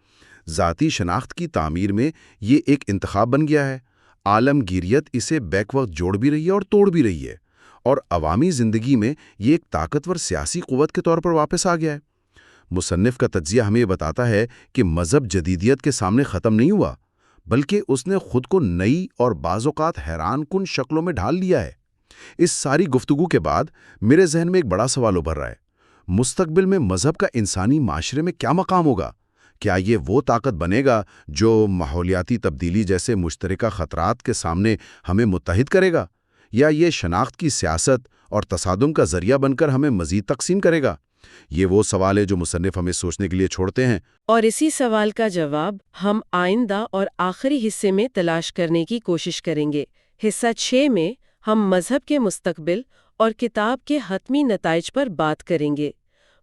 Speaker 2: ذاتی شناخت کی تعمیر میں یہ ایک انتخاب بن گیا ہے۔ عالمگیریت اسے بیک وقت جوڑ بھی رہی ہے اور توڑ بھی رہی ہے، اور عوامی زندگی میں یہ ایک طاقتور سیاسی قوت کے طور پر واپس آ گیا ہے۔ مصنف کا تجزیہ ہمیں یہ بتاتا ہے کہ مذہب جدیدیت کے سامنے ختم نہیں ہوا، بلکہ اس نے خود کو نئی اور بعض اوقات حیران کن شکلوں میں ڈھال لیا ہے۔ اس ساری گفتگو کے بعد میرے ذہن میں ایک بڑا سوال ابھر رہا ہے۔ مستقبل میں مذہب کا انسانی معاشرے میں کیا مقام ہوگا؟ کیا یہ وہ طاقت بنے گا جو ماحولیاتی تبدیلی جیسے مشترکہ خطرات کے سامنے ہمیں متحد کرے گا، یا یہ شناخت کی سیاست اور تصادم کا ذریعہ بن کر ہمیں مزید تقسیم کرے گا؟ یہ وہ سوال ہے جو مصنف ہمیں سوچنے کے لیے چھوڑتے ہیں،
Speaker 3: اور اسی سوال کا جواب ہم آئندہ اور آخری حصے میں تلاش کرنے کی کوشش کریں گے۔ حصہ 6 میں ہم مذہب کے مستقبل اور کتاب کے حتمی نتائج پر بات کریں گے۔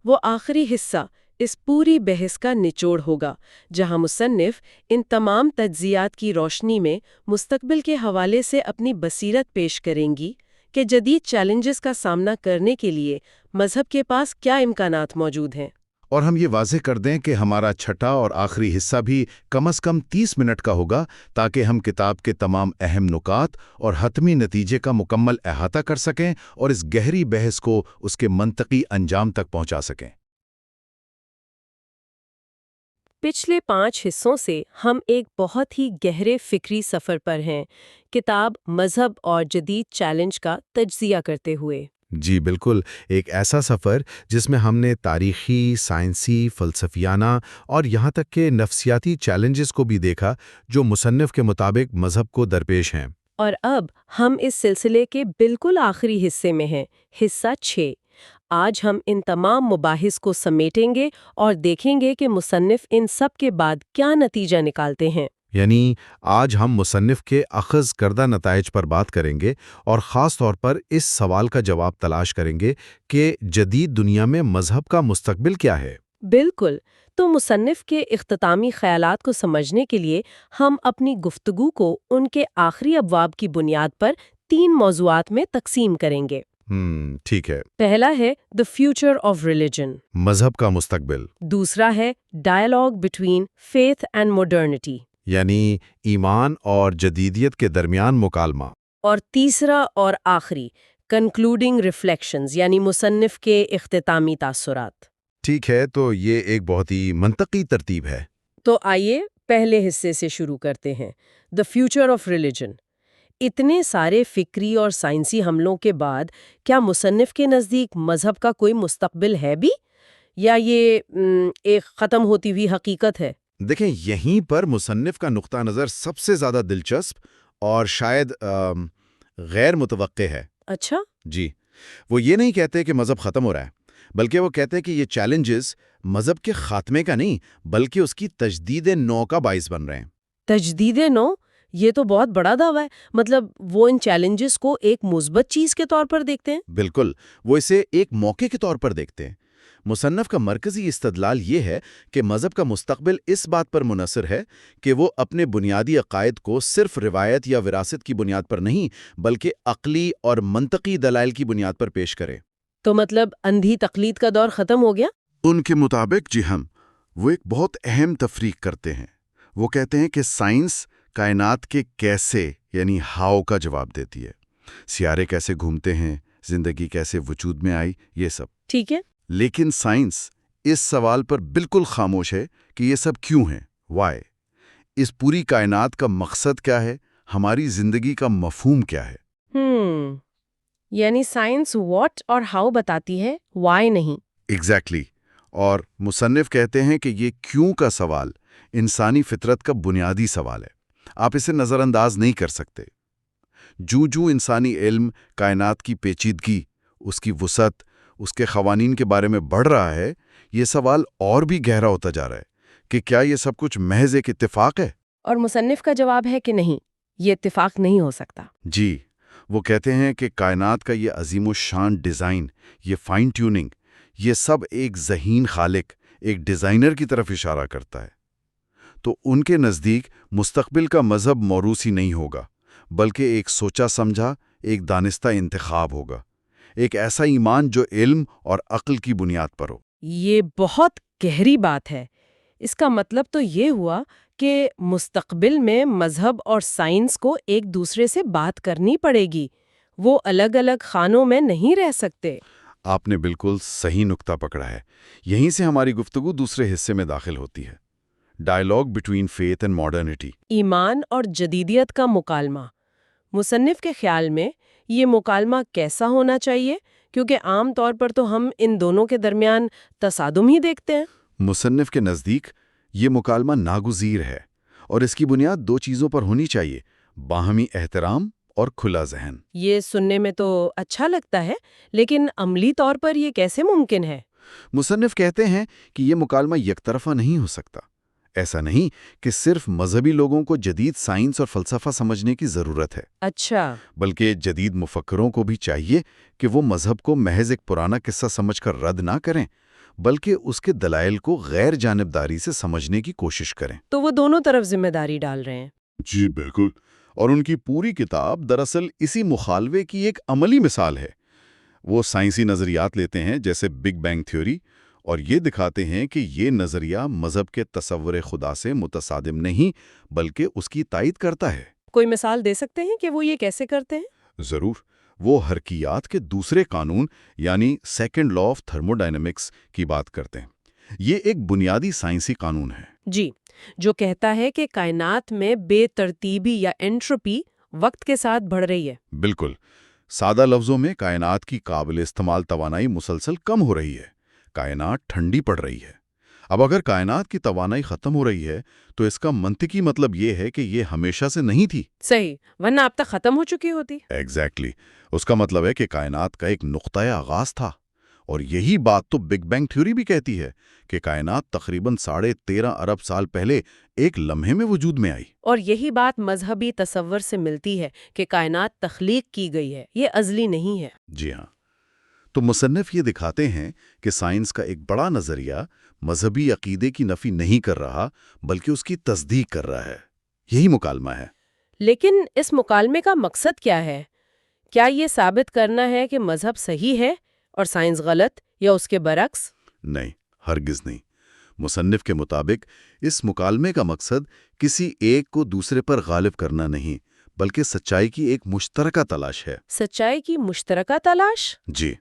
Speaker 3: وہ آخری حصہ اس پوری بحث کا نچوڑ ہوگا، جہاں مصنف ان تمام تجزیات کی روشنی میں مستقبل کے حوالے سے اپنی بصیرت پیش کریں گی کہ جدید چیلنجز کا سامنا کرنے کے لیے مذہب کے پاس کیا امکانات موجود ہیں۔
Speaker 4: اور ہم یہ واضح کر دیں کہ ہمارا چھٹا اور آخری حصہ بھی کم از کم 30 منٹ کا ہوگا، تاکہ ہم کتاب کے تمام اہم نکات اور حتمی نتیجے کا مکمل احاطہ کر سکیں اور اس گہری بحث کو اس کے منطقی انجام تک پہنچا سکیں۔
Speaker 1: پچھلے 5 حصوں سے ہم ایک بہت ہی گہرے فکری سفر پر ہیں، کتاب مذہب اور جدید چیلنج کا تجزیہ کرتے ہوئے۔
Speaker 4: جی بالکل، ایک ایسا سفر جس میں ہم نے تاریخی، سائنسی، فلسفیانہ اور یہاں تک کہ نفسیاتی چیلنجز کو بھی دیکھا جو مصنف کے مطابق مذہب کو درپیش ہیں۔
Speaker 1: اور اب ہم اس سلسلے کے بالکل آخری حصے میں ہیں، حصہ 6۔ آج ہم ان تمام مباحث کو سمیٹیں گے اور دیکھیں گے کہ مصنف ان سب کے بعد کیا نتیجہ نکالتے ہیں۔
Speaker 4: یعنی آج ہم مصنف کے اخذ کردہ نتائج پر بات کریں گے اور خاص طور پر اس سوال کا جواب تلاش کریں گے کہ جدید دنیا میں مذہب کا مستقبل کیا ہے۔
Speaker 1: بالکل، تو مصنف کے اختتامی خیالات کو سمجھنے کے لیے ہم اپنی گفتگو کو ان کے آخری ابواب کی بنیاد پر 3 موضوعات میں تقسیم کریں گے۔
Speaker 4: ٹھیک ہے۔
Speaker 1: پہلا ہے The Future of Religion،
Speaker 4: مذہب کا مستقبل،
Speaker 1: دوسرا ہے Dialogue Between Faith and Modernity،
Speaker 4: یعنی ایمان اور جدیدیت کے درمیان مکالمہ،
Speaker 1: اور تیسرا اور آخری Concluding Reflections، یعنی مصنف کے اختتامی تاثرات۔
Speaker 4: ٹھیک ہے، تو یہ ایک بہت ہی منطقی ترتیب ہے۔
Speaker 1: تو آئیے پہلے حصے سے شروع کرتے ہیں، The Future of Religion۔ اتنے سارے فکری اور سائنسی حملوں کے بعد کیا مصنف کے نزدیک مذہب کا کوئی مستقبل ہے بھی، یا یہ ایک ختم ہوتی ہوئی حقیقت ہے؟
Speaker 4: دیکھیں، یہیں پر مصنف کا نقطہ نظر سب سے زیادہ دلچسپ اور شاید غیر متوقع ہے۔
Speaker 1: اچھا،
Speaker 4: جی، وہ یہ نہیں کہتے کہ مذہب ختم ہو رہا ہے، بلکہ وہ کہتے ہیں کہ یہ چیلنجز مذہب کے خاتمے کا نہیں بلکہ اس کی تجدید نو کا باعث بن رہے ہیں۔
Speaker 1: تجدید نو، یہ تو بہت بڑا دعویٰ ہے۔ مطلب وہ ان چیلنجز کو ایک مثبت چیز کے طور پر دیکھتے ہیں؟
Speaker 4: بالکل، وہ اسے ایک موقع کے طور پر دیکھتے ہیں۔ مصنف کا مرکزی استدلال یہ ہے کہ مذہب کا مستقبل اس بات پر منحصر ہے کہ وہ اپنے بنیادی عقائد کو صرف روایت یا وراثت کی بنیاد پر نہیں بلکہ عقلی اور منطقی دلائل کی بنیاد پر پیش کرے۔
Speaker 1: تو مطلب اندھی تقلید کا دور ختم ہو گیا؟
Speaker 2: ان کے مطابق جی وہ ایک بہت اہم تفریق کرتے ہیں۔ وہ کہتے ہیں کہ سائنس کائنات کے کیسے یعنی ہاؤ کا جواب دیتی ہے، سیارے کیسے گھومتے ہیں، زندگی کیسے وجود میں آئی، یہ سب
Speaker 1: ٹھیک ہے،
Speaker 2: لیکن سائنس اس سوال پر بالکل خاموش ہے کہ یہ سب کیوں ہیں، وائی، اس پوری کائنات کا مقصد کیا ہے، ہماری زندگی کا مفہوم کیا ہے۔
Speaker 1: یعنی سائنس واٹ اور ہاؤ بتاتی ہے، وائی نہیں۔
Speaker 2: ایگزیکٹلی، اور مصنف کہتے ہیں کہ یہ کیوں کا سوال انسانی فطرت کا بنیادی سوال ہے، آپ اسے نظر انداز نہیں کر سکتے۔ جو انسانی علم کائنات کی پیچیدگی، اس کی وسعت، اس کے قوانین کے بارے میں بڑھ رہا ہے، یہ سوال اور بھی گہرا ہوتا جا رہا ہے کہ کیا یہ سب کچھ محض ایک اتفاق ہے؟
Speaker 1: اور مصنف کا جواب ہے کہ نہیں، یہ اتفاق نہیں ہو سکتا۔
Speaker 2: جی، وہ کہتے ہیں کہ کائنات کا یہ عظیم و شان ڈیزائن، یہ فائن ٹیوننگ، یہ سب ایک ذہین خالق، ایک ڈیزائنر کی طرف اشارہ کرتا ہے۔ تو ان کے نزدیک مستقبل کا مذہب موروثی نہیں ہوگا بلکہ ایک سوچا سمجھا، ایک دانستہ انتخاب ہوگا، ایک ایسا ایمان جو علم اور عقل کی بنیاد پر ہو۔
Speaker 1: یہ بہت گہری بات ہے۔ اس کا مطلب تو یہ ہوا کہ مستقبل میں مذہب اور سائنس کو ایک دوسرے سے بات کرنی پڑے گی، وہ الگ الگ خانوں میں نہیں رہ سکتے۔
Speaker 2: آپ نے بالکل صحیح نقطہ پکڑا ہے۔ یہیں سے ہماری گفتگو دوسرے حصے میں داخل ہوتی ہے، dialogue between faith and modernity,
Speaker 1: ایمان اور جدیدیت کا مکالمہ۔ مصنف کے خیال میں یہ مکالمہ کیسا ہونا چاہیے؟ کیونکہ عام طور پر تو ہم ان دونوں کے درمیان تصادم ہی دیکھتے ہیں۔
Speaker 2: مصنف کے نزدیک یہ مکالمہ ناگزیر ہے اور اس کی بنیاد 2 چیزوں پر ہونی چاہیے، باہمی احترام اور کھلا ذہن۔
Speaker 1: یہ سننے میں تو اچھا لگتا ہے، لیکن عملی طور پر یہ کیسے ممکن ہے؟
Speaker 2: مصنف کہتے ہیں کہ یہ مکالمہ یک طرفہ نہیں ہو سکتا۔ ایسا نہیں کہ صرف مذہبی لوگوں کو جدید سائنس اور فلسفہ سمجھنے کی ضرورت ہے،
Speaker 1: اچھا،
Speaker 2: بلکہ جدید مفکروں کو بھی چاہیے کہ وہ مذہب کو محض ایک پرانا قصہ سمجھ کر رد نہ کریں بلکہ اس کے دلائل کو غیر جانبداری سے سمجھنے کی کوشش کریں۔
Speaker 1: تو وہ دونوں طرف ذمہ داری ڈال رہے ہیں۔
Speaker 2: جی بالکل، اور ان کی پوری کتاب دراصل اسی مخالفے کی ایک عملی مثال ہے۔ وہ سائنسی نظریات لیتے ہیں جیسے بگ بینگ تھیوری اور یہ دکھاتے ہیں کہ یہ نظریہ مذہب کے تصور خدا سے متصادم نہیں بلکہ اس کی تائید کرتا ہے۔
Speaker 1: کوئی مثال دے سکتے ہیں کہ وہ یہ کیسے کرتے ہیں؟
Speaker 2: ضرور، وہ حرکیات کے دوسرے قانون یعنی second law of thermo dynamics کی بات کرتے ہیں۔ یہ ایک بنیادی سائنسی قانون ہے۔
Speaker 1: جی، جو کہتا ہے کہ کائنات میں بے ترتیبی یا انٹروپی وقت کے ساتھ بڑھ رہی ہے۔
Speaker 2: بالکل، سادہ لفظوں میں کائنات کی قابل استعمال توانائی مسلسل کم ہو رہی ہے، کائنات ٹھنڈی پڑ رہی ہے۔ اب اگر کائنات کی توانائی ختم ہو رہی ہے تو اس کا منطقی مطلب یہ ہے کہ یہ ہمیشہ سے نہیں تھی۔
Speaker 1: صحیح، ورنہ اب تک ختم ہو چکی ہوتی۔
Speaker 2: ایگزیکٹلی، اس کا مطلب ہے کہ کائنات کا ایک نقطۂ آغاز تھا، اور یہی بات تو بگ بینگ تھیوری بھی کہتی ہے کہ کائنات تقریباً 13.5 ارب سال پہلے ایک لمحے میں وجود میں آئی۔
Speaker 1: اور یہی بات مذہبی تصور سے ملتی ہے کہ کائنات تخلیق کی گئی ہے، یہ ازلی نہیں ہے۔
Speaker 2: جی ہاں، تو مصنف یہ دکھاتے ہیں کہ سائنس کا ایک بڑا نظریہ مذہبی عقیدے کی نفی نہیں کر رہا بلکہ اس کی تصدیق کر رہا ہے۔ یہی مکالمہ ہے۔
Speaker 1: لیکن اس مکالمے کا مقصد کیا ہے؟ کیا یہ ثابت کرنا ہے کہ مذہب صحیح ہے اور سائنس غلط، یا اس کے برعکس؟
Speaker 2: نہیں، ہرگز نہیں۔ مصنف کے مطابق اس مکالمے کا مقصد کسی ایک کو دوسرے پر غالب کرنا نہیں، بلکہ سچائی کی ایک مشترکہ تلاش ہے۔
Speaker 1: سچائی کی مشترکہ تلاش؟
Speaker 2: جی،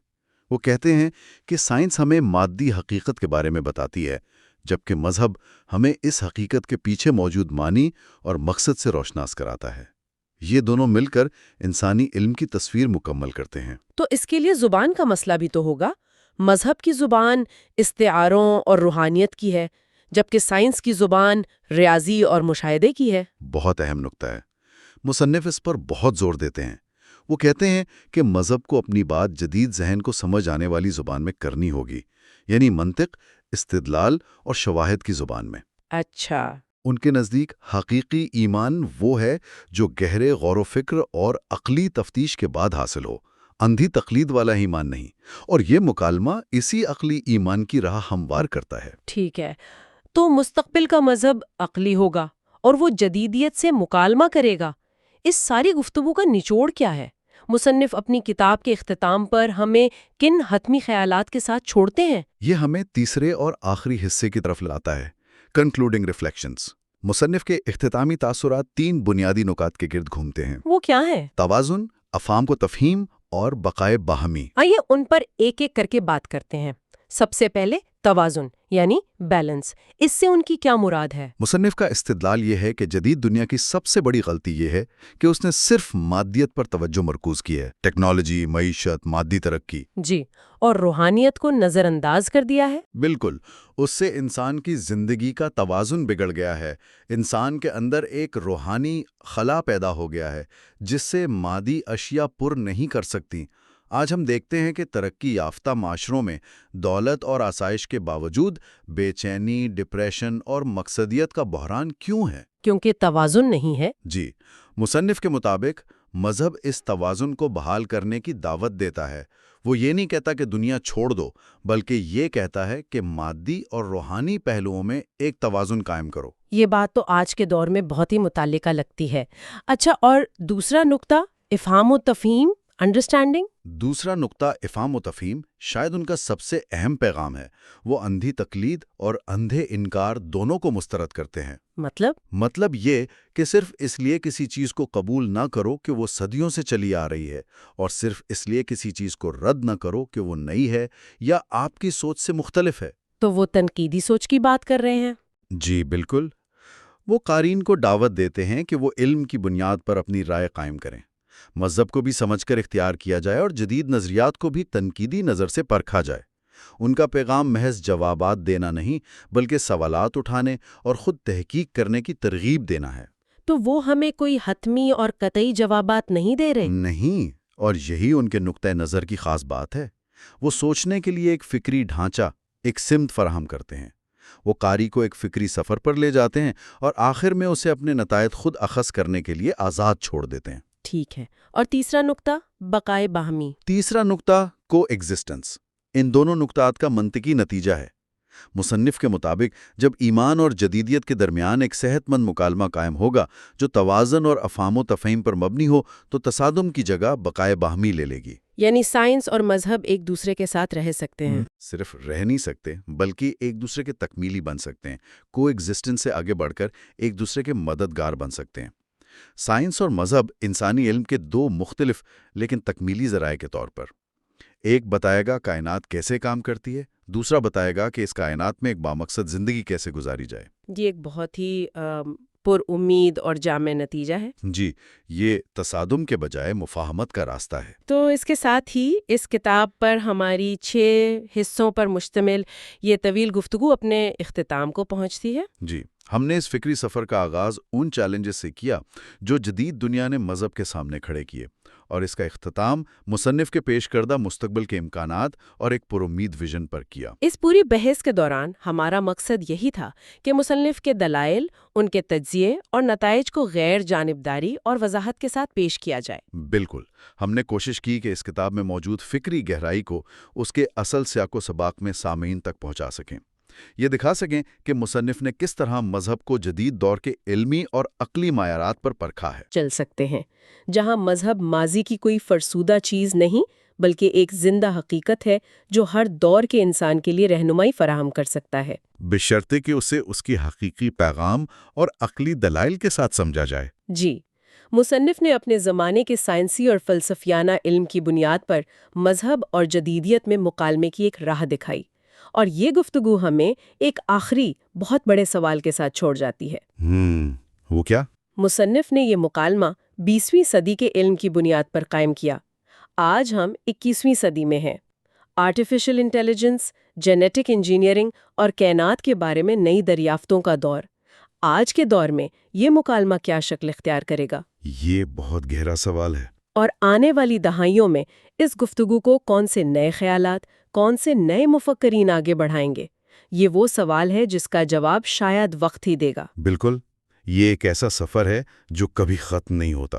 Speaker 2: وہ کہتے ہیں کہ سائنس ہمیں مادی حقیقت کے بارے میں بتاتی ہے، جبکہ مذہب ہمیں اس حقیقت کے پیچھے موجود معنی اور مقصد سے روشناس کراتا ہے۔ یہ دونوں مل کر انسانی علم کی تصویر مکمل کرتے ہیں۔
Speaker 1: تو اس کے لیے زبان کا مسئلہ بھی تو ہوگا۔ مذہب کی زبان استعاروں اور روحانیت کی ہے، جبکہ سائنس کی زبان ریاضی اور مشاہدے کی ہے۔
Speaker 2: بہت اہم نکتہ ہے، مصنف اس پر بہت زور دیتے ہیں۔ وہ کہتے ہیں کہ مذہب کو اپنی بات جدید ذہن کو سمجھ آنے والی زبان میں کرنی ہوگی، یعنی منطق، استدلال اور شواہد کی زبان میں۔
Speaker 1: اچھا۔
Speaker 2: ان کے نزدیک حقیقی ایمان وہ ہے جو گہرے غور و فکر اور عقلی تفتیش کے بعد حاصل ہو، اندھی تقلید والا ایمان نہیں، اور یہ مکالمہ اسی عقلی ایمان کی راہ ہموار کرتا ہے۔
Speaker 1: ٹھیک ہے، تو مستقبل کا مذہب عقلی ہوگا اور وہ جدیدیت سے مکالمہ کرے گا۔ اس ساری گفتگو کا نچوڑ کیا ہے؟ مصنف اپنی کتاب کے اختتام پر ہمیں کن حتمی خیالات کے ساتھ چھوڑتے ہیں؟
Speaker 2: یہ ہمیں تیسرے اور آخری حصے کی طرف لاتا ہے، کنکلوڈنگ ریفلیکشنز۔ مصنف کے اختتامی تاثرات 3 بنیادی نکات کے گرد گھومتے ہیں:
Speaker 1: وہ کیا ہے؟
Speaker 2: توازن، افہام کو تفہیم اور بقائے باہمی۔
Speaker 1: آئیے ان پر ایک ایک کر کے بات کرتے ہیں۔ سب سے پہلے توازن یعنی بیلنس، اس سے ان کی کیا مراد ہے؟
Speaker 2: مصنف کا استدلال یہ ہے کہ جدید دنیا کی سب سے بڑی غلطی یہ ہے کہ اس نے صرف مادیت پر توجہ مرکوز کی ہے، ٹیکنالوجی، معیشت، مادی ترقی۔
Speaker 1: جی، اور روحانیت کو نظر انداز کر دیا ہے۔
Speaker 2: بالکل، اس سے انسان کی زندگی کا توازن بگڑ گیا ہے۔ انسان کے اندر ایک روحانی خلا پیدا ہو گیا ہے جس سے مادی اشیاء پر نہیں کر سکتی۔ آج ہم دیکھتے ہیں کہ ترقی یافتہ معاشروں میں دولت اور آسائش کے باوجود بے چینی، ڈپریشن اور مقصدیت کا بحران کیوں ہے؟
Speaker 1: کیونکہ توازن نہیں ہے۔
Speaker 2: جی، مصنف کے مطابق مذہب اس توازن کو بحال کرنے کی دعوت دیتا ہے۔ وہ یہ نہیں کہتا کہ دنیا چھوڑ دو، بلکہ یہ کہتا ہے کہ مادی اور روحانی پہلوؤں میں ایک توازن قائم کرو۔
Speaker 1: یہ بات تو آج کے دور میں بہت ہی متعلقہ لگتی ہے۔ اچھا، اور دوسرا نقطہ افہام و تفہیم، انڈرسٹینڈنگ؟
Speaker 2: دوسرا نقطہ افہام و تفہیم شاید ان کا سب سے اہم پیغام ہے۔ وہ اندھی تقلید اور اندھے انکار دونوں کو مسترد کرتے ہیں۔ مطلب یہ کہ صرف اس لیے کسی چیز کو قبول نہ کرو کہ وہ صدیوں سے چلی آ رہی ہے، اور صرف اس لیے کسی چیز کو رد نہ کرو کہ وہ نئی ہے یا آپ کی سوچ سے مختلف ہے۔
Speaker 1: تو وہ تنقیدی سوچ کی بات کر رہے ہیں؟
Speaker 2: جی بالکل، وہ قارئین کو دعوت دیتے ہیں کہ وہ علم کی بنیاد پر اپنی رائے قائم کریں، مذہب کو بھی سمجھ کر اختیار کیا جائے اور جدید نظریات کو بھی تنقیدی نظر سے پرکھا جائے۔ ان کا پیغام محض جوابات دینا نہیں، بلکہ سوالات اٹھانے اور خود تحقیق کرنے کی ترغیب دینا ہے۔
Speaker 1: تو وہ ہمیں کوئی حتمی اور قطعی جوابات نہیں دے رہے؟
Speaker 2: نہیں، اور یہی ان کے نقطۂ نظر کی خاص بات ہے۔ وہ سوچنے کے لیے ایک فکری ڈھانچہ، ایک سمت فراہم کرتے ہیں۔ وہ قاری کو ایک فکری سفر پر لے جاتے ہیں اور آخر میں اسے اپنے نتائج خود اخذ کرنے کے لیے آزاد چھوڑ دیتے ہیں۔
Speaker 1: ٹھیک ہے، اور تیسرا نقطہ بقائے باہمی؟
Speaker 2: تیسرا نقطہ کو ایگزسٹنس۔ ان دونوں نقطات کا منطقی نتیجہ ہے۔ مصنف کے مطابق جب ایمان اور جدیدیت کے درمیان ایک صحت مند مکالمہ قائم ہوگا جو توازن اور افہام و تفہیم پر مبنی ہو، تو تصادم کی جگہ بقائے باہمی لے لے گی۔
Speaker 1: یعنی سائنس اور مذہب ایک دوسرے کے ساتھ رہ سکتے ہیں؟
Speaker 2: صرف رہ نہیں سکتے، بلکہ ایک دوسرے کے تکمیلی بن سکتے ہیں۔ کو ایگزسٹنس سے آگے بڑھ کر ایک دوسرے کے مددگار بن سکتے ہیں۔ سائنس اور مذہب انسانی علم کے 2 مختلف لیکن تکمیلی ذرائع کے طور پر، ایک بتائے گا کائنات کیسے کام کرتی ہے، دوسرا بتائے گا کہ اس کائنات میں ایک بامقصد زندگی کیسے گزاری جائے۔
Speaker 1: یہ ایک بہت ہی پر امید اور جامع نتیجہ ہے۔
Speaker 2: جی، یہ تصادم کے بجائے مفاہمت کا راستہ ہے۔
Speaker 1: تو اس کے ساتھ ہی اس کتاب پر ہماری 6 حصوں پر مشتمل یہ طویل گفتگو اپنے اختتام کو پہنچتی ہے۔
Speaker 2: جی، ہم نے اس فکری سفر کا آغاز ان چیلنجز سے کیا جو جدید دنیا نے مذہب کے سامنے کھڑے کیے، اور اس کا اختتام مصنف کے پیش کردہ مستقبل کے امکانات اور ایک پرامید ویژن پر کیا۔
Speaker 1: اس پوری بحث کے دوران ہمارا مقصد یہی تھا کہ مصنف کے دلائل، ان کے تجزیے اور نتائج کو غیر جانبداری اور وضاحت کے ساتھ پیش کیا جائے۔
Speaker 2: بالکل، ہم نے کوشش کی کہ اس کتاب میں موجود فکری گہرائی کو اس کے اصل سیاق و سباق میں سامعین تک پہنچا سکیں، یہ دکھا سکیں کہ مصنف نے کس طرح مذہب کو جدید دور کے علمی اور عقلی معیارات پر پرکھا ہے۔
Speaker 1: چل سکتے ہیں جہاں مذہب ماضی کی کوئی فرسودہ چیز نہیں بلکہ ایک زندہ حقیقت ہے جو ہر دور کے انسان کے لیے رہنمائی فراہم کر سکتا ہے،
Speaker 2: بشرطے کہ اسے اس کی حقیقی پیغام اور عقلی دلائل کے ساتھ سمجھا جائے۔
Speaker 1: جی، مصنف نے اپنے زمانے کے سائنسی اور فلسفیانہ علم کی بنیاد پر مذہب اور جدیدیت میں مکالمے کی ایک راہ دکھائی، اور یہ گفتگو ہمیں ایک آخری بہت بڑے سوال کے ساتھ چھوڑ جاتی ہے۔
Speaker 2: وہ کیا؟
Speaker 1: مصنف نے یہ مکالمہ 20ویں صدی کے علم کی بنیاد پر قائم کیا۔ آج ہم 21ویں صدی میں ہیں۔ آرٹیفیشل انٹیلیجنس، جینیٹک انجینئرنگ اور کائنات کے بارے میں نئی دریافتوں کا دور۔ آج کے دور میں یہ مکالمہ کیا شکل اختیار کرے گا؟
Speaker 2: یہ بہت گہرا سوال ہے۔
Speaker 1: اور آنے والی دہائیوں میں اس گفتگو کو کون سے نئے خیالات، کون سے نئے مفکرین آگے بڑھائیں گے؟ یہ وہ سوال ہے جس کا جواب شاید وقت ہی دے گا۔
Speaker 2: بالکل، یہ ایک ایسا سفر ہے جو کبھی ختم نہیں ہوتا۔